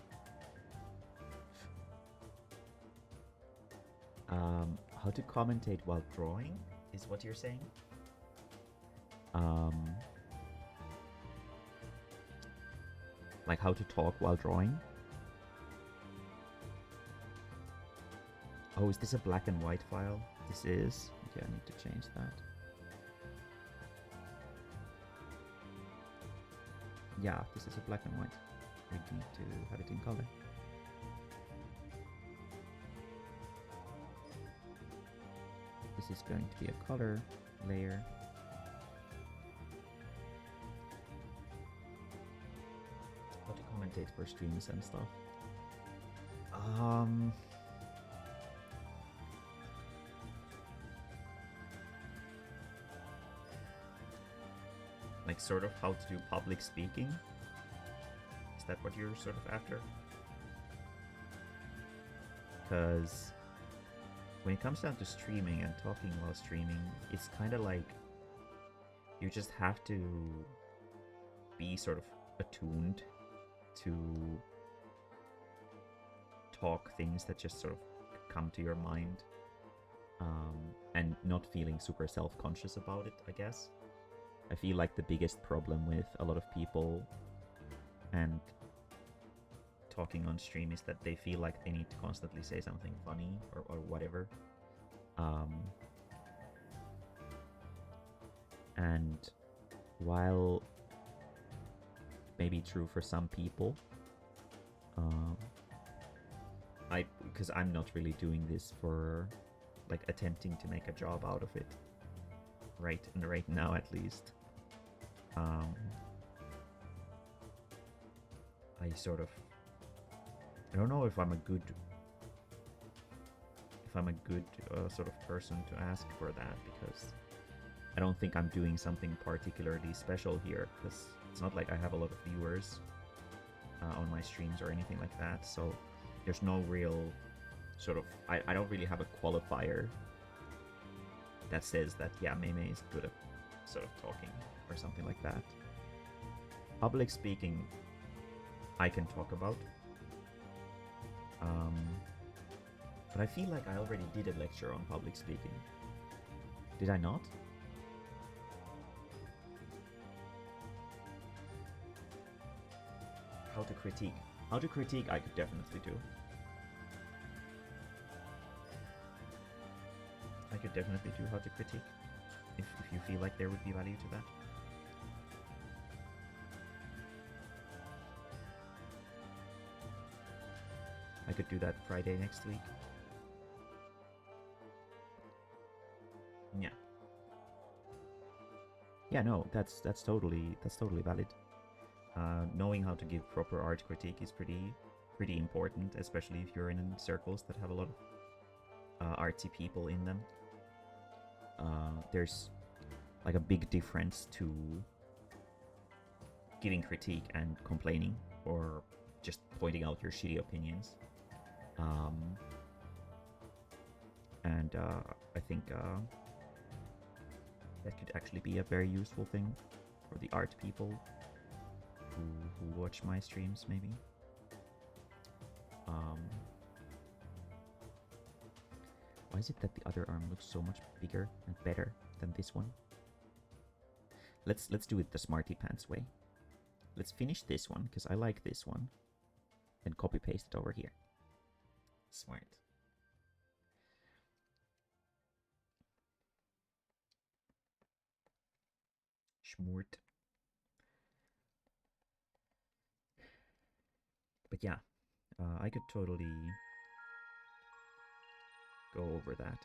How to commentate while drawing is what you're saying? Like how to talk while drawing? Oh, is this a black and white file? This is. Okay, I need to change that. Yeah, this is a black and white. We need to have it in color. This is going to be a color layer. How to commentate for streams and stuff. Like sort of how to do public speaking? Is that what you're sort of after? Because when it comes down to streaming and talking while streaming, it's kind of like you just have to be sort of attuned to talk things that just sort of come to your mind, and not feeling super self-conscious about it, I guess. I feel like the biggest problem with a lot of people and talking on stream is that they feel like they need to constantly say something funny or whatever. And while maybe true for some people, because I'm not really doing this for like attempting to make a job out of it right now, at least. I don't know if I'm a good sort of person to ask for that, because I don't think I'm doing something particularly special here, because it's not like I have a lot of viewers on my streams or anything like that, so there's no real sort of, I don't really have a qualifier that says that, yeah, Mae-mae is good at sort of talking or something like that. Public speaking, I can talk about. But I feel like I already did a lecture on public speaking. Did I not? How to critique. How to critique, I could definitely do. I could definitely do how to critique, if you feel like there would be value to that. I could do that Friday next week. Yeah. Yeah, no, that's totally valid. Knowing how to give proper art critique is pretty important, especially if you're in circles that have a lot of artsy people in them. There's like a big difference to giving critique and complaining, or just pointing out your shitty opinions. And I think that could actually be a very useful thing for the art people who watch my streams, maybe. Why is it that the other arm looks so much bigger and better than this one? Let's do it the Smarty Pants way. Let's finish this one, because I like this one, and copy paste it over here. Smart. Schmort. But yeah, I could totally go over that.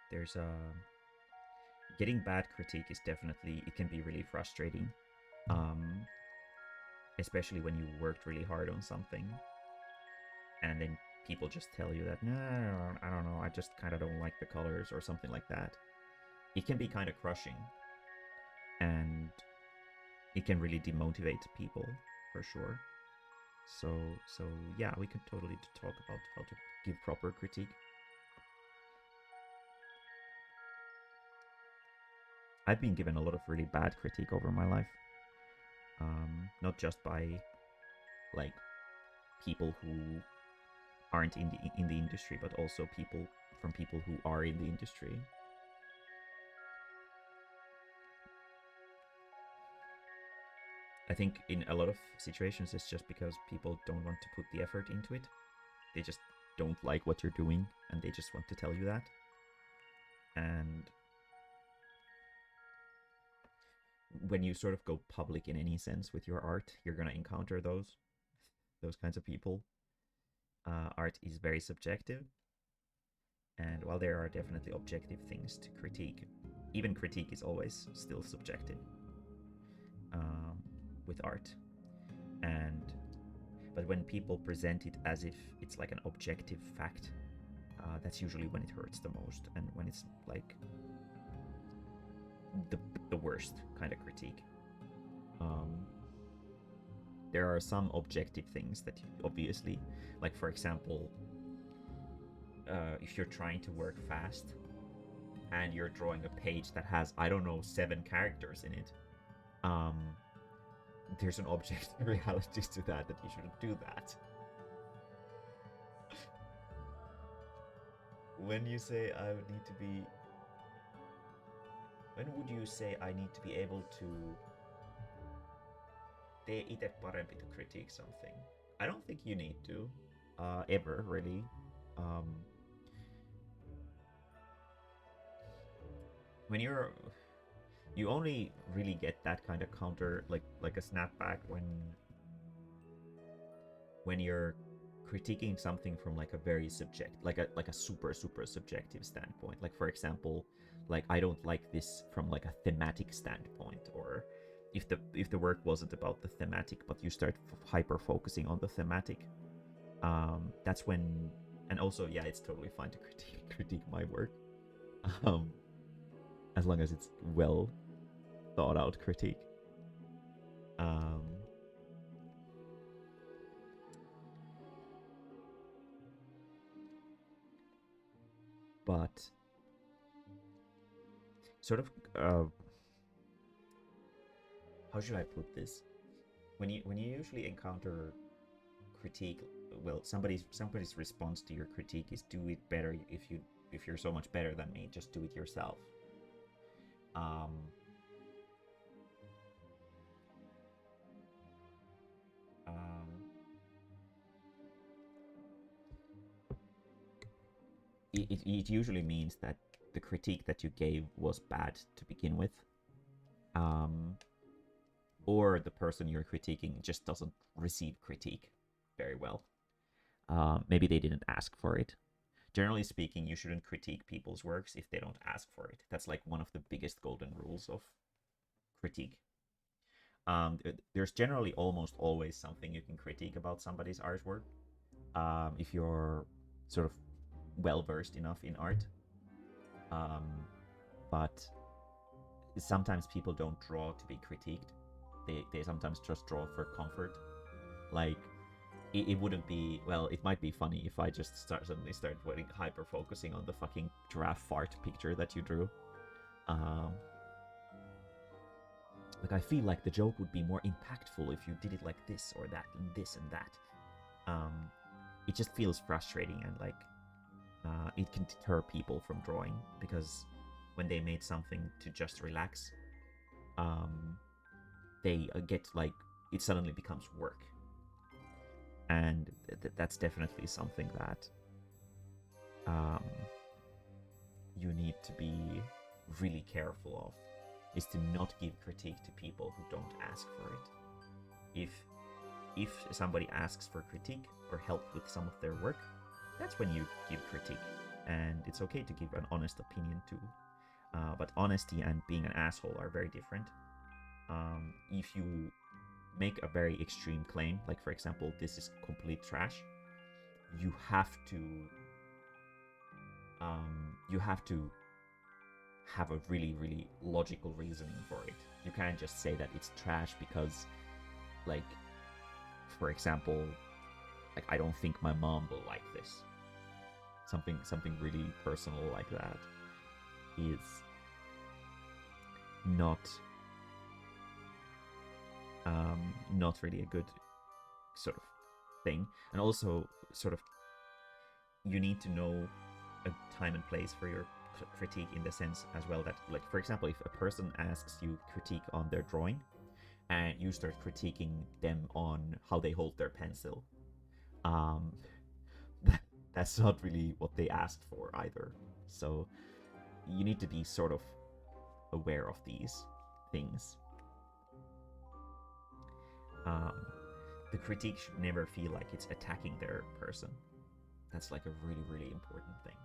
There's getting bad critique is definitely, it can be really frustrating. Especially when you worked really hard on something and then people just tell you that, no, I don't know, I just kind of don't like the colors or something like that. It can be kind of crushing, and it can really demotivate people for sure. So yeah, we could totally talk about how to give proper critique. I've been given a lot of really bad critique over my life. Not just by like people who aren't in the industry, but also people who are in the industry. I think in a lot of situations it's just because people don't want to put the effort into it. They just don't like what you're doing and they just want to tell you that. And when you sort of go public in any sense with your art, you're going to encounter those kinds of people. Art is very subjective, and while there are definitely objective things to critique, even critique is always still subjective with art. But when people present it as if it's like an objective fact, that's usually when it hurts the most, and when it's like the worst kind of critique. There are some objective things that obviously, like for example, if you're trying to work fast and you're drawing a page that has, I don't know, 7 characters in it, there's an objective reality to that you shouldn't do that. When you say I would need to be... When would you say I need to be able to... Tee ite parempi to critique something? I don't think you need to. Ever, really. When you only really get that kind of counter, like a snapback when you're critiquing something from like a very like a super subjective standpoint. Like for example, like I don't like this from like a thematic standpoint, or if the work wasn't about the thematic but you start hyper focusing on the thematic, that's when... And also, yeah, it's totally fine to critique my work, as long as it's well thought out critique. But sort of how should I put this? When you usually encounter critique, well, somebody's response to your critique is, do it better. If you're so much better than me, just do it yourself. It usually means that the critique that you gave was bad to begin with, or the person you're critiquing just doesn't receive critique very well. Maybe they didn't ask for it. Generally speaking, you shouldn't critique people's works if they don't ask for it. That's like one of the biggest golden rules of critique. There's generally almost always something you can critique about somebody's artwork, if you're sort of well versed enough in art. But sometimes people don't draw to be critiqued. They sometimes just draw for comfort. Like, it wouldn't be... Well, it might be funny if I just suddenly start hyper focusing on the fucking giraffe fart picture that you drew. Like, I feel like the joke would be more impactful if you did it like this or that and this and that. It just feels frustrating, and like it can deter people from drawing, because when they made something to just relax, they get like, it suddenly becomes work. And that's definitely something that you need to be really careful of, is to not give critique to people who don't ask for it. If somebody asks for critique or help with some of their work, that's when you give critique, and it's okay to give an honest opinion too. But honesty and being an asshole are very different. If you make a very extreme claim, like for example, this is complete trash, you have to have a really logical reasoning for it. You can't just say that it's trash because, like, for example, like, I don't think my mom will like this. Something really personal like that is not not really a good sort of thing. And also, sort of, you need to know a time and place for your critique, in the sense as well that, like, for example, if a person asks you critique on their drawing and you start critiquing them on how they hold their pencil, um, that's not really what they asked for either. So you need to be sort of aware of these things. Um, the critique should never feel like it's attacking their person. That's like a really, really important thing.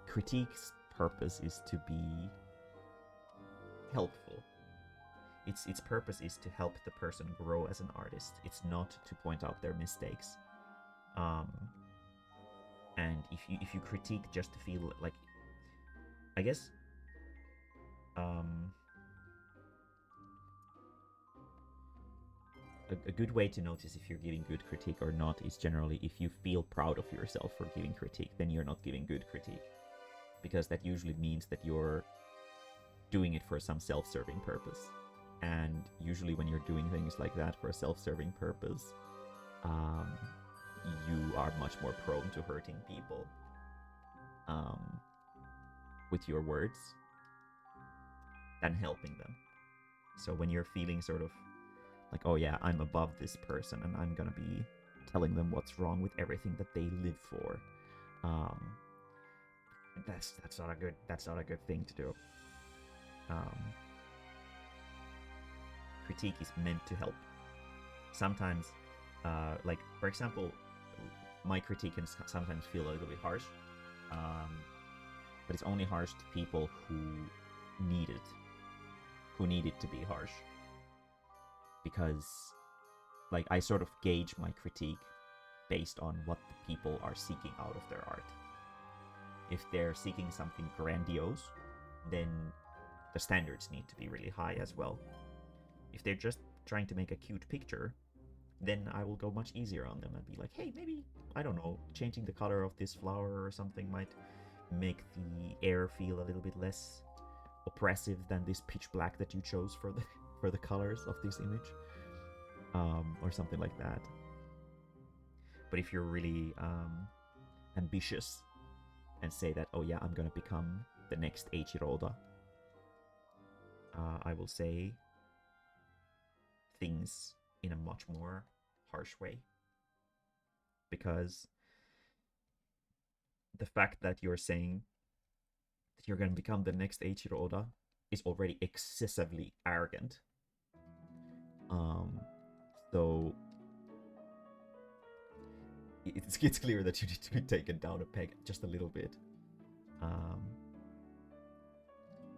Critique's purpose is to be helpful. Its purpose is to help the person grow as an artist. It's not to point out their mistakes. Um, and if you critique just to feel like, I guess, um, a good way to notice if you're giving good critique or not is generally if you feel proud of yourself for giving critique, then you're not giving good critique, because that usually means that you're doing it for some self-serving purpose. And usually when you're doing things like that for a self-serving purpose, you are much more prone to hurting people with your words than helping them. So when you're feeling sort of like, oh yeah, I'm above this person and I'm gonna be telling them what's wrong with everything that they live for, that's not a good thing to do. Critique is meant to help. Sometimes, like, for example, my critique can sometimes feel a little bit harsh, but it's only harsh to people who need it to be harsh. Because, like, I sort of gauge my critique based on what the people are seeking out of their art. If they're seeking something grandiose, then the standards need to be really high as well. If they're just trying to make a cute picture, then I will go much easier on them and be like, hey, maybe, I don't know, changing the color of this flower or something might make the air feel a little bit less oppressive than this pitch black that you chose for the colors of this image, or something like that. But if you're really ambitious and say that, oh yeah, I'm gonna become the next Eiichiro Oda, I will say things in a much more harsh way. Because the fact that you're saying that you're going to become the next Eiichiro Oda is already excessively arrogant. So it's clear that you need to be taken down a peg just a little bit.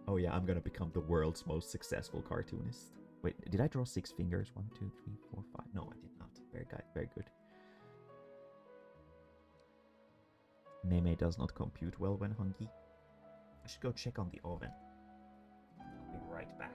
Oh yeah, I'm gonna become the world's most successful cartoonist. Wait, did I draw 6 fingers? 1, 2, 3, 4, 5. No, I did not. Very good. Very good. Mae-mae does not compute well when hungry. I should go check on the oven. I'll be right back.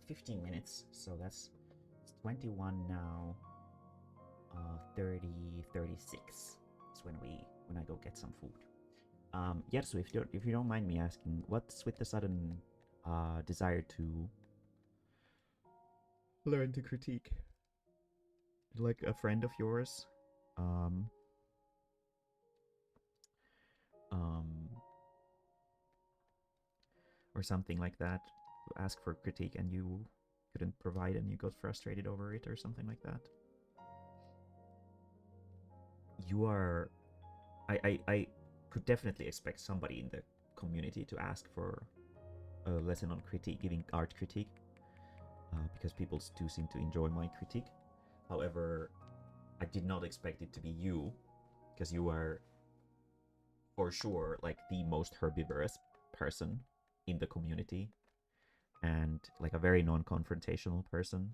15 minutes, so that's 21 now. 30, 36 is when I go get some food. Yeah, so if you don't mind me asking, what's with the sudden desire to learn to critique? Like a friend of yours, um, um, or something like that, ask for critique and you couldn't provide and you got frustrated over it or something like that. You are, I could definitely expect somebody in the community to ask for a lesson on critique, giving art critique, because people do seem to enjoy my critique. However, I did not expect it to be you, because you are for sure like the most herbivorous person in the community, and like a very non-confrontational person.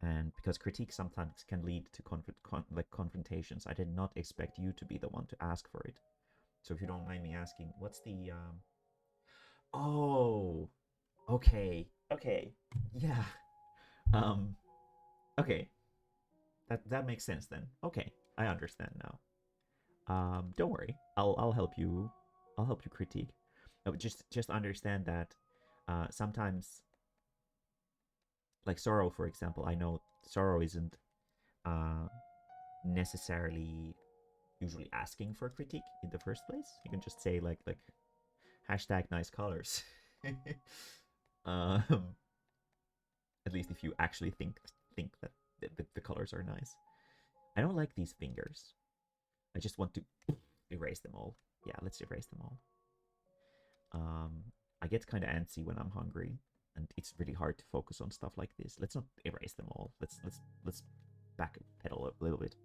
And because critique sometimes can lead to confrontations, I did not expect you to be the one to ask for it. So if you don't mind me asking, what's the Oh, okay, okay, yeah, um, okay, that makes sense then. Okay, I understand now. Don't worry, I'll help you. I'll help you critique. Just understand that sometimes, like Sorrow, for example, I know Sorrow isn't uh necessarily usually asking for critique in the first place. You can just say like hashtag nice colors. um, at least if you actually think that the colors are nice. I don't like these fingers. I just want to erase them all. Yeah, let's erase them all. I get kind of antsy when I'm hungry, and it's really hard to focus on stuff like this. Let's not erase them all. Let's backpedal a little bit.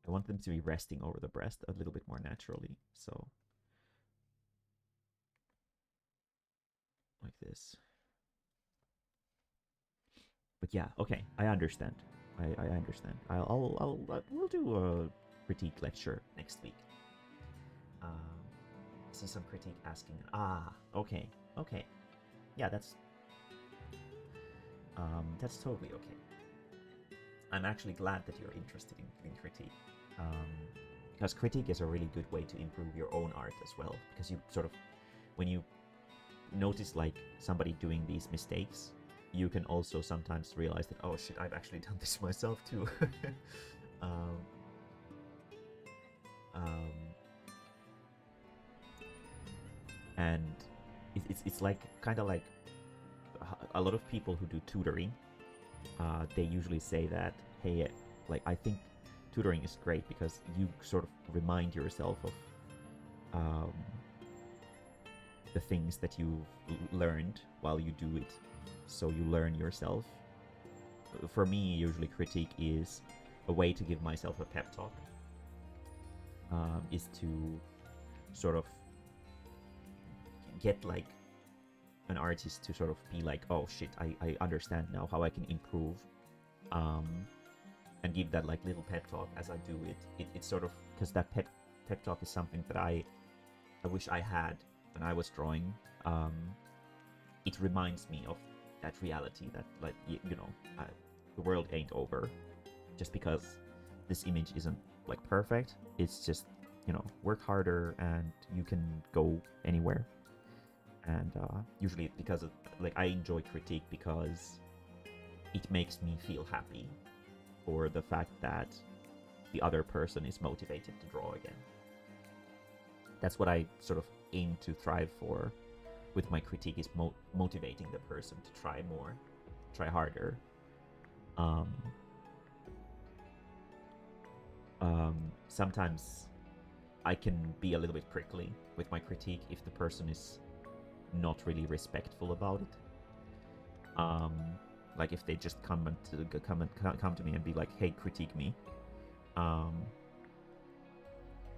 I want them to be resting over the breast a little bit more naturally. So like this. But yeah, okay, I understand. I understand. We'll do a critique lecture next week. I see some critique asking. Okay, okay, yeah, that's totally okay. I'm actually glad that you're interested in critique, because critique is a really good way to improve your own art as well. Because you sort of, when you notice like somebody doing these mistakes, you can also sometimes realize that, oh shit, I've actually done this myself too. um, um, and it's like kind of like a lot of people who do tutoring. They usually say that, hey, like I think tutoring is great because you sort of remind yourself of the things that you've learned while you do it, so you learn yourself. For me, usually critique is a way to give myself a pep talk, is to sort of get like an artist to sort of be like, oh shit, I understand now how I can improve, and give that like little pep talk as I do it. It's sort of, because that pep talk is something that I wish I had when I was drawing. It reminds me of that reality that, like, the world ain't over just because this image isn't like perfect. It's just, work harder and you can go anywhere. And usually because of, like, I enjoy critique because it makes me feel happy for the fact that the other person is motivated to draw again. That's what I sort of aim to thrive for with my critique, is motivating the person to try more, try harder. Sometimes I can be a little bit prickly with my critique if the person is not really respectful about it. Like if they just come to me and be like, "Hey, critique me."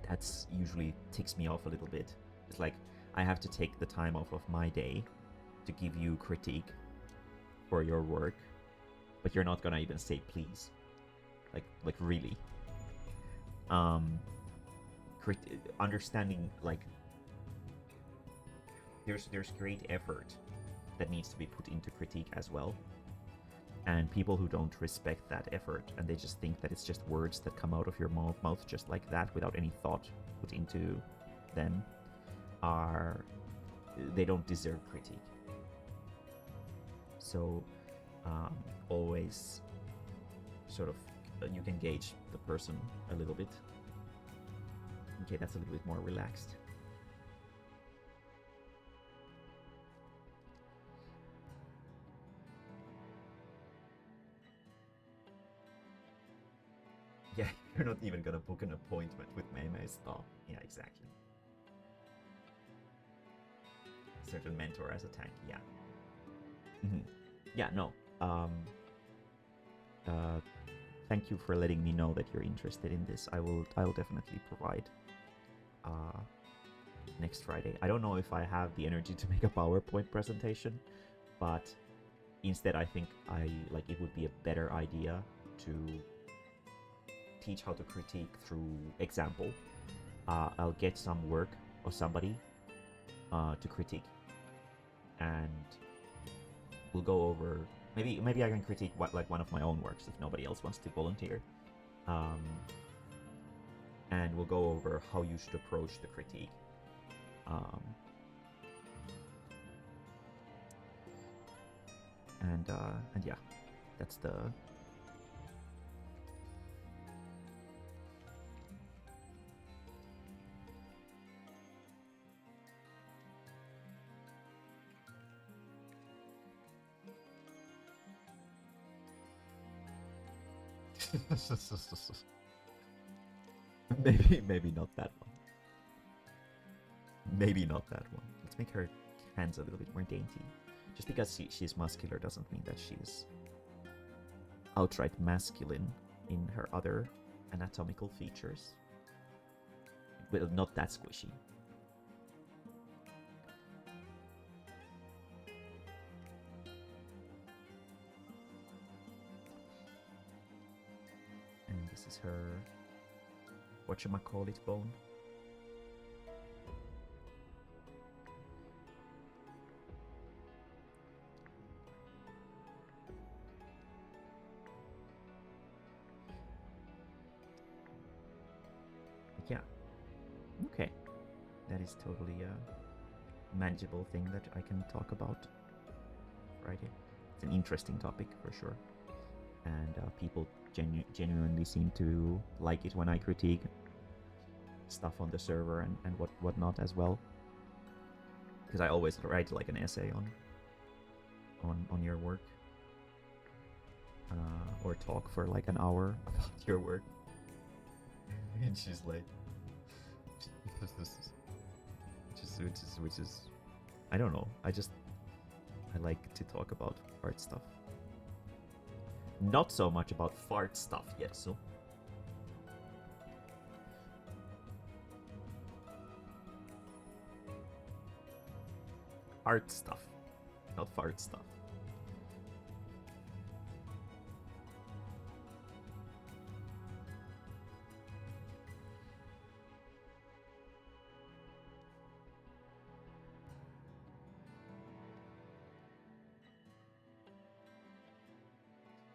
That's usually ticks me off a little bit. It's like I have to take the time off of my day to give you critique for your work, but you're not gonna even say please. Like really. Understanding, like, there's great effort that needs to be put into critique as well. And people who don't respect that effort and they just think that it's just words that come out of your mouth just like that without any thought put into them they don't deserve critique. So always sort of you can gauge the person a little bit. Okay, that's a little bit more relaxed. Yeah, you're not even gonna book an appointment with Mae-mae's stuff. Yeah, exactly. Certain mentor as a tank, yeah. Mm-hmm. Yeah, no. Thank you for letting me know that you're interested in this. I will definitely provide next Friday. I don't know if I have the energy to make a PowerPoint presentation, but instead I think it would be a better idea to teach how to critique through example. I'll get some work or somebody to critique, and we'll go over. Maybe I can critique one of my own works if nobody else wants to volunteer. And we'll go over how you should approach the critique. And yeah, that's the. maybe not that one. Maybe not that one. Let's make her hands a little bit more dainty. Just because she's muscular doesn't mean that she's outright masculine in her other anatomical features. Well, not that squishy. And this is her whatchamacallit bone. Yeah. Okay. That is totally a manageable thing that I can talk about Friday. It's an interesting topic for sure. And people genuinely seem to like it when I critique stuff on the server and whatnot as well. Because I always write like an essay on your work. Or talk for like an hour about your work. And she's like, which is, I don't know. I like to talk about art stuff. Not so much about fart stuff yet, so. Art stuff, not fart stuff.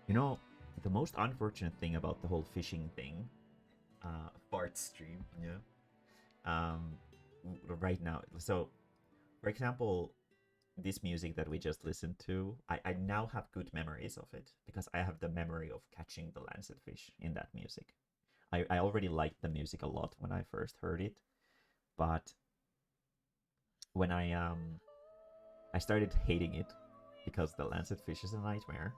You know, the most unfortunate thing about the whole fishing thing, fart stream, yeah, right now. So, for example, this music that we just listened to, I now have good memories of it because I have the memory of catching the lancetfish in that music. I already liked the music a lot when I first heard it, but when I started hating it because the lancetfish is a nightmare.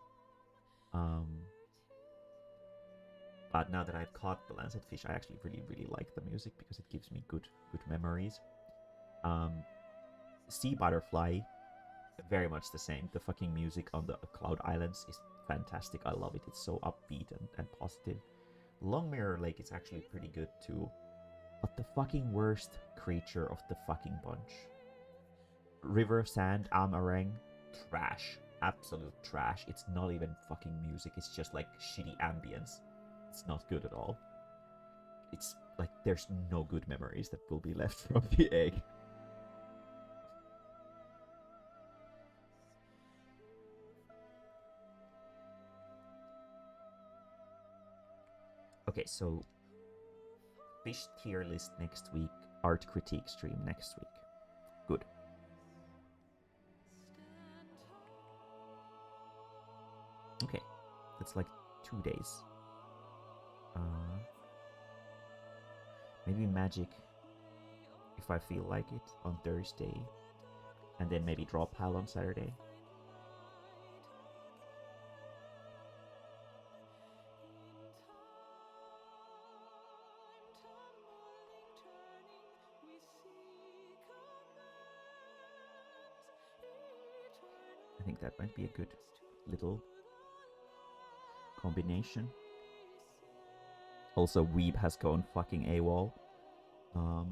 But now that I've caught the lancetfish, I actually really like the music because it gives me good memories. Sea Butterfly, very much the same. The fucking music on the Cloud Islands is fantastic. I love it. It's so upbeat and positive. Long Mirror Lake is actually pretty good too. But the fucking worst creature of the fucking bunch. River Sand Amarang, trash. Absolute trash. It's not even fucking music. It's just like shitty ambience. It's not good at all. It's like there's no good memories that will be left from the egg. Okay, so fish tier list next week, art critique stream next week. Good. Okay, that's like 2 days. Maybe magic, if I feel like it, on Thursday, and then maybe draw pal on Saturday. I think that might be a good little combination. Also, Weeb has gone fucking AWOL. God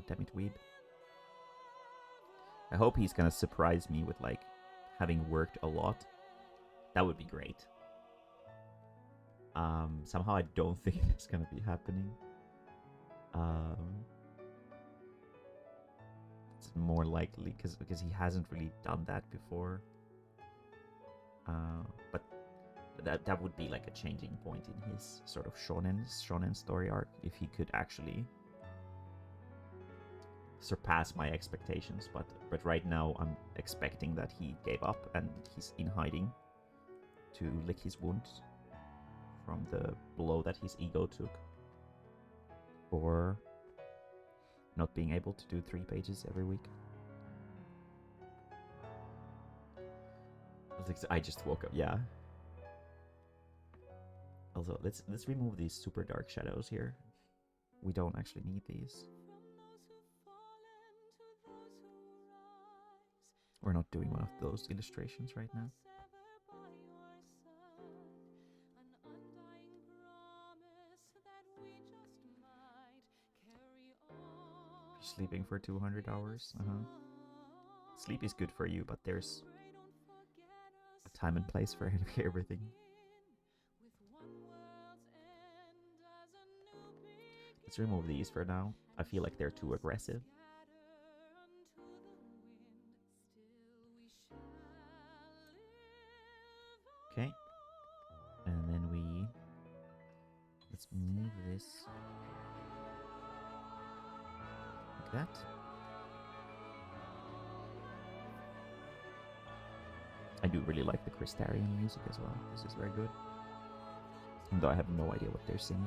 damn it, Weeb. I hope he's gonna surprise me with, like, having worked a lot. That would be great. Somehow I don't think that's gonna be happening. It's more likely because he hasn't really done that before. But that would be like a changing point in his sort of shonen story arc if he could actually surpass my expectations. But right now I'm expecting that he gave up and he's in hiding to lick his wounds from the blow that his ego took for not being able to do 3 pages every week. I just woke up, yeah. Also, let's remove these super dark shadows here. We don't actually need these. We're not doing one of those illustrations right now. You're sleeping for 200 hours? Sleep is good for you, but there's a time and place for everything. Let's remove these for now. I feel like they're too aggressive. Okay. And then let's move this like that. I do really like the Crystarian music as well. This is very good. Even though I have no idea what they're singing.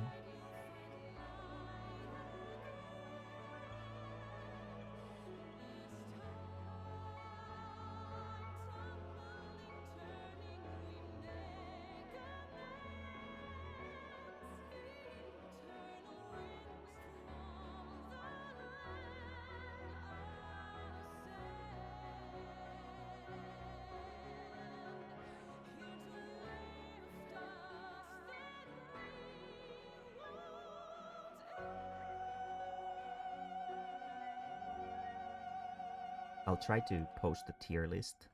I'll try to post the tier list,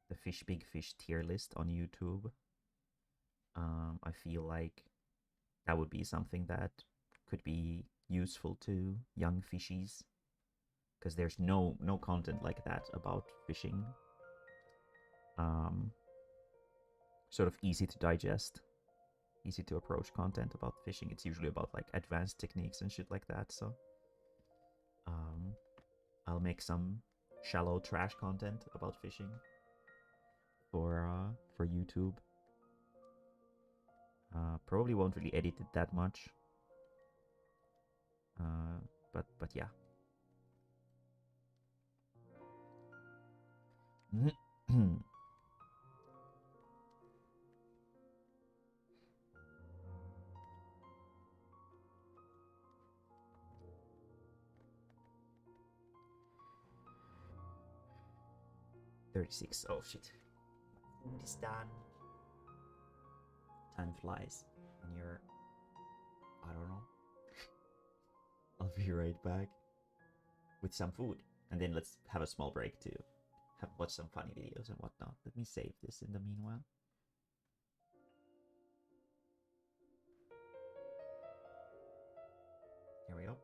the Big Fish tier list on YouTube. I feel like that would be something that could be useful to young fishies, because there's no content like that about fishing. Sort of easy to digest, easy to approach content about fishing. It's usually about like advanced techniques and shit like that. So I'll make some shallow trash content about fishing for YouTube. Probably won't really edit it that much. But yeah. 36. Oh shit. Food is done. Time flies when you're, I don't know. I'll be right back with some food, and then let's have a small break to watch some funny videos and whatnot. Let me save this in the meanwhile. Here we go.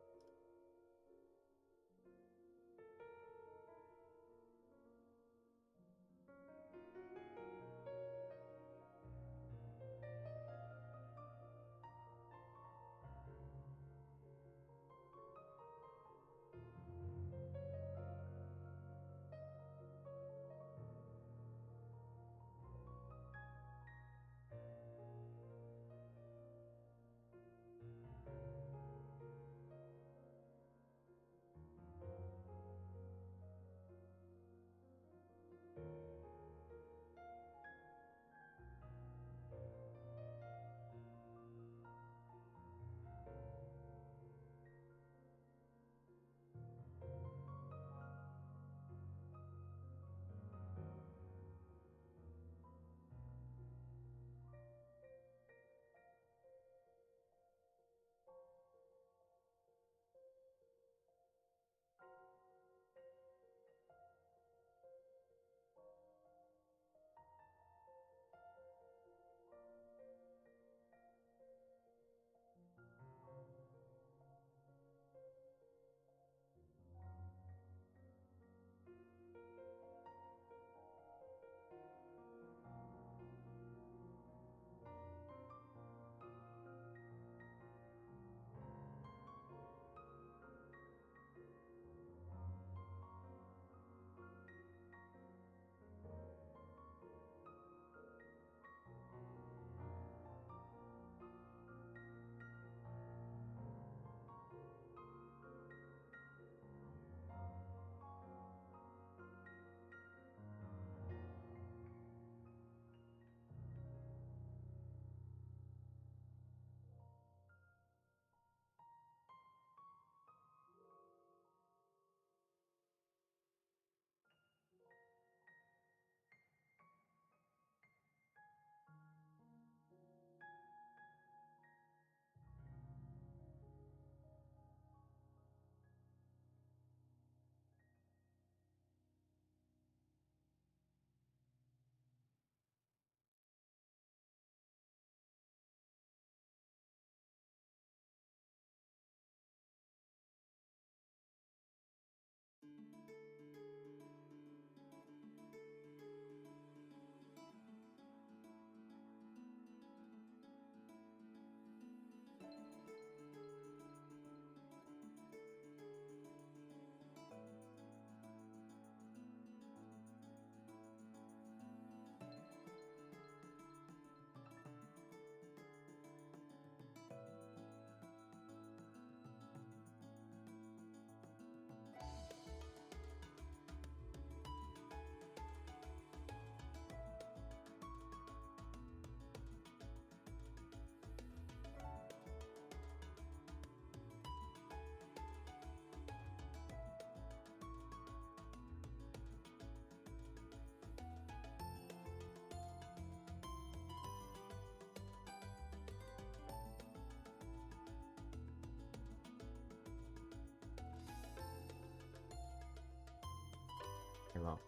Hello,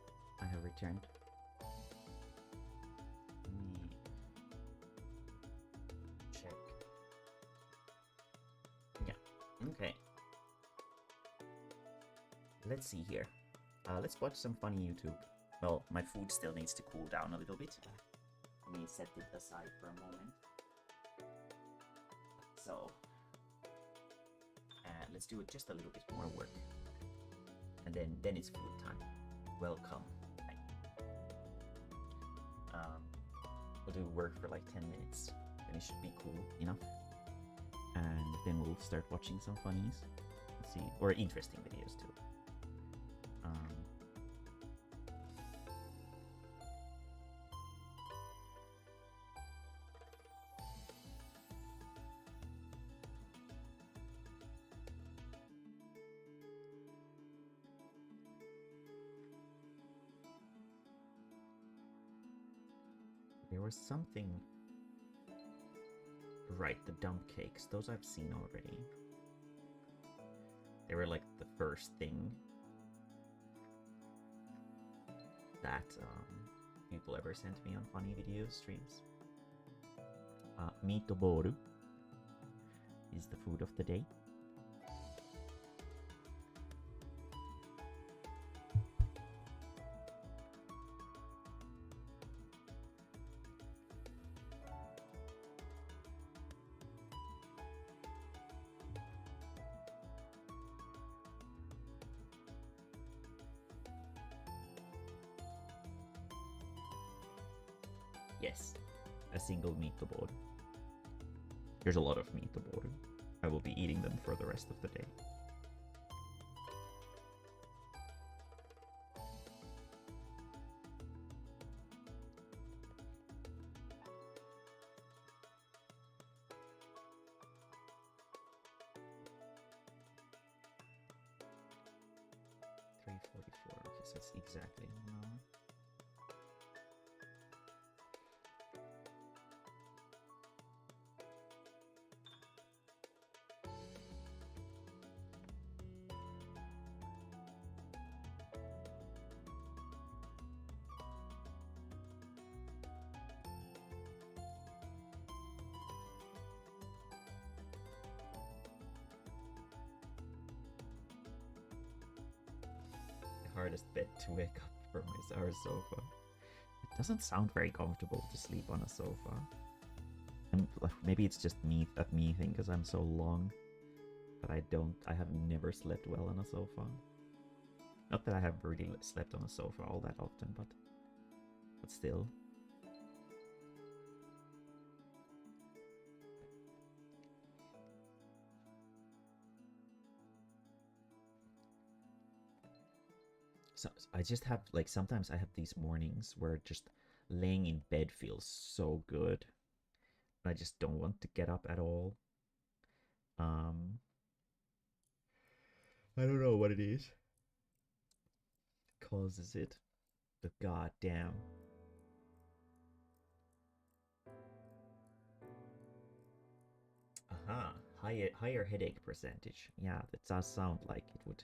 I have returned. Let me check. Yeah, okay. Let's see here. Let's watch some funny YouTube. Well, my food still needs to cool down a little bit. Let me set it aside for a moment. So, let's do it just a little bit more work. And then it's food time. Welcome. We'll do work for like 10 minutes. Then it should be cool enough. And then we'll start watching some funnies. Let's see. Or interesting videos too. There was something... Right, the dump cakes. Those I've seen already. They were like the first thing that people ever sent me on funny video streams. Meatboru is the food of the day. Yes, a single meatboru. There's a lot of meatboru. I will be eating them for the rest of the day. $3.44. Okay, so it's exactly 1 hour. Hardest bed to wake up from is our sofa. It doesn't sound very comfortable to sleep on a sofa. And maybe it's just me thing because I'm so long. But I have never slept well on a sofa. Not that I have really slept on a sofa all that often, but still. So I just have, like, sometimes I have these mornings where just laying in bed feels so good. I just don't want to get up at all. I don't know what it is. Causes it. But goddamn. Aha, higher headache percentage. Yeah, that does sound like it would.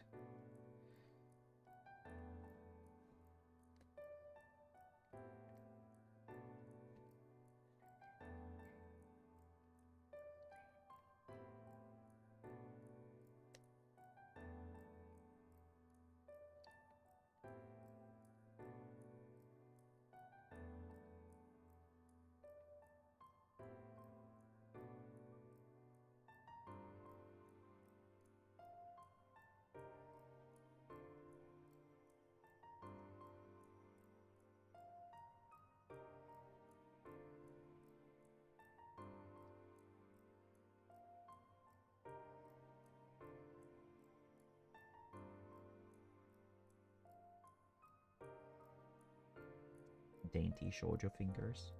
Dainty shoujo fingers.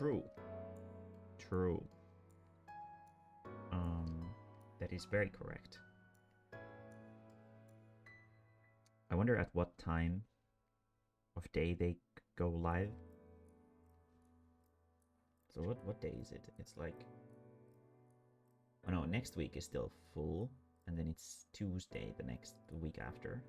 True. True. That is very correct. I wonder at what time of day they go live. So what day is it? It's like, oh no, next week is still full, and then it's Tuesday the week after.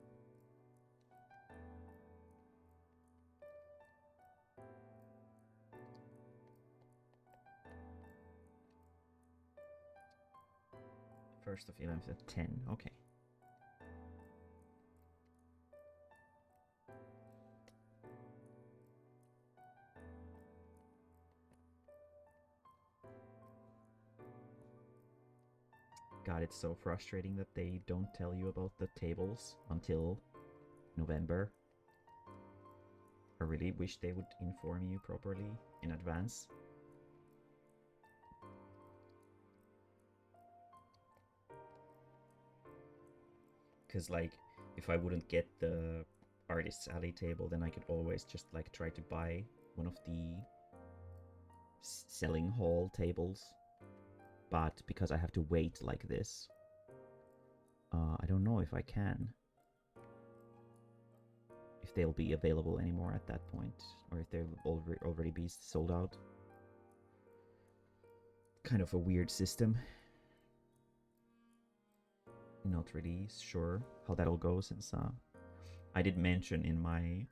First of 11th at 10. Okay. God, it's so frustrating that they don't tell you about the tables until November. I really wish they would inform you properly in advance. Because, like, if I wouldn't get the Artist's Alley table, then I could always just, like, try to buy one of the selling hall tables. But because I have to wait like this, I don't know if I can. If they'll be available anymore at that point, or if they'll already be sold out. Kind of a weird system. Not really sure how that'll go, since I did mention in my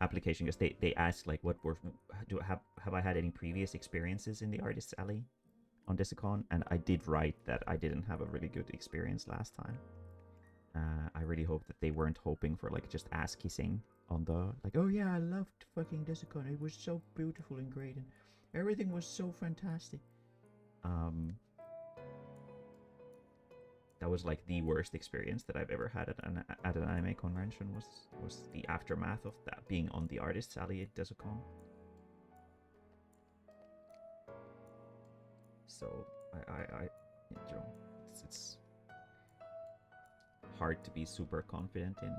application, because they asked like what were have I had any previous experiences in the Artist's Alley on Desicon, and I did write that I didn't have a really good experience last time. I really hope that they weren't hoping for like just ass kissing on the like, oh yeah, I loved fucking Desicon, it was so beautiful and great and everything was so fantastic. That was like the worst experience that I've ever had at an anime convention, was the aftermath of that being on the Artist's Alley at Desicon. So I you know, it's hard to be super confident in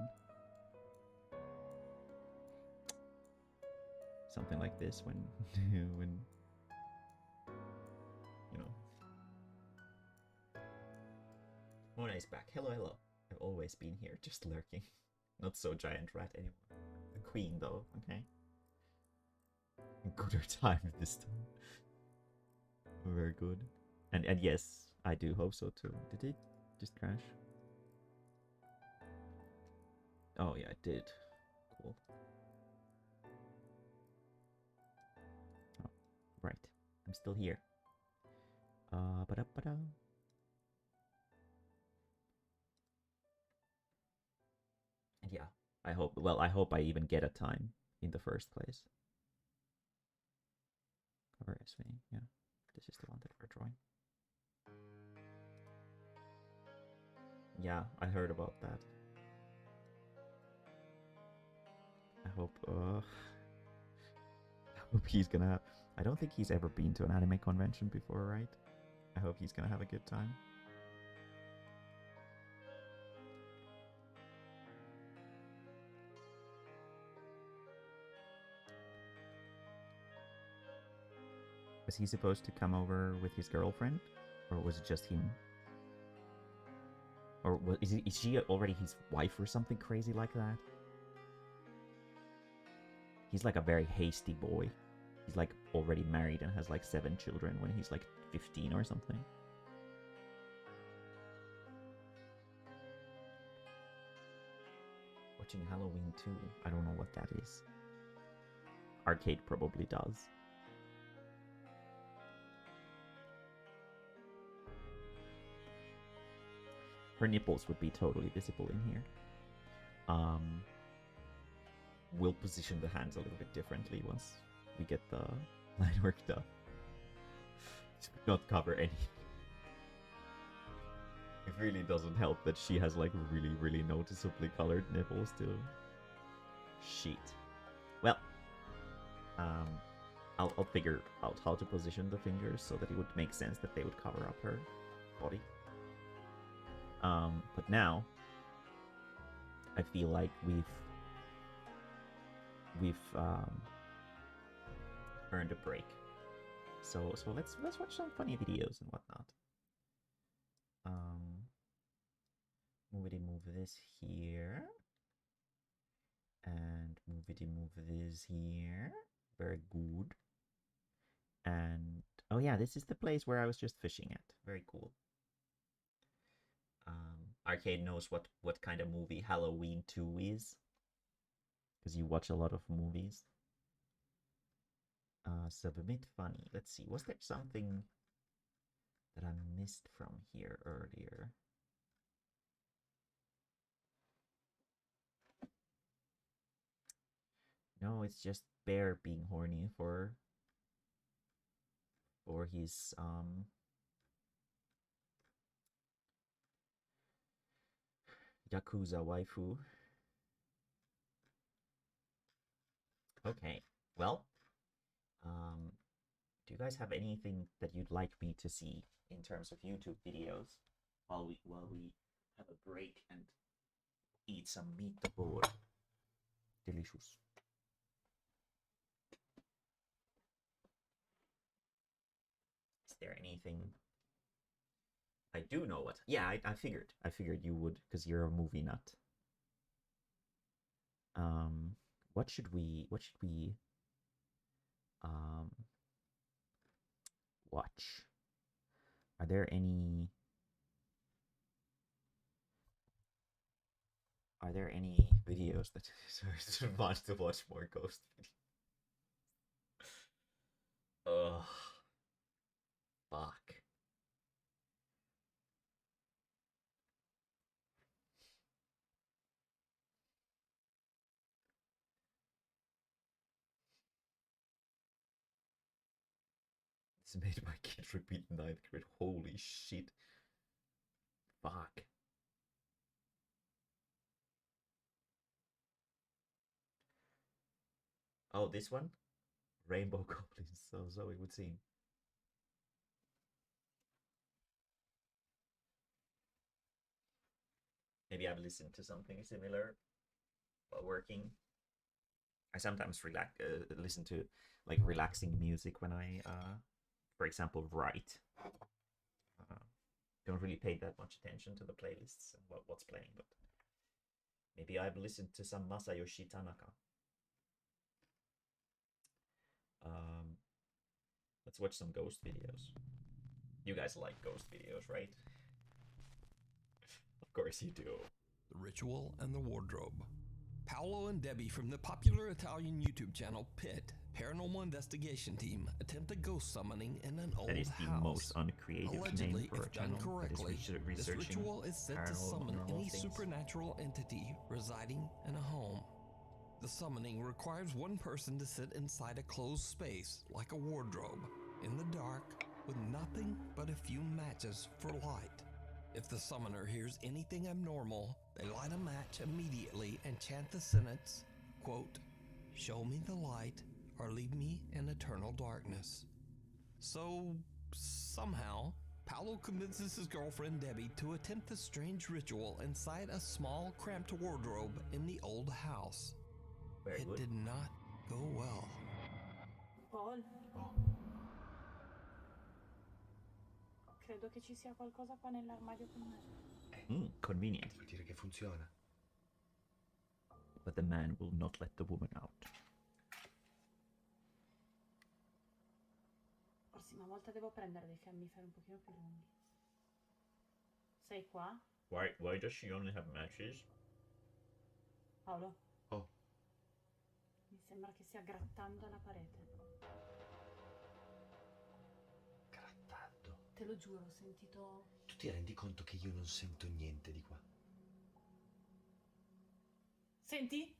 something like this when when you know. Mona is back. Hello, hello. I've always been here, just lurking. Not so giant rat anymore. The queen though, okay? Gooder time this time. Very good. And yes, I do hope so too. Did it just crash? Oh yeah, it did. Cool. Oh, right. I'm still here. Ba-da-ba-da. And yeah, I hope I even get a time in the first place. Cover SV, yeah. This is the one that we're drawing. Yeah, I heard about that. I hope he's gonna. I don't think he's ever been to an anime convention before, right? I hope he's gonna have a good time. Was he supposed to come over with his girlfriend, or was it just him? Or is she already his wife or something crazy like that? He's like a very hasty boy. He's like already married and has like 7 children when he's like 15 or something. Watching Halloween 2. I don't know what that is. Arcade probably does. Her nipples would be totally visible in here. We'll position the hands a little bit differently once we get the line work done. Not cover any. It really doesn't help that she has like really, really noticeably colored nipples too. Shit. Well, I'll figure out how to position the fingers so that it would make sense that they would cover up her body. But now I feel like we've earned a break So let's watch some funny videos and whatnot. Move this here. And move this here. Very good. And oh yeah, this is the place where I was just fishing at. Very cool. Arcade knows what kind of movie Halloween 2 is, because you watch a lot of movies. Submit funny. Let's see. Was there something that I missed from here earlier? No, it's just Bear being horny for his Yakuza waifu. Okay, well, do you guys have anything that you'd like me to see in terms of YouTube videos while we have a break and eat some meatball? Delicious. Is there anything? I do know what. Yeah, I figured you would, because you're a movie nut. What should we watch? Are there any videos that want to watch more ghost videos? Ugh. Fuck. This made my kid repeat 9th grade. Holy shit. Fuck. Oh, this one? Rainbow Goblins. So Zoe would sing. Maybe I've listened to something similar while working. I sometimes listen to like relaxing music when I, for example, write. Don't really pay that much attention to the playlists and what's playing, but maybe I've listened to some Masayoshi Tanaka. Let's watch some ghost videos. You guys like ghost videos, right? Of course you do. The Ritual and the Wardrobe. Paolo and Debbie from the popular Italian YouTube channel Pit Paranormal Investigation Team attempt a ghost summoning in an old house. That is the most uncreative Allegedly, name for a if done channel correctly, that is this ritual is said to summon any things. supernatural entity residing in a home. The summoning requires one person to sit inside a closed space, like a wardrobe, in the dark, with nothing but a few matches for light. If the summoner hears anything abnormal, they light a match immediately and chant the sentence, quote, "Show me the light or leave me in eternal darkness." So, somehow, Paolo convinces his girlfriend Debbie to attempt the strange ritual inside a small, cramped wardrobe in the old house. It did not go well. Paul? Credo che ci sia qualcosa qua nell'armadio con me. Convenient. Vuol dire che funziona. But the man will not let the woman out. Prossima volta devo prendere dei fiammiferi un pochino più lunghi. Sei qua? Why does she only have matches? Paolo? Oh. Mi sembra che stia grattando la parete. Grattando? Te lo giuro, ho sentito... Tu ti rendi conto che io non sento niente di qua? Senti?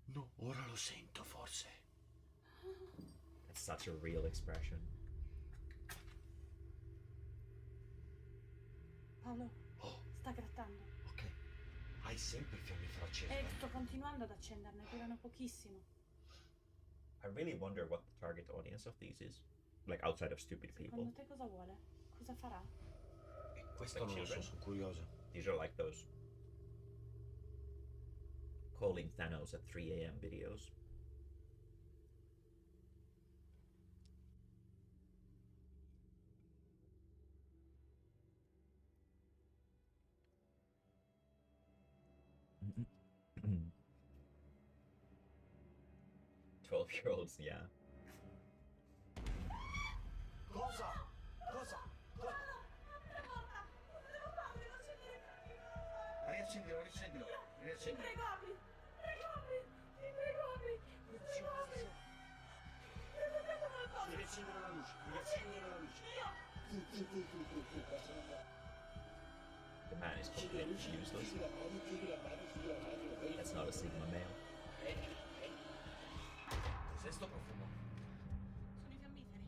No, ora lo sento forse. It's such a real expression. Paolo, Oh, sta grattando. ok. Hai sempre il fiammifero acceso. Sto continuando ad accenderne, durano pochissimo. I really wonder what the target audience of these is. Like outside of stupid people. Secondo te cosa vuole? Cosa farà? Questo Like non lo so, children. sono curioso. These are like those calling Thanos at 3 a.m. videos. 12-year-olds, yeah. Cosa? Cosa? Riaccendilo, riaccendilo, riaccendilo. Prego, apri! Prego, apri! Ti prego, apri! Riaccendilo la luce, riaccendilo la luce. The man is completely useless. That's not a Sigma male. Cos'è sto profumo? Sono i fiammiferi.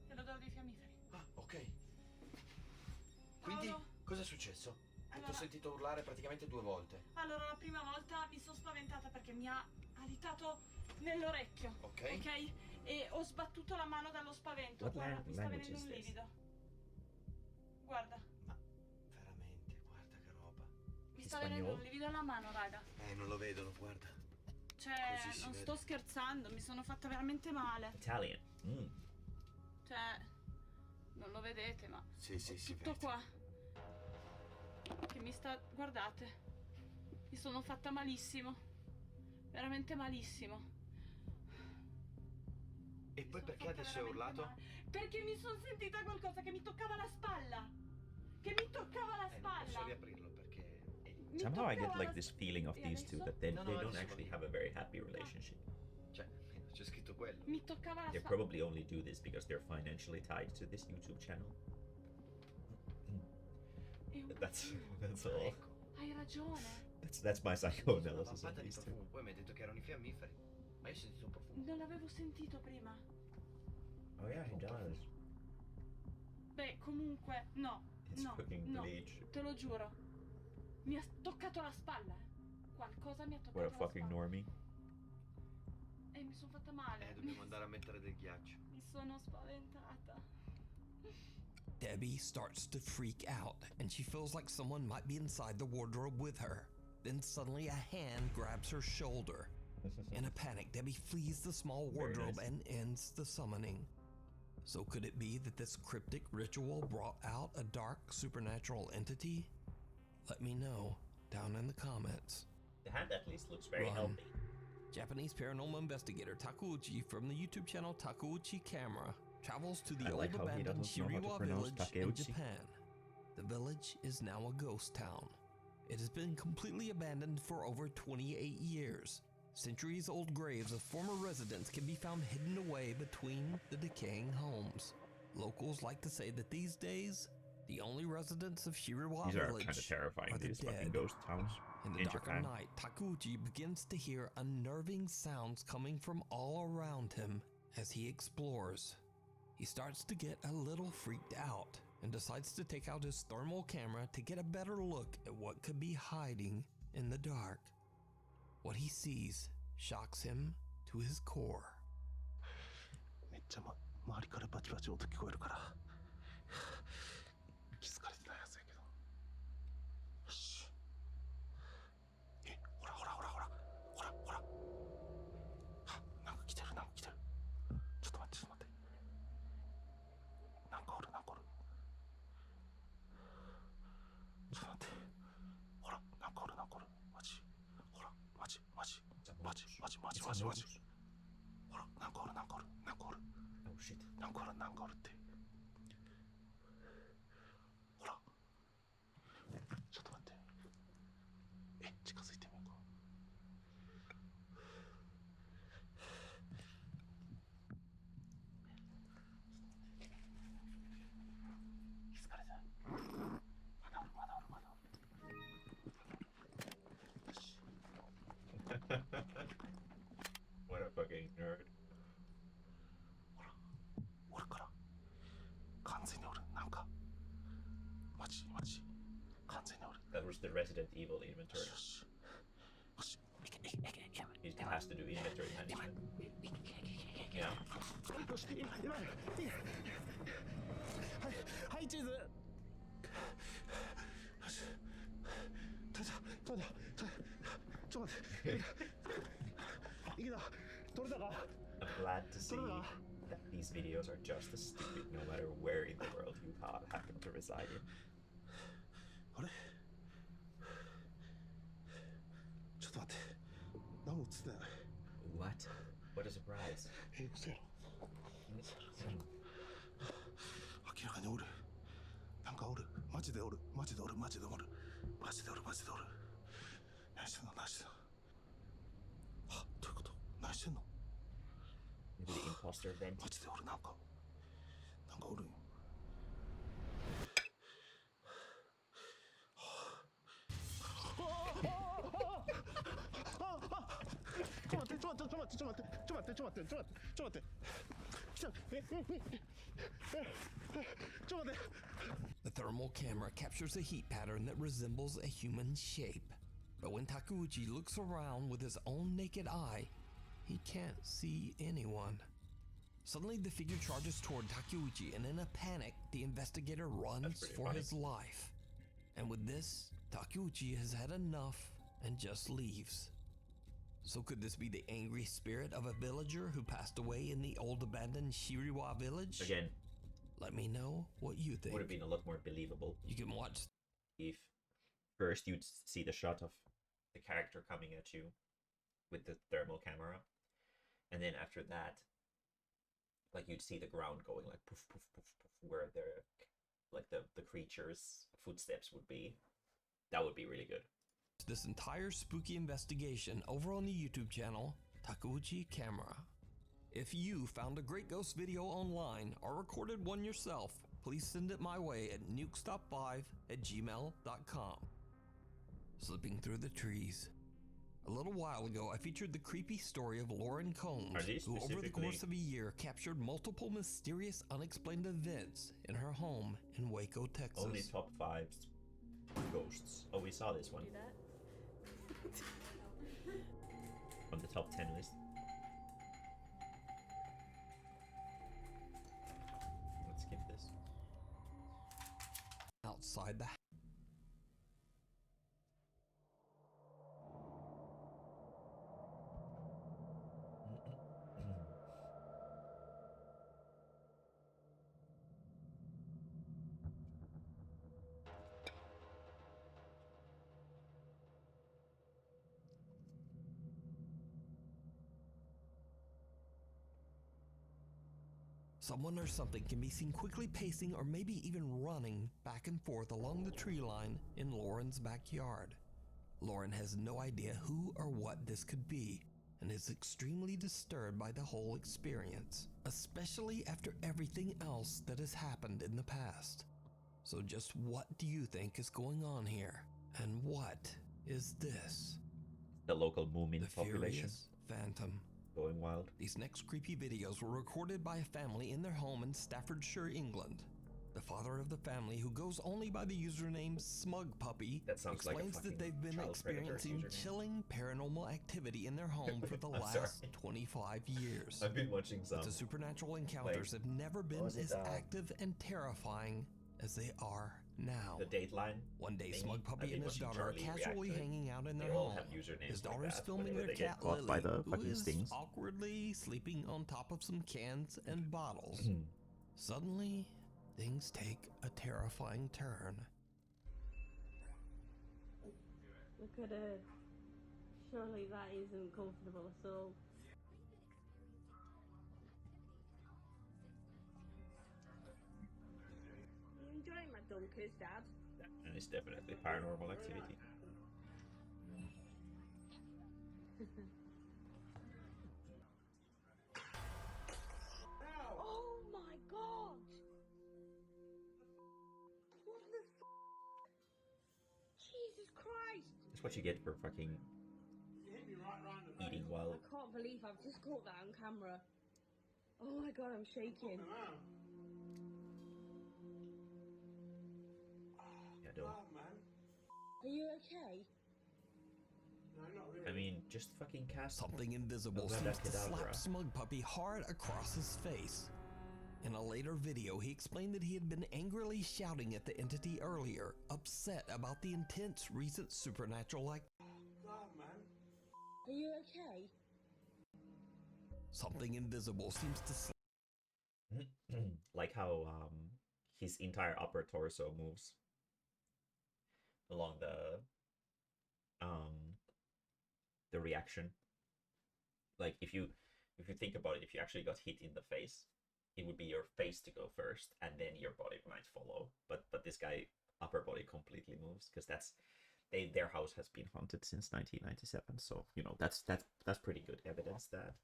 È l'odore dei fiammiferi. Ah, ok. Quindi, Paolo? cosa è successo? Ti ho Allora- sentito urlare praticamente 2 volte. Allora, la prima volta mi sono spaventata perché mi ha alitato nell'orecchio. Ok. Ok? E ho sbattuto la mano dallo spavento. What Guarda, mi sta language venendo un is this? livido. Guarda, Ma veramente, guarda che roba. mi sta venendo un Spagnolo? livido alla mano, raga. Non lo vedono, guarda. Cioè, Così si non vede. sto scherzando, mi sono fatta veramente male. Italian. Mm. Cioè, non lo vedete, ma Sì, sì, si tutto vede. qua. Che mi sta... Guardate. Mi sono fatta malissimo. Veramente malissimo. E Mi poi sono perché fatta adesso hai veramente urlato? male. Perché mi sono sentita qualcosa che mi toccava la spalla. Che mi toccava la Non spalla. posso riaprirlo perché Mi Somehow I get toccava like la this sp- feeling of E these two adesso? that they, No, no, they don't adesso actually va have a very happy relationship. cioè, c'è scritto quello. Mi toccava la They spalla. probably only do this because they're financially tied to this YouTube channel. È un That's pochino. all. Ecco. Hai ragione. That's my Una psychoanalysis of vampata di these two. profumo. Poi mi hai detto che erano i fiammiferi. Ma io ho sentito un profumo. Non l'avevo sentito prima. Oh yeah, he does. Beh, comunque, no. It's no, fucking no. bleach. Te lo giuro. Mi ha toccato la spalla. Qualcosa mi ha toccato What a la fucking spalla. normie. E mi sono fatta male. Dobbiamo andare a mettere del ghiaccio. Mi sono spaventata. Debbie starts to freak out and she feels like someone might be inside the wardrobe with her. Then suddenly a hand grabs her shoulder. In a panic, Debbie flees the small Very wardrobe nice. and ends the summoning. So could it be that this cryptic ritual brought out a dark supernatural entity? Let me know down in the comments. The hand at least looks very Run. healthy. Japanese paranormal investigator Takeuchi from the YouTube channel Takeuchi Camera travels to the I old like how he abandoned doesn't know how to Shiriwa pronounce village in Takeuchi. Japan. The village is now a ghost town. It has been completely abandoned for over 28 years. Centuries-old graves of former residents can be found hidden away between the decaying homes. Locals like to say that these days, the only residents of Shiriwa These are village kind of terrifying, are the these fucking dead. ghost towns In the in dark Japan. of night, Takuchi begins to hear unnerving sounds coming from all around him as he explores. He starts to get a little freaked out and decides to take out his thermal camera to get a better look at what could be hiding in the dark. What he sees shocks him to his core. めっちゃ、周りからバチバチ音聞こえるから気づかれてないはずやけど。よし。ほらほらほらほらほらほら。あ、なんか来てるなんか来てる。ちょっと待ってちょっと待って。なんかおるなんかおる。ちょっと待って。ほらなんかおるなんかおる。マジ。ほらマジマジマジマジマジマジマジ。ほらなんかおるなんかおるなんかおる。 Oh shit. なんかおるなんかおるって。ほら。ちょっと待って。近づいてみようか。気づかれた。まだおるまだおるまだおる。よし。 What a fucking nerd. ほら。おるから。完全におる。なんか。マジマジ。完全におる。 That was the Resident Evil inventory. よし。よし。いけいけいけいけ。 He has to do inventory management. Yeah. よし、今、はい、地図。よし。取れた。ちょっと待って。いけた。取れたか。 I'm glad to see that these videos are just as stupid no matter where in the world you happen to reside in. あれ。ちょっと待って。何も映ってない。 What? What a surprise. ゼロゼロ明らかにおるなんかおるマジでおるマジでおるマジでおるマジでおるマジでおる何してんの何してんのはどういうこと何してんの Maybe the imposter vent. マジでおるなんかおるんよちょっと待ってちょっと待ってちょっと待ってちょっと待ってちょっと待ってちょっと待ってちょっと待って来たちょっと待って The thermal camera captures a heat pattern that resembles a human shape. But when Takeuchi looks around with his own naked eye, he can't see anyone. Suddenly, the figure charges toward Takeuchi, and in a panic, the investigator runs for his life. And with this, Takeuchi has had enough and just leaves. So could this be the angry spirit of a villager who passed away in the old abandoned Shiriwa village? Again, Let me know what you think. would have been a lot more believable You can watch if first you'd see the shot of the character coming at you with the thermal camera, and then after that, like you'd see the ground going like poof poof poof poof, where the creature's footsteps would be. That would be really good. this entire spooky investigation over on the YouTube channel, Takeuchi Camera. If you found a great ghost video online or recorded one yourself, please send it my way at nukestop5@gmail.com. Slipping through the trees. A little while ago, I featured the creepy story of Lauren Combs, Are these who over the specifically- course of a year captured multiple mysterious unexplained events in her home in Waco, Texas. Only top 5 ghosts. Oh, we saw this one Do that. on the top 10 list. Let's skip this. Outside the Someone or something can be seen quickly pacing or maybe even running back and forth along the tree line in Lauren's backyard. Lauren has no idea who or what this could be and is extremely disturbed by the whole experience, especially after everything else that has happened in the past. So just what do you think is going on here? And what is this? The local Moomin The population Furious Phantom. going wild. These next creepy videos were recorded by a family in their home in Staffordshire, England. The father of the family, who goes only by the username Smug Puppy, That sounds like a explains that fucking they've been child predator's experiencing username. chilling paranormal activity in their home for the I'm sorry. last 25 years. I've been watching some. But the supernatural encounters have never been was it, as active and terrifying as they are now. The Dateline. One day, thingy. Smug I've Puppy been and his watching daughter are Charlie react casually to it. hanging out in They their all home. have usernames His like daughter is that filming whenever their they get cat caught Lily, by the who fucking is stings. awkwardly sleeping on top of some cans and bottles. Hmm. Suddenly, things take a terrifying turn. Look at her. Surely that isn't comfortable at all. You enjoying my dunkers, Dad? And it's definitely paranormal activity. Oh my god! What the Jesus Christ! That's what you get for fucking You hit me right round the face. eating while. I can't believe I've just caught that on camera. Oh my god, I'm shaking. Around. Yeah, don't. Oh, man. Are you okay? No, not really. I mean, just fucking cast. Something invisible Oh, seems to Abracadabra. slap Smug Puppy hard across his face. In a later video, he explained that he had been angrily shouting at the entity earlier, upset about the intense recent supernatural God, man. Are you okay? Something invisible seems to slap Like how his entire upper torso moves along the reaction. Like if you if you think about it, if you actually got hit in the face, it would be your face to go first, and then your body might follow. But this guy upper body completely moves because their house has been haunted since 1997. So you know that's pretty good evidence that.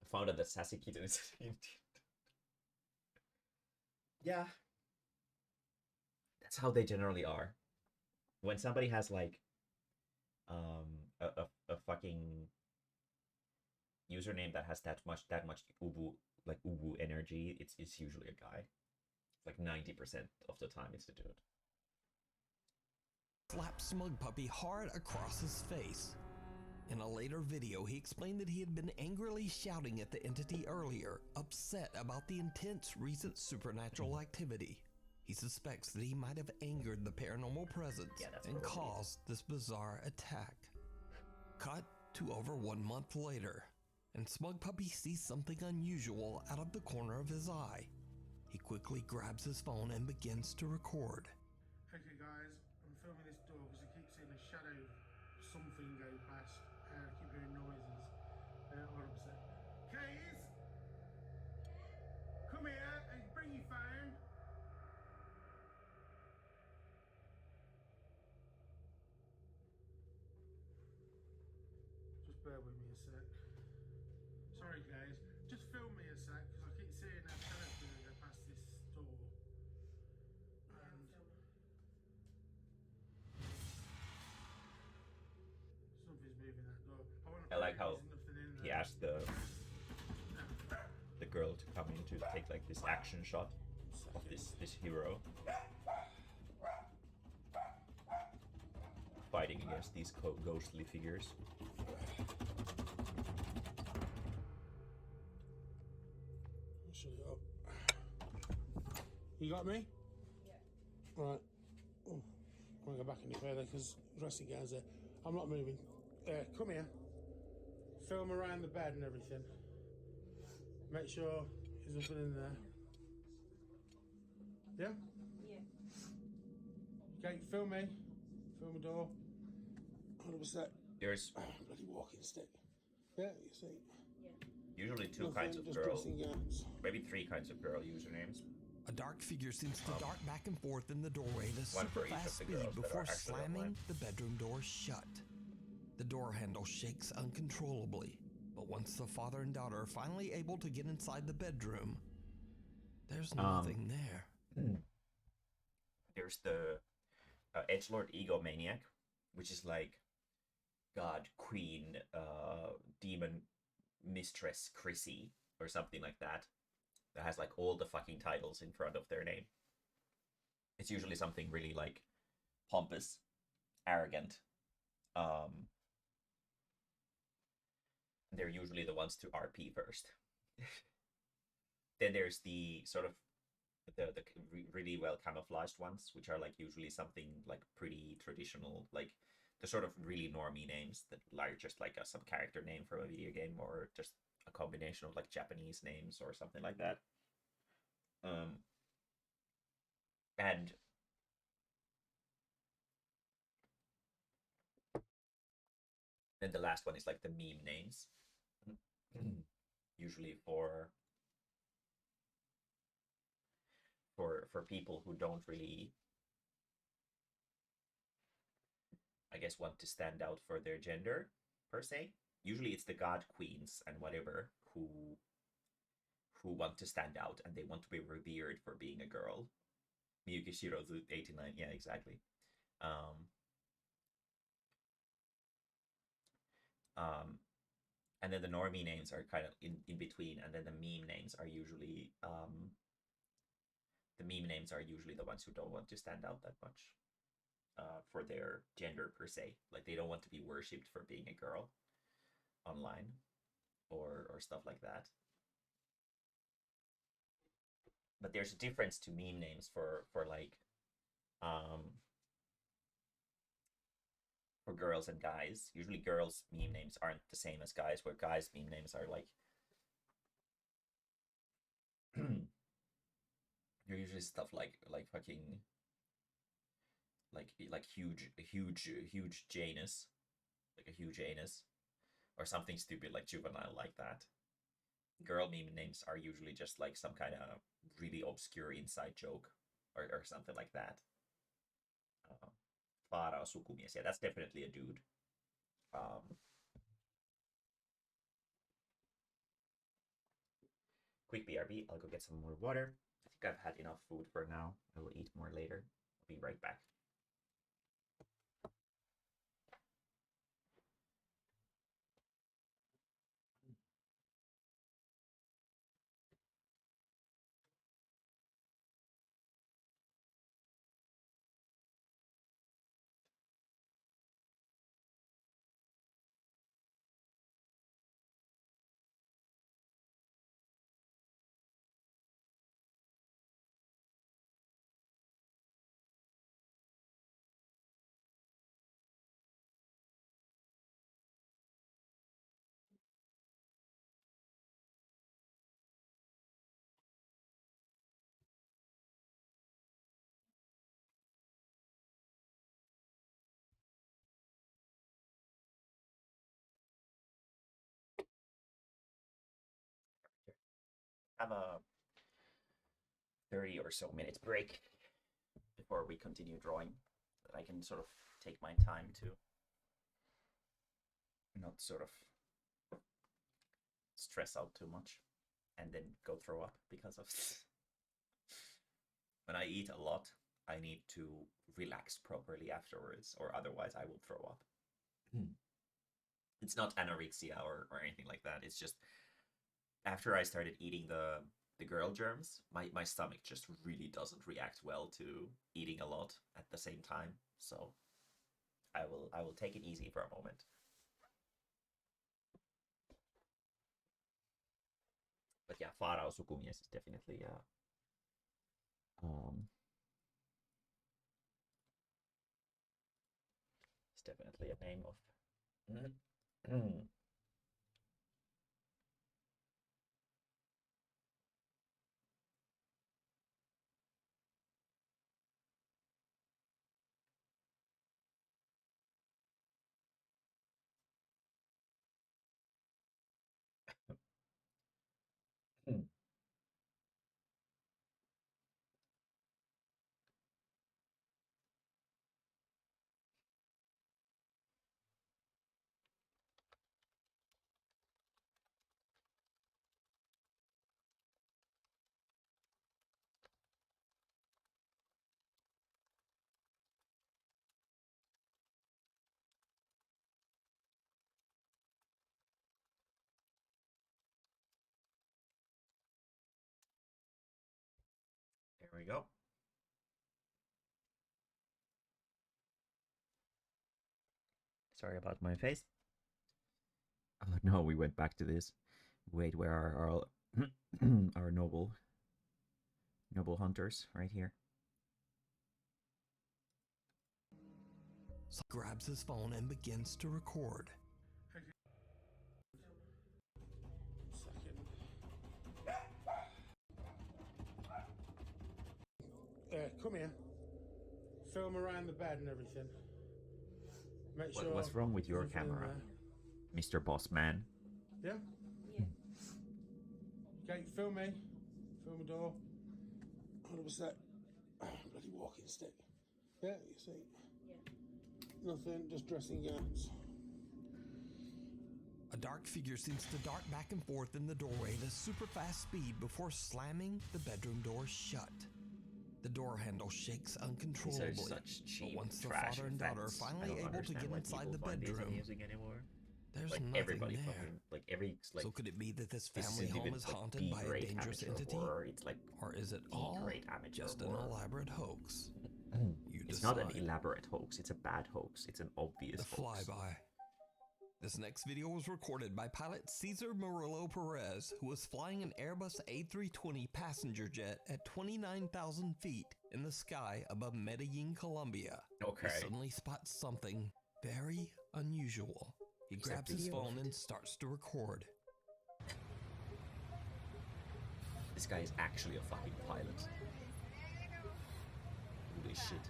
I found out that Sassy Kitten is yeah, that's how they generally are. When somebody has like a fucking username that has that much ubu energy, it's usually a guy. Like 90% of the time it's a dude. Slapped Smug Puppy hard across his face. In a later video, he explained that he had been angrily shouting at the entity earlier, upset about the intense recent supernatural activity. He suspects that he might have angered the paranormal presence and caused this bizarre attack. Cut to over 1 month later, and Smug Puppy sees something unusual out of the corner of his eye. He quickly grabs his phone and begins to record. Okay guys, I'm filming this door because I keep seeing a shadow of something go past. I keep hearing noises. Hold up a sec. Keys! Come here and bring your phone. Just bear with me a sec. Sorry guys, just film me a sec because I keep seeing a shadow figure go past this door. And something's moving that door. I like how he asked the girl to come in to take like this action shot of this hero fighting against these ghostly figures. Shut it up. You got me? Yeah. Right. Oh, I'm gonna go back any further because dressing gown's there. I'm not moving. Come here. Film around the bed and everything. Make sure there's nothing in there. Yeah? Yeah. Okay, film me. Film the door. 100%. There's Bloody walking stick. Yeah, you see. Yeah. usually two Nothing, kinds of just girl, dressing gowns. maybe three kinds of girl usernames. A dark figure seems to dart back and forth in the doorway at a One for super each of fast the speed girls that before are actually slamming online. the bedroom door shut. The door handle shakes uncontrollably, but once the father and daughter are finally able to get inside the bedroom, there's nothing there. There's the Edgelord Egomaniac, which is like God, Queen, Demon, Mistress, Chrissy, or something like that. That has like all the fucking titles in front of their name. It's usually something really like pompous, arrogant. They're usually the ones to RP first. Then there's the sort of the really well camouflaged ones, which are like usually something like pretty traditional, like the sort of really normie names that are just like some character name from a video game, or just a combination of like Japanese names or something like that. And then the last one is like the meme names, usually for people who don't really, I guess, want to stand out for their gender per se. Usually it's the god queens and whatever who want to stand out and they want to be revered for being a girl. Miyuki Shirozu 89, yeah, exactly. And then the normie names are kind of in between, and then the meme names are usually the ones who don't want to stand out that much for their gender per se. Like they don't want to be worshipped for being a girl online or stuff like that. But there's a difference to meme names for like for girls and guys. Usually girls meme names aren't the same as guys, where guys meme names are like you're usually stuff like fucking like huge Janus, like a huge anus, or something stupid like juvenile like that. Girl meme names are usually just like some kind of really obscure inside joke or something like that. Farao sukumies. Yeah, that's definitely a dude. Quick BRB. I'll go get some more water. I think I've had enough food for now. I will eat more later. I'll be right back. Have a 30 or so minutes break before we continue drawing, that I can sort of take my time to not sort of stress out too much and then go throw up because of when I eat a lot, I need to relax properly afterwards, or otherwise I will throw up. It's not anorexia or anything like that. It's just after I started eating the girl germs, my stomach just really doesn't react well to eating a lot at the same time. So I will take it easy for a moment. But yeah, Farao sukumies is definitely it's definitely a name of There we go. Sorry about my face. Oh no, we went back to this. Wait, where are our our noble hunters? Right here. So grabs his phone and begins to record. Come here. Film around the bed and everything. Make sure. What's wrong with your there's nothing in camera, there. Mr. Boss Man? Yeah? Yeah. Okay, film me. Film the door. Hold up a sec. Bloody walking stick. Yeah, you see. Yeah. Nothing, just dressing gowns. A dark figure seems to dart back and forth in the doorway at a super fast speed before slamming the bedroom door shut. The door handle shakes uncontrollably. These are such cheap but once the trash father and daughter are effects. I finally don't able to understand get why inside people the find these bedroom, amusing anymore. there's Like nothing everybody there. fucking like every like. So could it be that this this family isn't home even, is like, haunted by a B-grade dangerous amateur entity? horror. It's like Or is it all D-grade amateur just an horror. elaborate hoax? You It's decide. not an elaborate hoax. It's a bad hoax. It's an obvious The hoax. flyby. This next video was recorded by pilot Cesar Murillo Perez, who was flying an Airbus A320 passenger jet at 29,000 feet in the sky above Medellin, Colombia. Okay. He suddenly spots something very unusual. He Is that grabs his video of phone it? and starts to record. This guy is actually a fucking pilot. Holy shit.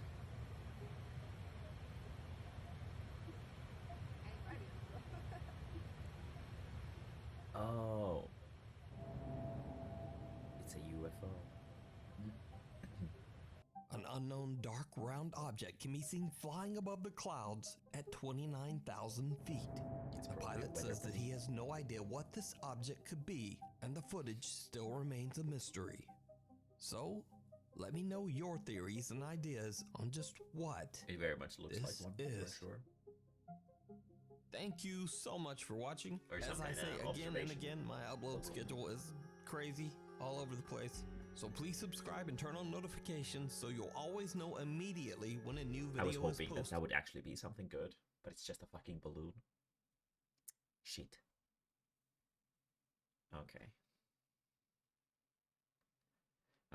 Oh. It's a UFO. An unknown dark round object can be seen flying above the clouds at 29,000 feet. It's The probably a pilot weather says that he balloon. has no idea what this object could be, and the footage still remains a mystery. So, let me know your theories and ideas on just what It very much looks this like one, is. for sure. Thank you so much for watching. Or As some I kind say of again and observation. again, my upload schedule is crazy all over the place. So please subscribe and turn on notifications so you'll always know immediately when a new I was video is hoping that posted. that would actually be something good, but it's just a fucking balloon. Shit. Okay.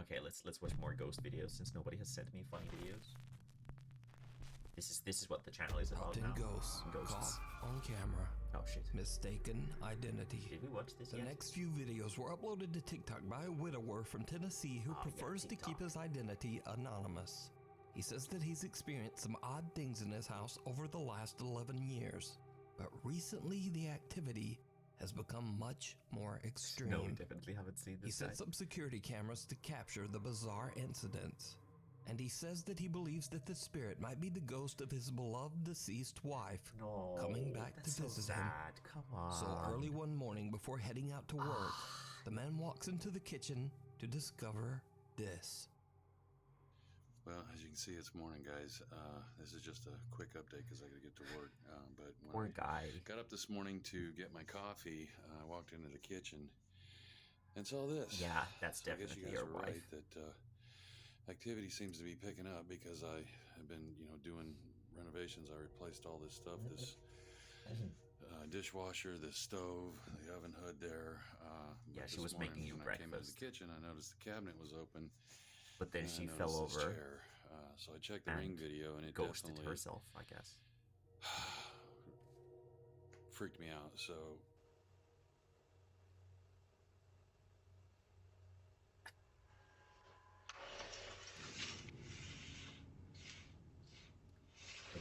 Okay, let's watch more ghost videos since nobody has sent me funny videos. This is what the channel is about Upton now. ghosts caught on camera. Oh shit. Mistaken identity. Did we watch this The yet? next few videos were uploaded to TikTok by a widower from Tennessee who Oh, yeah, prefers to keep TikTok. his identity anonymous. He says that he's experienced some odd things in his house over the last 11 years, but recently the activity has become much more extreme. No, we definitely haven't seen He this guy. sets up security cameras to capture the bizarre incidents. And he says that he believes that the spirit might be the ghost of his beloved deceased wife No, coming back that's to so visit him. sad. Come on. So early one morning before heading out to work, the man walks into the kitchen to discover this. Well, as you can see, it's morning, guys. This is just a quick update because I got to get to work. But when Poor I guy. got up this morning to get my coffee, I walked into the kitchen and saw this. Yeah, that's So I guess definitely you guys your were wife. right that activity seems to be picking up because I have been, doing renovations. I replaced all this stuff, this dishwasher, this stove, the oven hood there. Yeah, but she this was morning making you when I came into breakfast. the kitchen, I noticed the cabinet was open. But then and she I fell noticed this over, chair. So I checked the and ring video, and it ghosted definitely herself, I guess. freaked me out. So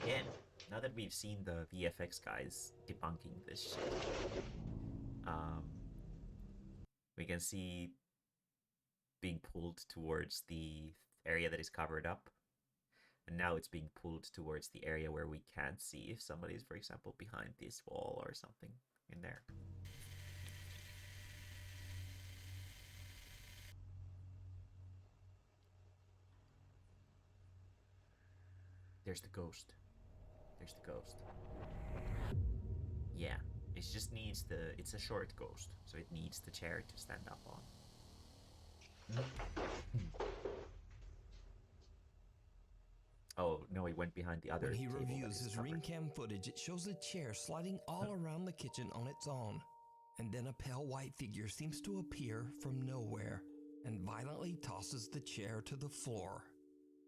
Again, now that we've seen the VFX guys debunking this shit, we can see being pulled towards the area that is covered up. And now it's being pulled towards the area where we can't see if somebody is, for example, behind this wall or something in there. There's the ghost. There's the ghost. Yeah, it just needs the... It's a short ghost, so it needs the chair to stand up on. Oh, no, he went behind the other When he table that reviews is his covered. ring cam footage, it shows a chair sliding all around the kitchen on its own. And then a pale white figure seems to appear from nowhere and violently tosses the chair to the floor.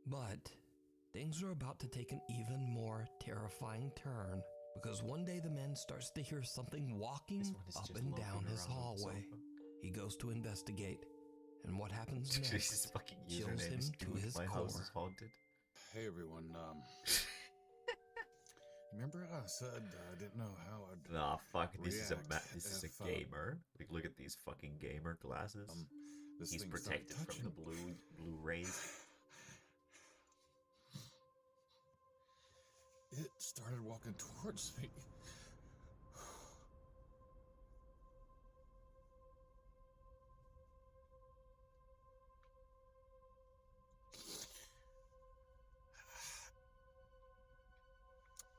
But things are about to take an even more terrifying turn, because one day the man starts to hear something This walking one is up just and loafing down his around on the hallway. sofa. He goes to investigate, and what happens His next fucking chills username him is to Dude, his my core. house is haunted. Hey everyone, remember I said I didn't know how I'd Nah, fuck, this is react this is if, a gamer. Like, look at these fucking gamer glasses. this He's thing protected started from the touching. blue rays. It started walking towards me.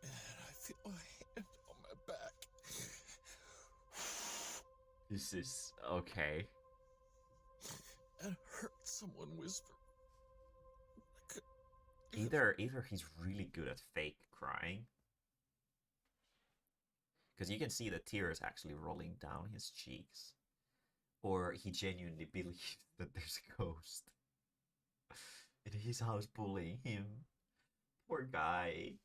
And I feel a hand on my back. This is okay. And I heard someone whisper. I could- Either he's really good at fake crying, because you can see the tears actually rolling down his cheeks, or he genuinely believes that there's a ghost in his house bullying him. Poor guy.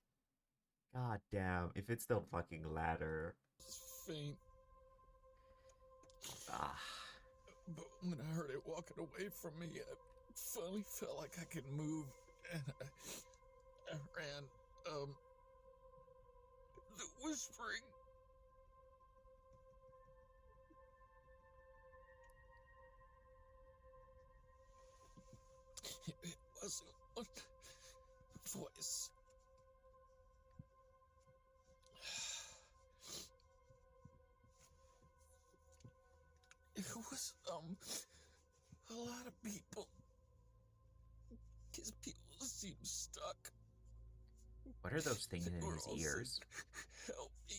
God damn, if it's the fucking latter. was faint. Ah. But when I heard it walking away from me, I finally felt like I could move, and I ran. The whispering. There was a lot of people. His people seem stuck. What are those things They in were his all ears? saying, help me.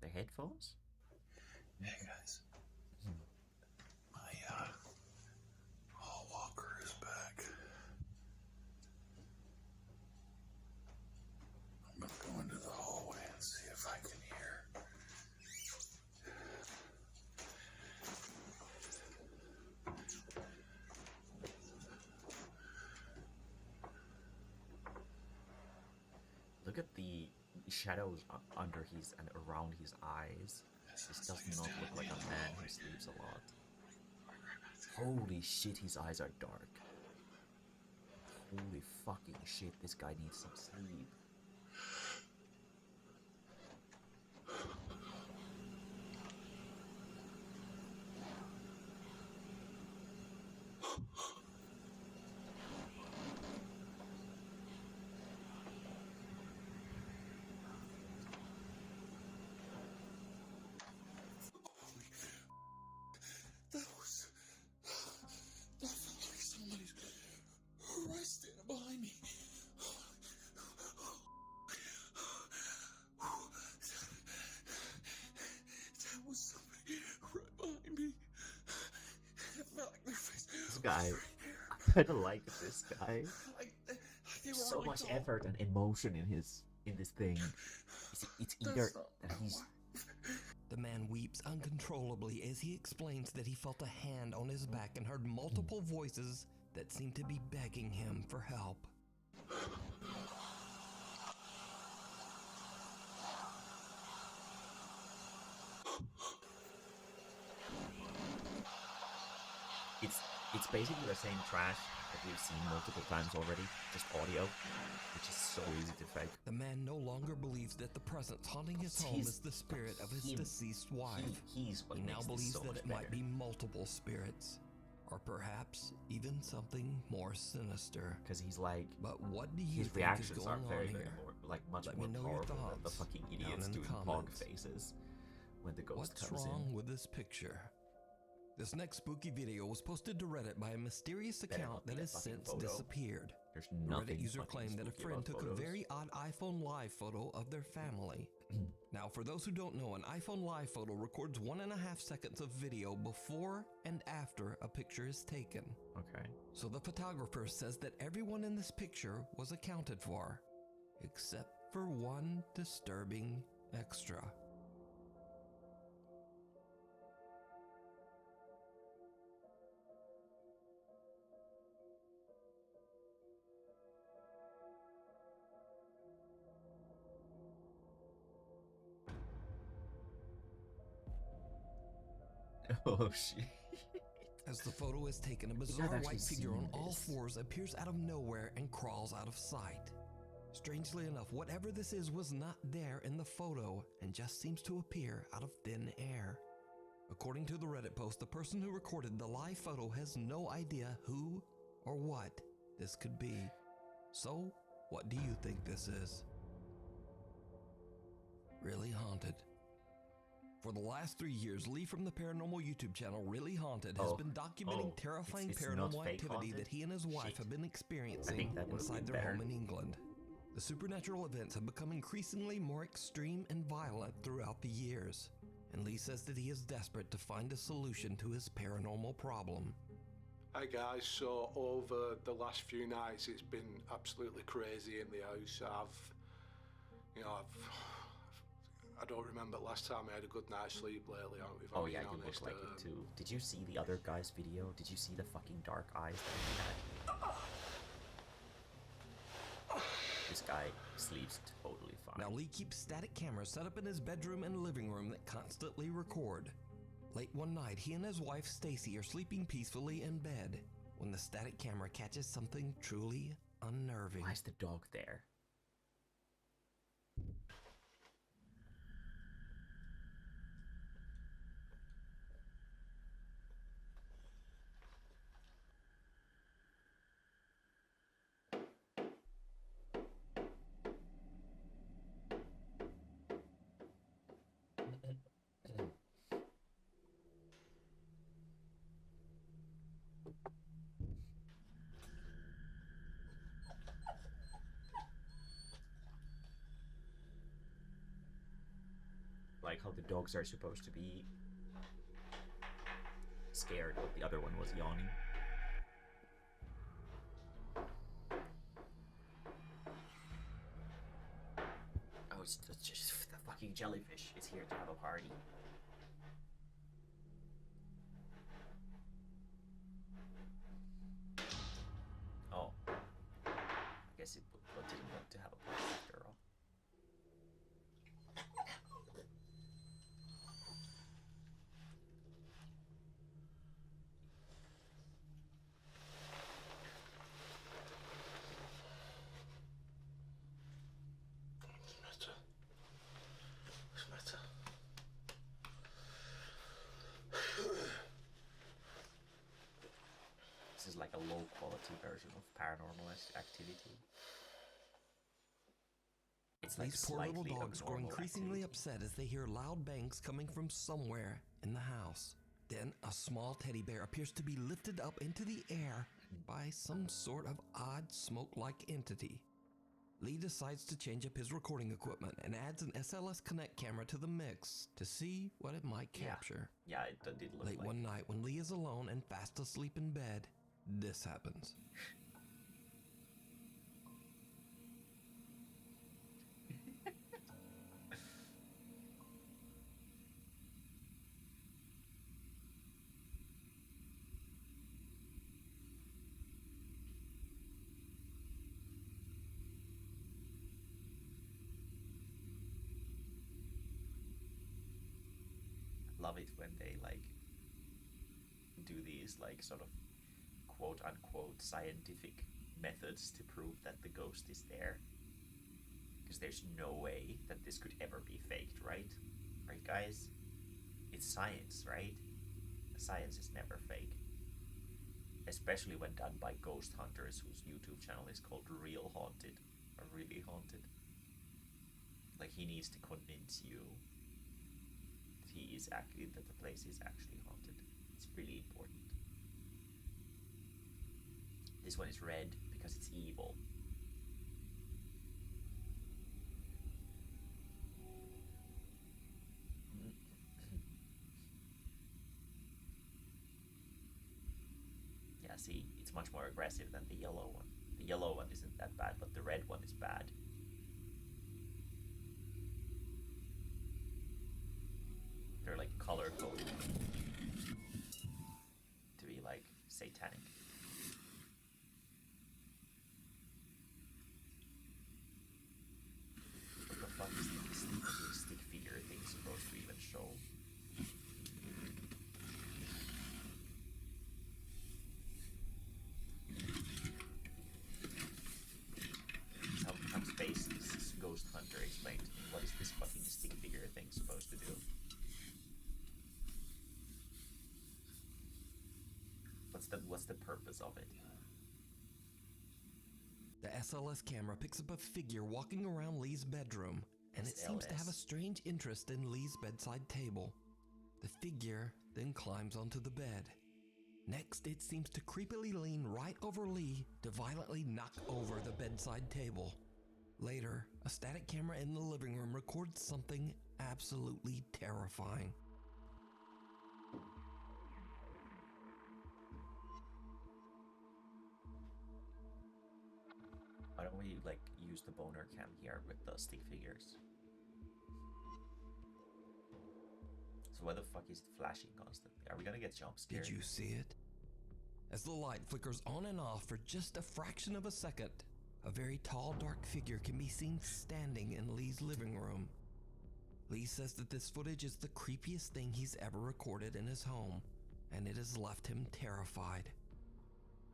The headphones? Hey guys. My hall walker is back. I'm gonna go into the hallway and see if I can hear. Look at the shadows under his and around his eyes. This does not look like a man who sleeps a lot. Holy shit, his eyes are dark. Holy fucking shit, this guy needs some sleep. That felt like somebody's right standing behind me. That was somebody right behind me. It felt like their face. This guy, I kind of like this guy. Like they were So really much tall. effort and emotion in this thing. It's either that he's The man weeps uncontrollably as he explains that he felt a hand on his back and heard multiple voices that seemed to be begging him for help. it's basically the same trash that we've seen multiple times already, just audio, which is so easy to fake. The man no longer believes that the presence haunting his home is the spirit of his deceased wife. He's what He now makes this believes so that much it better. might be multiple spirits, or perhaps even something more sinister. Because he's like, But what do you his think is reactions going are very, on very here? more, like much Let more me know your powerful than the thoughts fucking down idiots in the doing pog comments. faces when the ghost What's comes wrong in. with this picture? This next spooky video was posted to Reddit by a mysterious Better account not be that a has fucking since photo. disappeared. There's The nothing Reddit user fucking claimed that a spooky friend about took photos. a very odd iPhone Live photo of their family. Now, for those who don't know, an iPhone Live photo records 1.5 seconds of video before and after a picture is taken. Okay. So the photographer says that everyone in this picture was accounted for, except for one disturbing extra. Oh shit. As the photo is taken, a I've bizarre actually white figure on seen all this. fours appears out of nowhere and crawls out of sight. Strangely enough, whatever this is was not there in the photo and just seems to appear out of thin air. According to the Reddit post, the person who recorded the live photo has no idea who or what this could be. So, what do you think this is? Really Haunted. For the last 3 years, Lee from the paranormal YouTube channel Really Haunted has been documenting terrifying it's not paranormal fake activity haunted? that he and his wife Shit. have been I experiencing think that would've inside been their better. home in England. The supernatural events have become increasingly more extreme and violent throughout the years, and Lee says that he is desperate to find a solution to his paranormal problem. Hi guys, so over the last few nights it's been absolutely crazy in the house. I don't remember last time I had a good night's sleep lately, if I'm Oh yeah, being you honest. look like it too. Did you see the other guy's video? Did you see the fucking dark eyes that he had? This guy sleeps totally fine. Now, Lee keeps static cameras set up in his bedroom and living room that constantly record. Late one night, he and his wife Stacy are sleeping peacefully in bed when the static camera catches something truly unnerving. Why is the dog there? like how the dogs are supposed to be scared, but the other one was yawning. Oh, it's just the fucking jellyfish. It's here to have a party. Oh. I guess it didn't want to have a party after all. This is like a low quality version of Paranormal Activity. It's like These poor little slightly dogs grow abnormal increasingly activity. upset as they hear loud bangs coming from somewhere in the house. Then a small teddy bear appears to be lifted up into the air by some sort of odd smoke-like entity. Lee decides to change up his recording equipment and adds an SLS Connect camera to the mix to see what it might capture. Yeah, it did look Late like. one night when Lee is alone and fast asleep in bed, this happens. Love it when they like do these like sort of quote unquote scientific methods to prove that the ghost is there, because there's no way that this could ever be faked, right guys? It's science, right? Science is never fake, especially when done by ghost hunters whose YouTube channel is called Real Haunted or Really Haunted. Like, he needs to convince you that the place is actually haunted. It's really important. This one is red because it's evil. Yeah, see, it's much more aggressive than the yellow one. The yellow one isn't that bad, but the red one is bad. They're like color coded to be like satanic. What the fuck is this stick figure thing supposed to even show? Some space this ghost hunter explained to me. What is this fucking stick figure thing supposed to do? What's the purpose of it? The SLS camera picks up a figure walking around Lee's bedroom, and it seems to have a strange interest in Lee's bedside table. The figure then climbs onto the bed. Next, it seems to creepily lean right over Lee to violently knock over the bedside table. Later, a static camera in the living room records something absolutely terrifying. Why don't we like use the boner cam here with the stick figures? So why the fuck is it flashing constantly? Are we gonna get jump scared? Did you see it? As the light flickers on and off for just a fraction of a second, a very tall, dark figure can be seen standing in Lee's living room. Lee says that this footage is the creepiest thing he's ever recorded in his home, and it has left him terrified.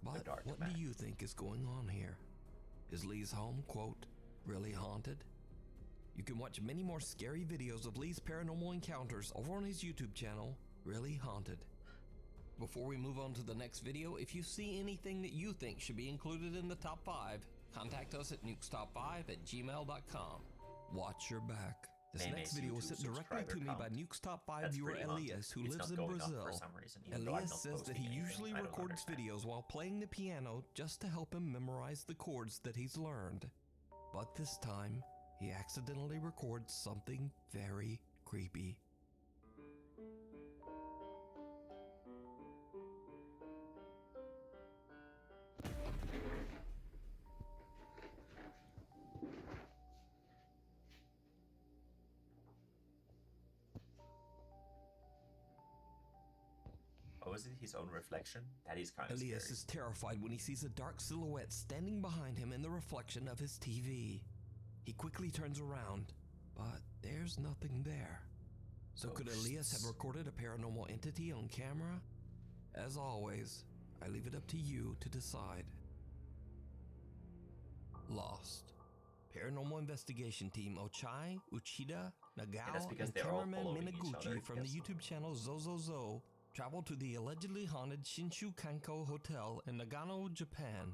But what do you think is going on here? Is Lee's home, quote, really haunted? You can watch many more scary videos of Lee's paranormal encounters over on his YouTube channel, Really Haunted. Before we move on to the next video, if you see anything that you think should be included in the top 5, contact us at nukestop5@gmail.com. Watch your back. This next video was sent directly to me by Nuke's Top 5 viewer Elias, who lives in Brazil. Elias says that he usually records videos while playing the piano just to help him memorize the chords that he's learned. But this time, he accidentally records something very creepy. Oh, is it his own reflection? That is kind of Elias scary. is terrified when he sees a dark silhouette standing behind him in the reflection of his TV. He quickly turns around, but there's nothing there. So could Elias have recorded a paranormal entity on camera? As always, I leave it up to you to decide. Lost. Paranormal investigation team Ochai, Uchida, that's Nagao, because and they're all cameraman following each other, Minaguchi from the yes. YouTube channel Zozozo traveled to the allegedly haunted Shinshu Kanko Hotel in Nagano, Japan.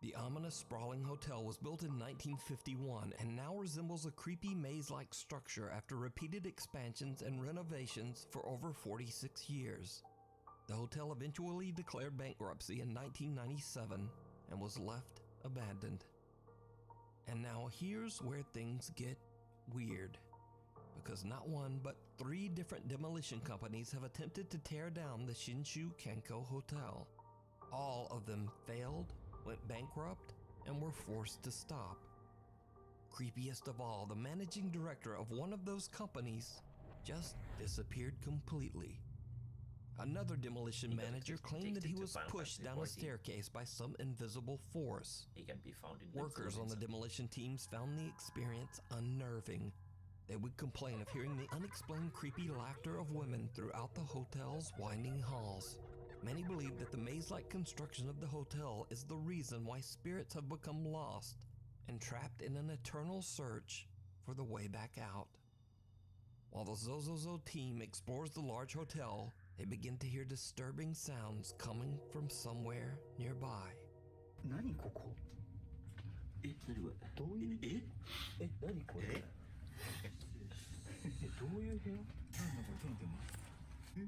The ominous sprawling hotel was built in 1951 and now resembles a creepy maze-like structure after repeated expansions and renovations for over 46 years. The hotel eventually declared bankruptcy in 1997 and was left abandoned. And now here's where things get weird. Because not one, but 3 different demolition companies have attempted to tear down the Shinshu Kanko Hotel. All of them failed, went bankrupt, and were forced to stop. Creepiest of all, the managing director of one of those companies just disappeared completely. Another demolition manager claimed that he was pushed down a staircase by some invisible force. He can be found in Workers on the demolition teams found the experience unnerving. They would complain of hearing the unexplained creepy laughter of women throughout the hotel's winding halls. Many believe that the maze-like construction of the hotel is the reason why spirits have become lost and trapped in an eternal search for the way back out. While the Zozozo team explores the large hotel, they begin to hear disturbing sounds coming from somewhere nearby. 何ここ何これどういう何これどういう部屋なんだこれちょっと待って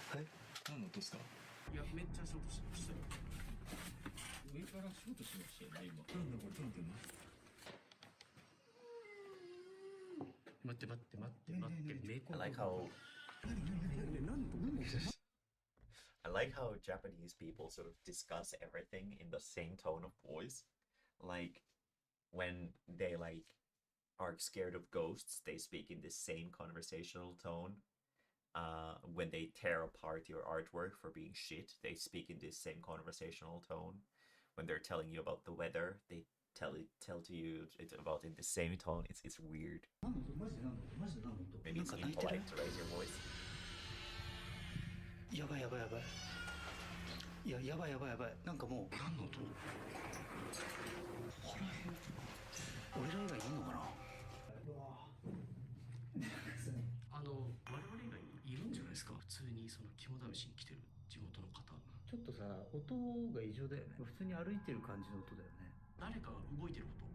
はい何の音ですかいやめっちゃショートしましたよ上からショートしましたよね今なんだこれちょっと待って I like how I like how Japanese people sort of discuss everything in the same tone of voice. Like when they are scared of ghosts, they speak in the same conversational tone. When they tear apart your artwork for being shit, they speak in this same conversational tone. When they're telling you about the weather, they tell to you it about in the same tone. It's weird. Maybe it's impolite to raise your voice. やばいやばいやばいいややばいやばいやばいなんかもう何の音ここら辺俺ら以外いんのかな我々以外いるんじゃないですか普通にその肝試しに来てる地元の方ちょっとさ音が異常だよね普通に歩いてる感じの音だよね誰かが動いてること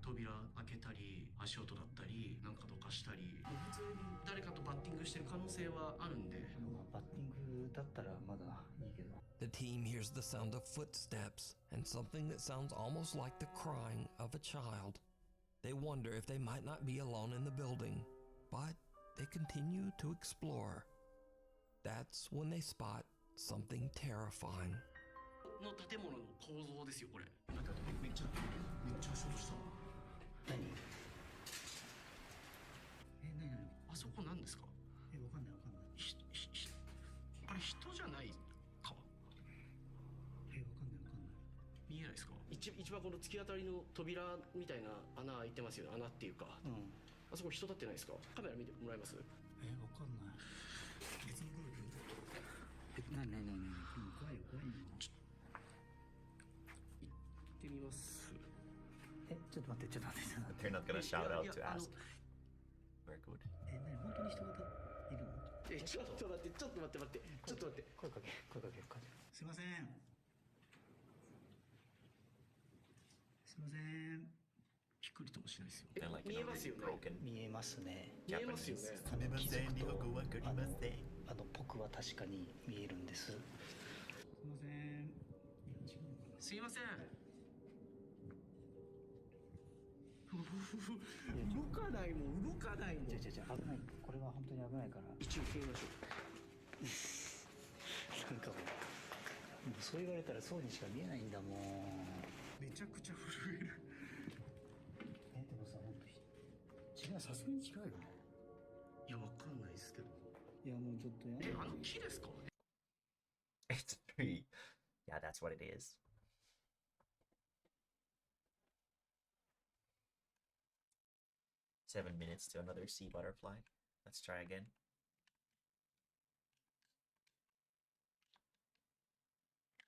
扉開けたり足音だったりなんかどかしたり普通に誰かとバッティングしてる可能性はあるんでバッティングだったらまだいいけど The team hears the sound of footsteps and something that sounds almost like the crying of a child. They wonder if they might not be alone in the building, but they continue to explore. That's when they spot something terrifying. の建物の構造ですよこれなんかめっちゃショートした何何あそこ何ですかわかんないあれ人じゃないかわかんない見えないですか一番この突き当たりの扉みたいな穴開いてますよね穴っていうか、あそこ人立ってないですかカメラ見てもらえますわかんない別の何怖いよ行ってみますちょっと待って They're not gonna shout out to ask. Very good. 本当に人がいるのちょっと待って声かけすいませんびっくりともしないですよ They're like in a really broken 見えますね Japanese. 気づくと僕は確かに見えるんですすいません動かないもん動かないもん。違う違う違う、危ない。これは本当に危ないから。一応消えましょう。なんかもうそう言われたらそうにしか見えないんだもん。めちゃくちゃ震える。でもさ、本当違う、さすがに違うよね。いや、わかんないですけど。いや、もうちょっとやあの木ですか？ It's a tree. Yeah, that's what it is. Seven minutes to another sea butterfly. Let's try again.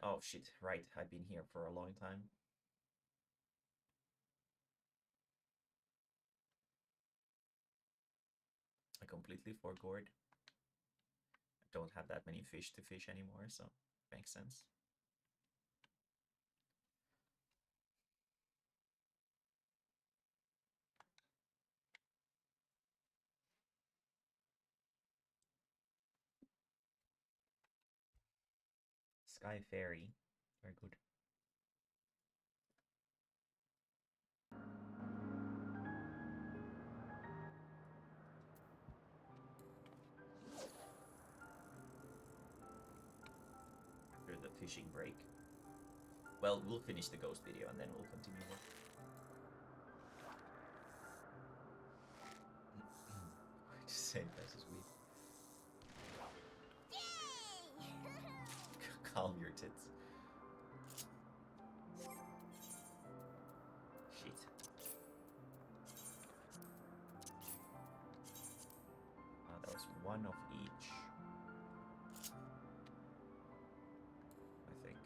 Oh shit, right, I've been here for a long time. I completely forgot. I don't have that many fish to fish anymore, so makes sense. Sky Fairy. Very good. After the fishing break. Well, we'll finish the ghost video and then we'll continue with. Same price as weed. Calm your tits. Shit. That was one of each. I think.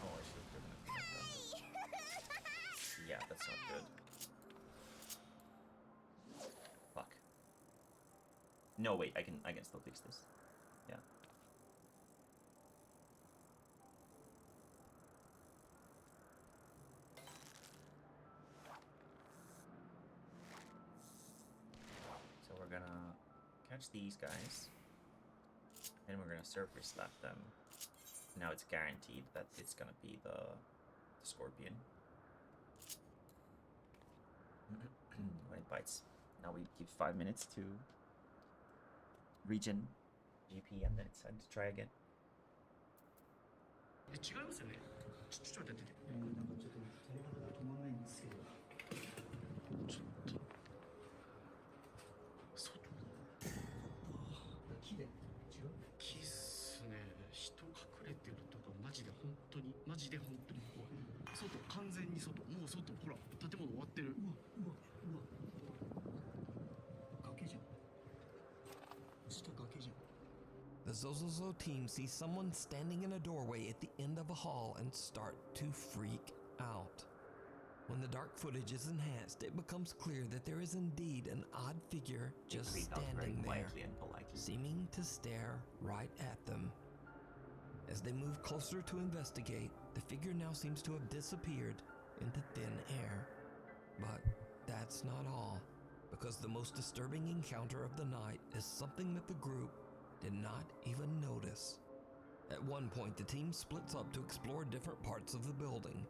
Oh, I should have driven it back then. Yeah, that's not good. Fuck. No, wait, I can still fix this. Yeah. So we're gonna catch these guys, and we're gonna surface slap them. Now it's guaranteed that it's gonna be the scorpion. When it bites. Now we give 5 minutes to regen GP, and then it's time to try again. 違いますよね。ちょっと待って。なんかちょっと鳥肌が止まらないんですけど。ちょっと。そう。木で違う？木っすね。人隠れてるとかマジで本当に怖い。外完全に外。もう外ほら建物終わってる。うわ。崖じゃん。下崖じゃん。The Zozozo team sees someone standing in a doorway at the end of a hall and start to freak out. When the dark footage is enhanced, it becomes clear that there is indeed an odd figure just standing there, seeming to stare right at them. As they move closer to investigate, the figure now seems to have disappeared into thin air. But that's not all, because the most disturbing encounter of the night is something that the group did not even notice. At one point, the team splits up to explore different parts of the building.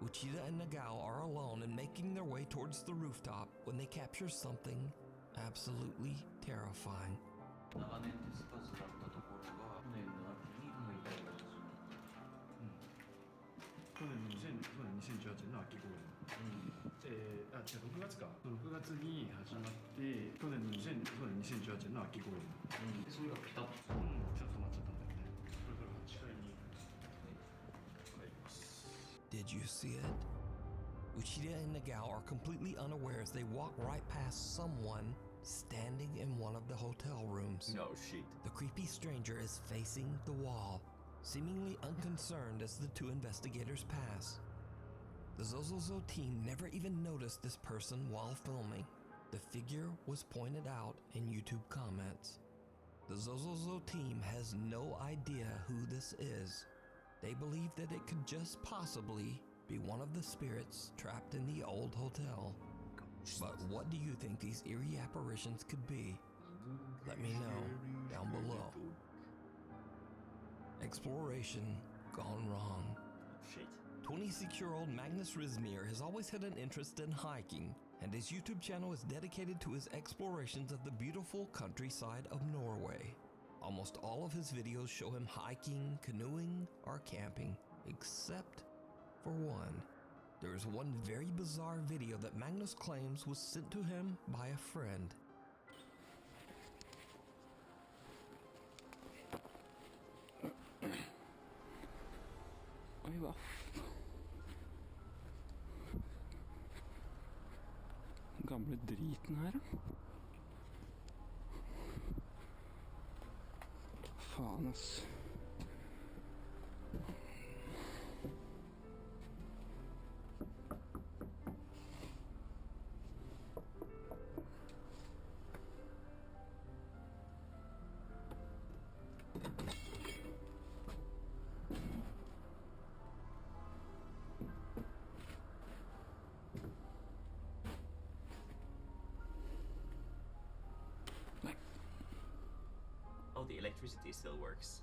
Uchida and Nagao are alone and making their way towards the rooftop when they capture something absolutely terrifying. 長年手つかずだったところが去年の秋に解体が始まった。去年2018年の秋頃に。違う6月か。6月に始まって去年の2018年の秋頃に。それがピタッと。ちょっと待っちゃったんだよね。これから8階に入ります。Did you see it? Uchida and Nagao are completely unaware as they walk right past someone standing in one of the hotel rooms. No shit. The creepy stranger is facing the wall, seemingly unconcerned as the two investigators pass. The Zozozo team never even noticed this person while filming. The figure was pointed out in YouTube comments. The Zozozo team has no idea who this is. They believe that it could just possibly be one of the spirits trapped in the old hotel. But what do you think these eerie apparitions could be? Let me know down below. Exploration gone wrong. Shit. 26-year-old Magnus Rismir has always had an interest in hiking, and his YouTube channel is dedicated to his explorations of the beautiful countryside of Norway. Almost all of his videos show him hiking, canoeing, or camping, except for one. There is one very bizarre video that Magnus claims was sent to him by a friend. Oi, hva? Den gamle driten her, da. Faen, ass. Oh, the electricity still works.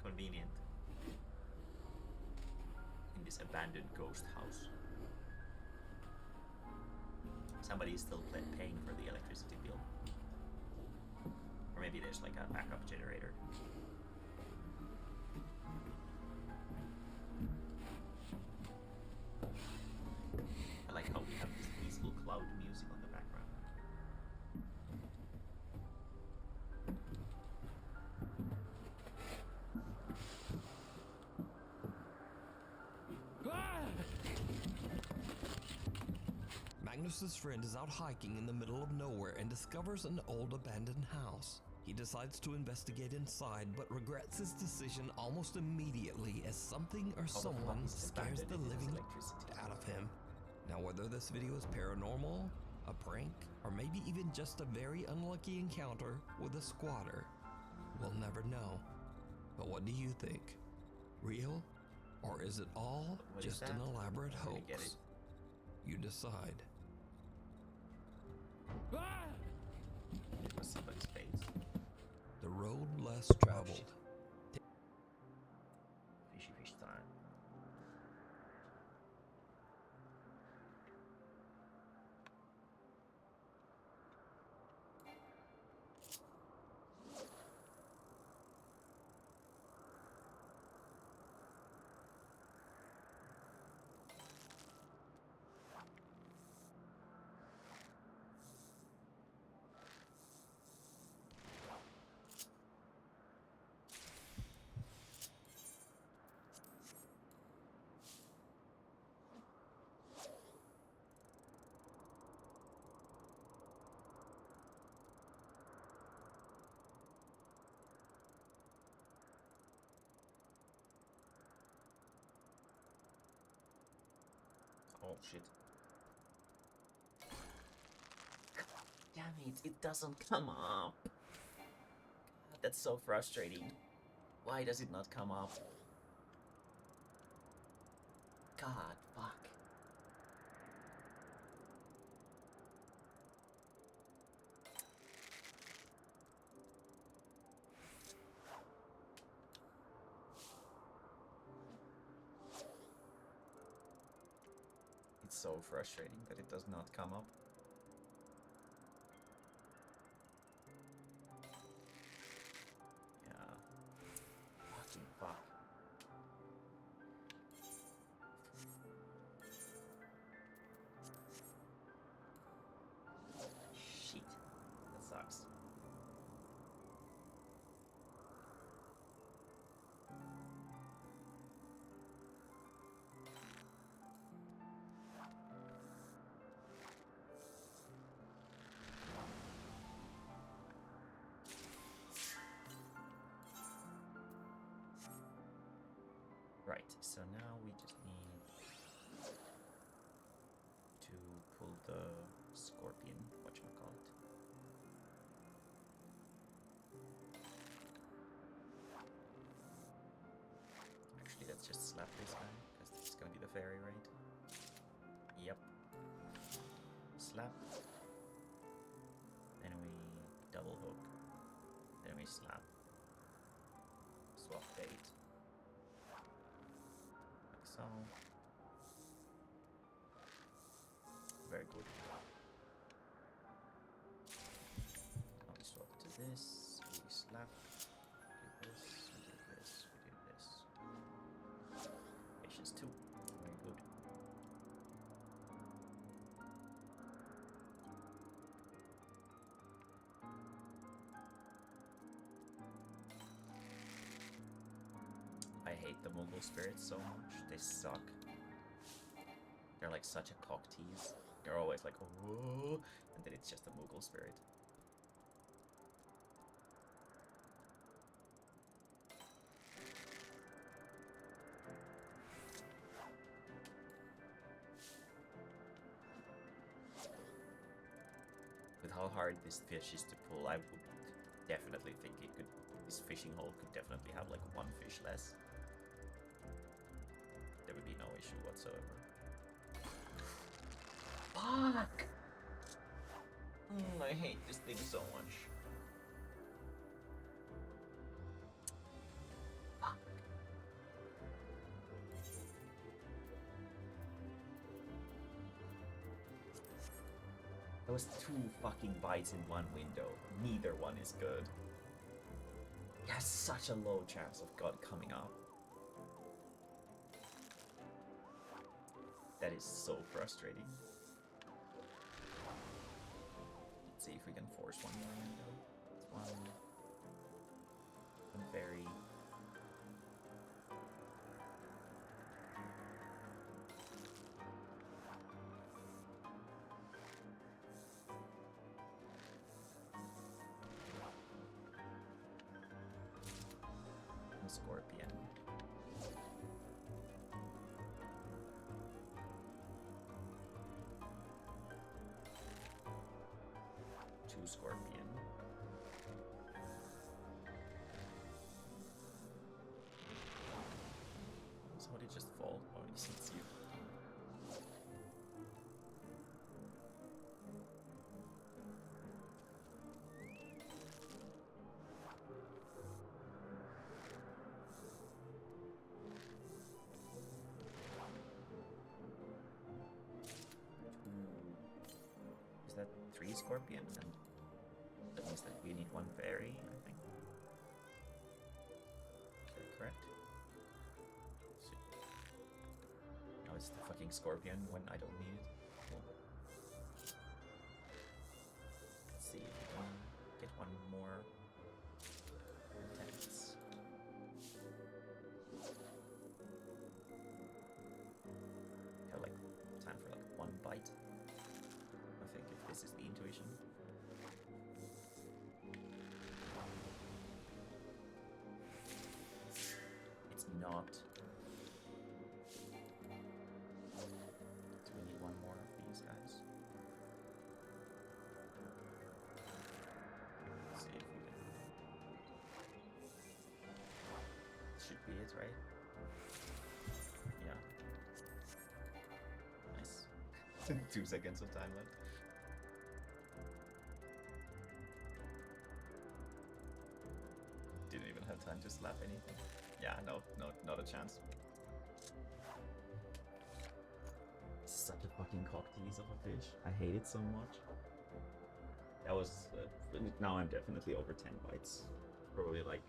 Convenient. In this abandoned ghost house. Somebody is still paying for the electricity bill. Or maybe there's like a backup generator. I like how we have this peaceful cloud music on the background. Magnus's friend is out hiking in the middle of nowhere and discovers an old abandoned house. He decides to investigate inside, but regrets his decision almost immediately as something or someone scares the living out of him. Now, whether this video is paranormal, a prank, or maybe even just a very unlucky encounter with a squatter, we'll never know. But what do you think? Real? Or is it all What is just an that? elaborate I don't get hoax? it. You decide. It was somebody's face. The road less traveled. Fishy fish time. Oh shit. God damn it, it doesn't come up. God, that's so frustrating. Why does it not come up? God, fuck. It's so frustrating that it does not come up. Yeah. Fucking fuck. Shit. That sucks. Right, so now we just need to pull the scorpion, whatchamacallit. Actually, let's just slap this guy, because this is gonna be the fairy, right? Yep. slap. Then we double hook. Then we slap. Swap bait. Like so. Very good. Now we swap to this. We slap. We do this. We do this. We do this. Patience 2. Very good. I hate the Moogle spirits so much. They suck. They're like such a cock tease. You're always like, oh, and then it's just a Moogle spirit. With how hard this fish is to pull, I would definitely think it could. This fishing hole could definitely have like one fish less. There would be no issue whatsoever. Fuck! I hate this thing so much. Fuck. That was 2 fucking bites in one window. Neither one is good. He has such a low chance of God coming up. That is so frustrating. Let's see if we can force one more window. One very. Scorpion. Two scorpion. So did it just fall? Oh, he sees you. Is that 3 scorpion? And that means that we need 1 fairy, I think. Is that correct? Now it's the fucking scorpion when I don't need it. Cool. Let's see if we can get 1 more intense. Have like time for like 1 bite. I think if this is the intuition. It's not. So we need 1 more of these guys. Let's see if we can. Should be it, right? Yeah. Nice. 2 seconds of time left. Didn't even have time to slap anything. Yeah, no, not a chance. Such a fucking cock tease of a fish. I hate it so much. That was... now I'm definitely over 10 bites. Probably like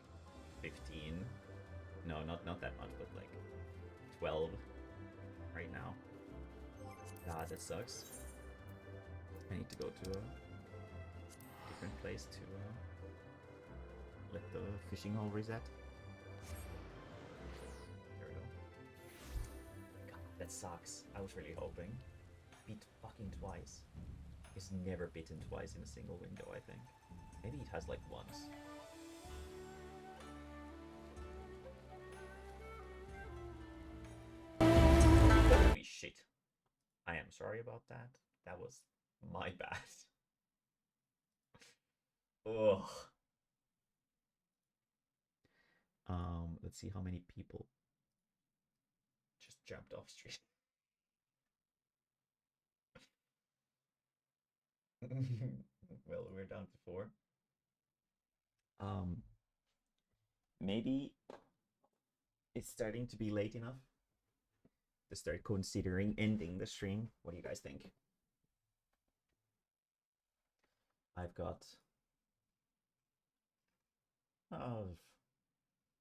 15. No, not that much, but like 12 right now. God, that sucks. I need to go to a different place to let the fishing hole reset. There we go. God, that sucks. I was really hoping. Bit fucking twice. It's never bitten twice in a single window, I think. Maybe it has like once. Holy shit. I am sorry about that. That was my bad. Ugh. Let's see how many people just jumped off street. Well, we're down to 4. Maybe it's starting to be late enough to start considering ending the stream. What do you guys think? I've got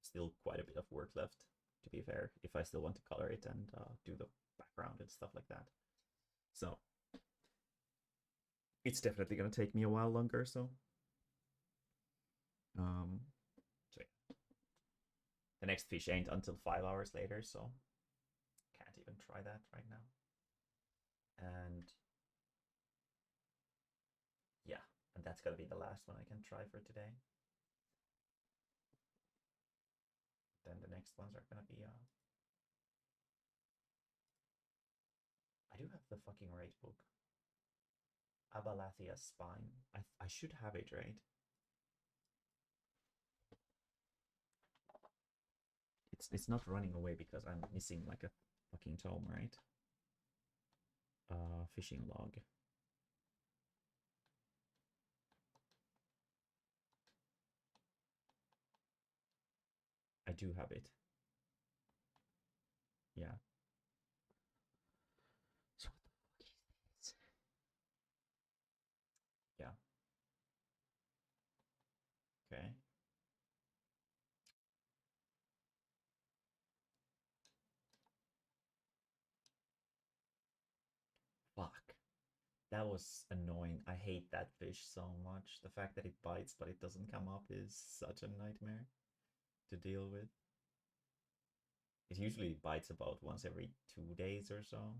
still quite a bit of work left, to be fair, if I still want to color it and do the background and stuff like that. So it's definitely going to take me a while longer, so yeah. The next fish ain't until 5 hours later, so can't even try that right now. And yeah, and that's gonna be the last one I can try for today. Then the next ones are gonna be I do have the fucking right book. Abalathia's Spine. I should have it, right? It's not running away because I'm missing like a fucking tome, right? Fishing log. I do have it. Yeah. So what the fuck is this? Yeah. Okay. Fuck. That was annoying. I hate that fish so much. The fact that it bites but it doesn't come up is such a nightmare to deal with. It usually bites about once every 2 days or so.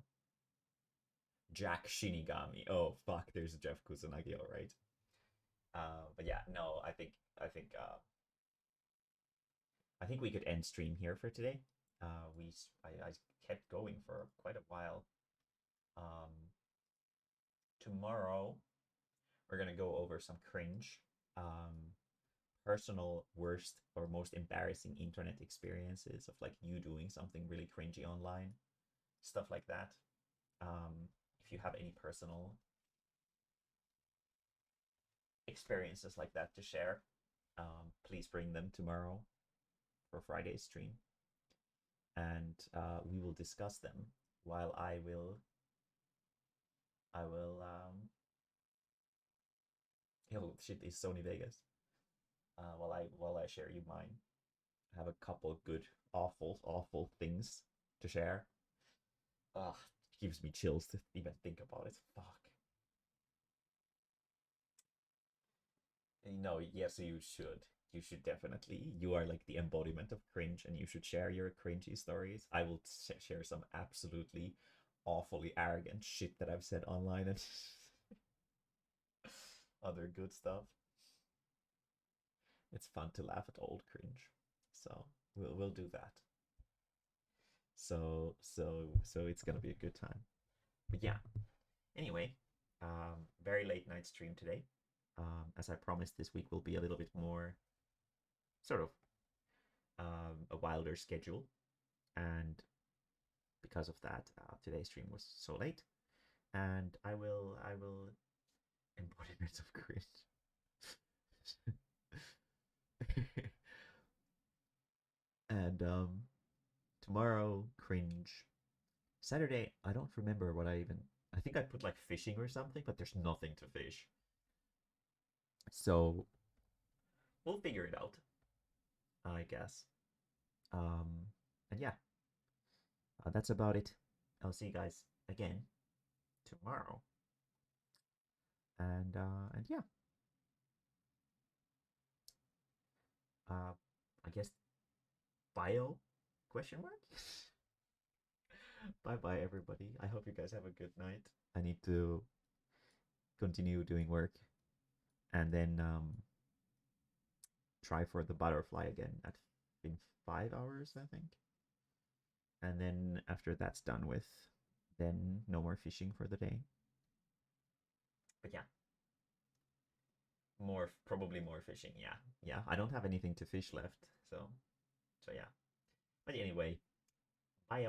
Jack Shinigami. Oh fuck, there's Jeff Kusanagi, alright. But yeah, no, I think we could end stream here for today. I kept going for quite a while. Tomorrow we're gonna go over some cringe, personal worst or most embarrassing internet experiences of like you doing something really cringy online, stuff like that. If you have any personal experiences like that to share, please bring them tomorrow for Friday's stream, and we will discuss them while I will oh shit, is Sony Vegas. While I share you mine. I have a couple good awful things to share. Ugh, it gives me chills to even think about it. Fuck. No, yes, you should. You should definitely. You are like the embodiment of cringe, and you should share your cringy stories. I will share some absolutely awfully arrogant shit that I've said online and other good stuff. It's fun to laugh at old cringe, so we'll do that. So it's gonna be a good time. But yeah. Anyway, very late night stream today. As I promised, this week will be a little bit more sort of a wilder schedule, and because of that, today's stream was so late, and I will embodiment of cringe. And tomorrow cringe. Saturday, I don't remember what I think I put like fishing or something, but there's nothing to fish. So we'll figure it out, I guess. And yeah, that's about it. I'll see you guys again tomorrow. And yeah. I guess bio question mark. Bye bye everybody. I hope you guys have a good night. I need to continue doing work and then try for the butterfly again in 5 hours, I think. And then after that's done with, then no more fishing for the day. But yeah, probably more fishing. Yeah, I don't have anything to fish left, so yeah. But anyway, bye.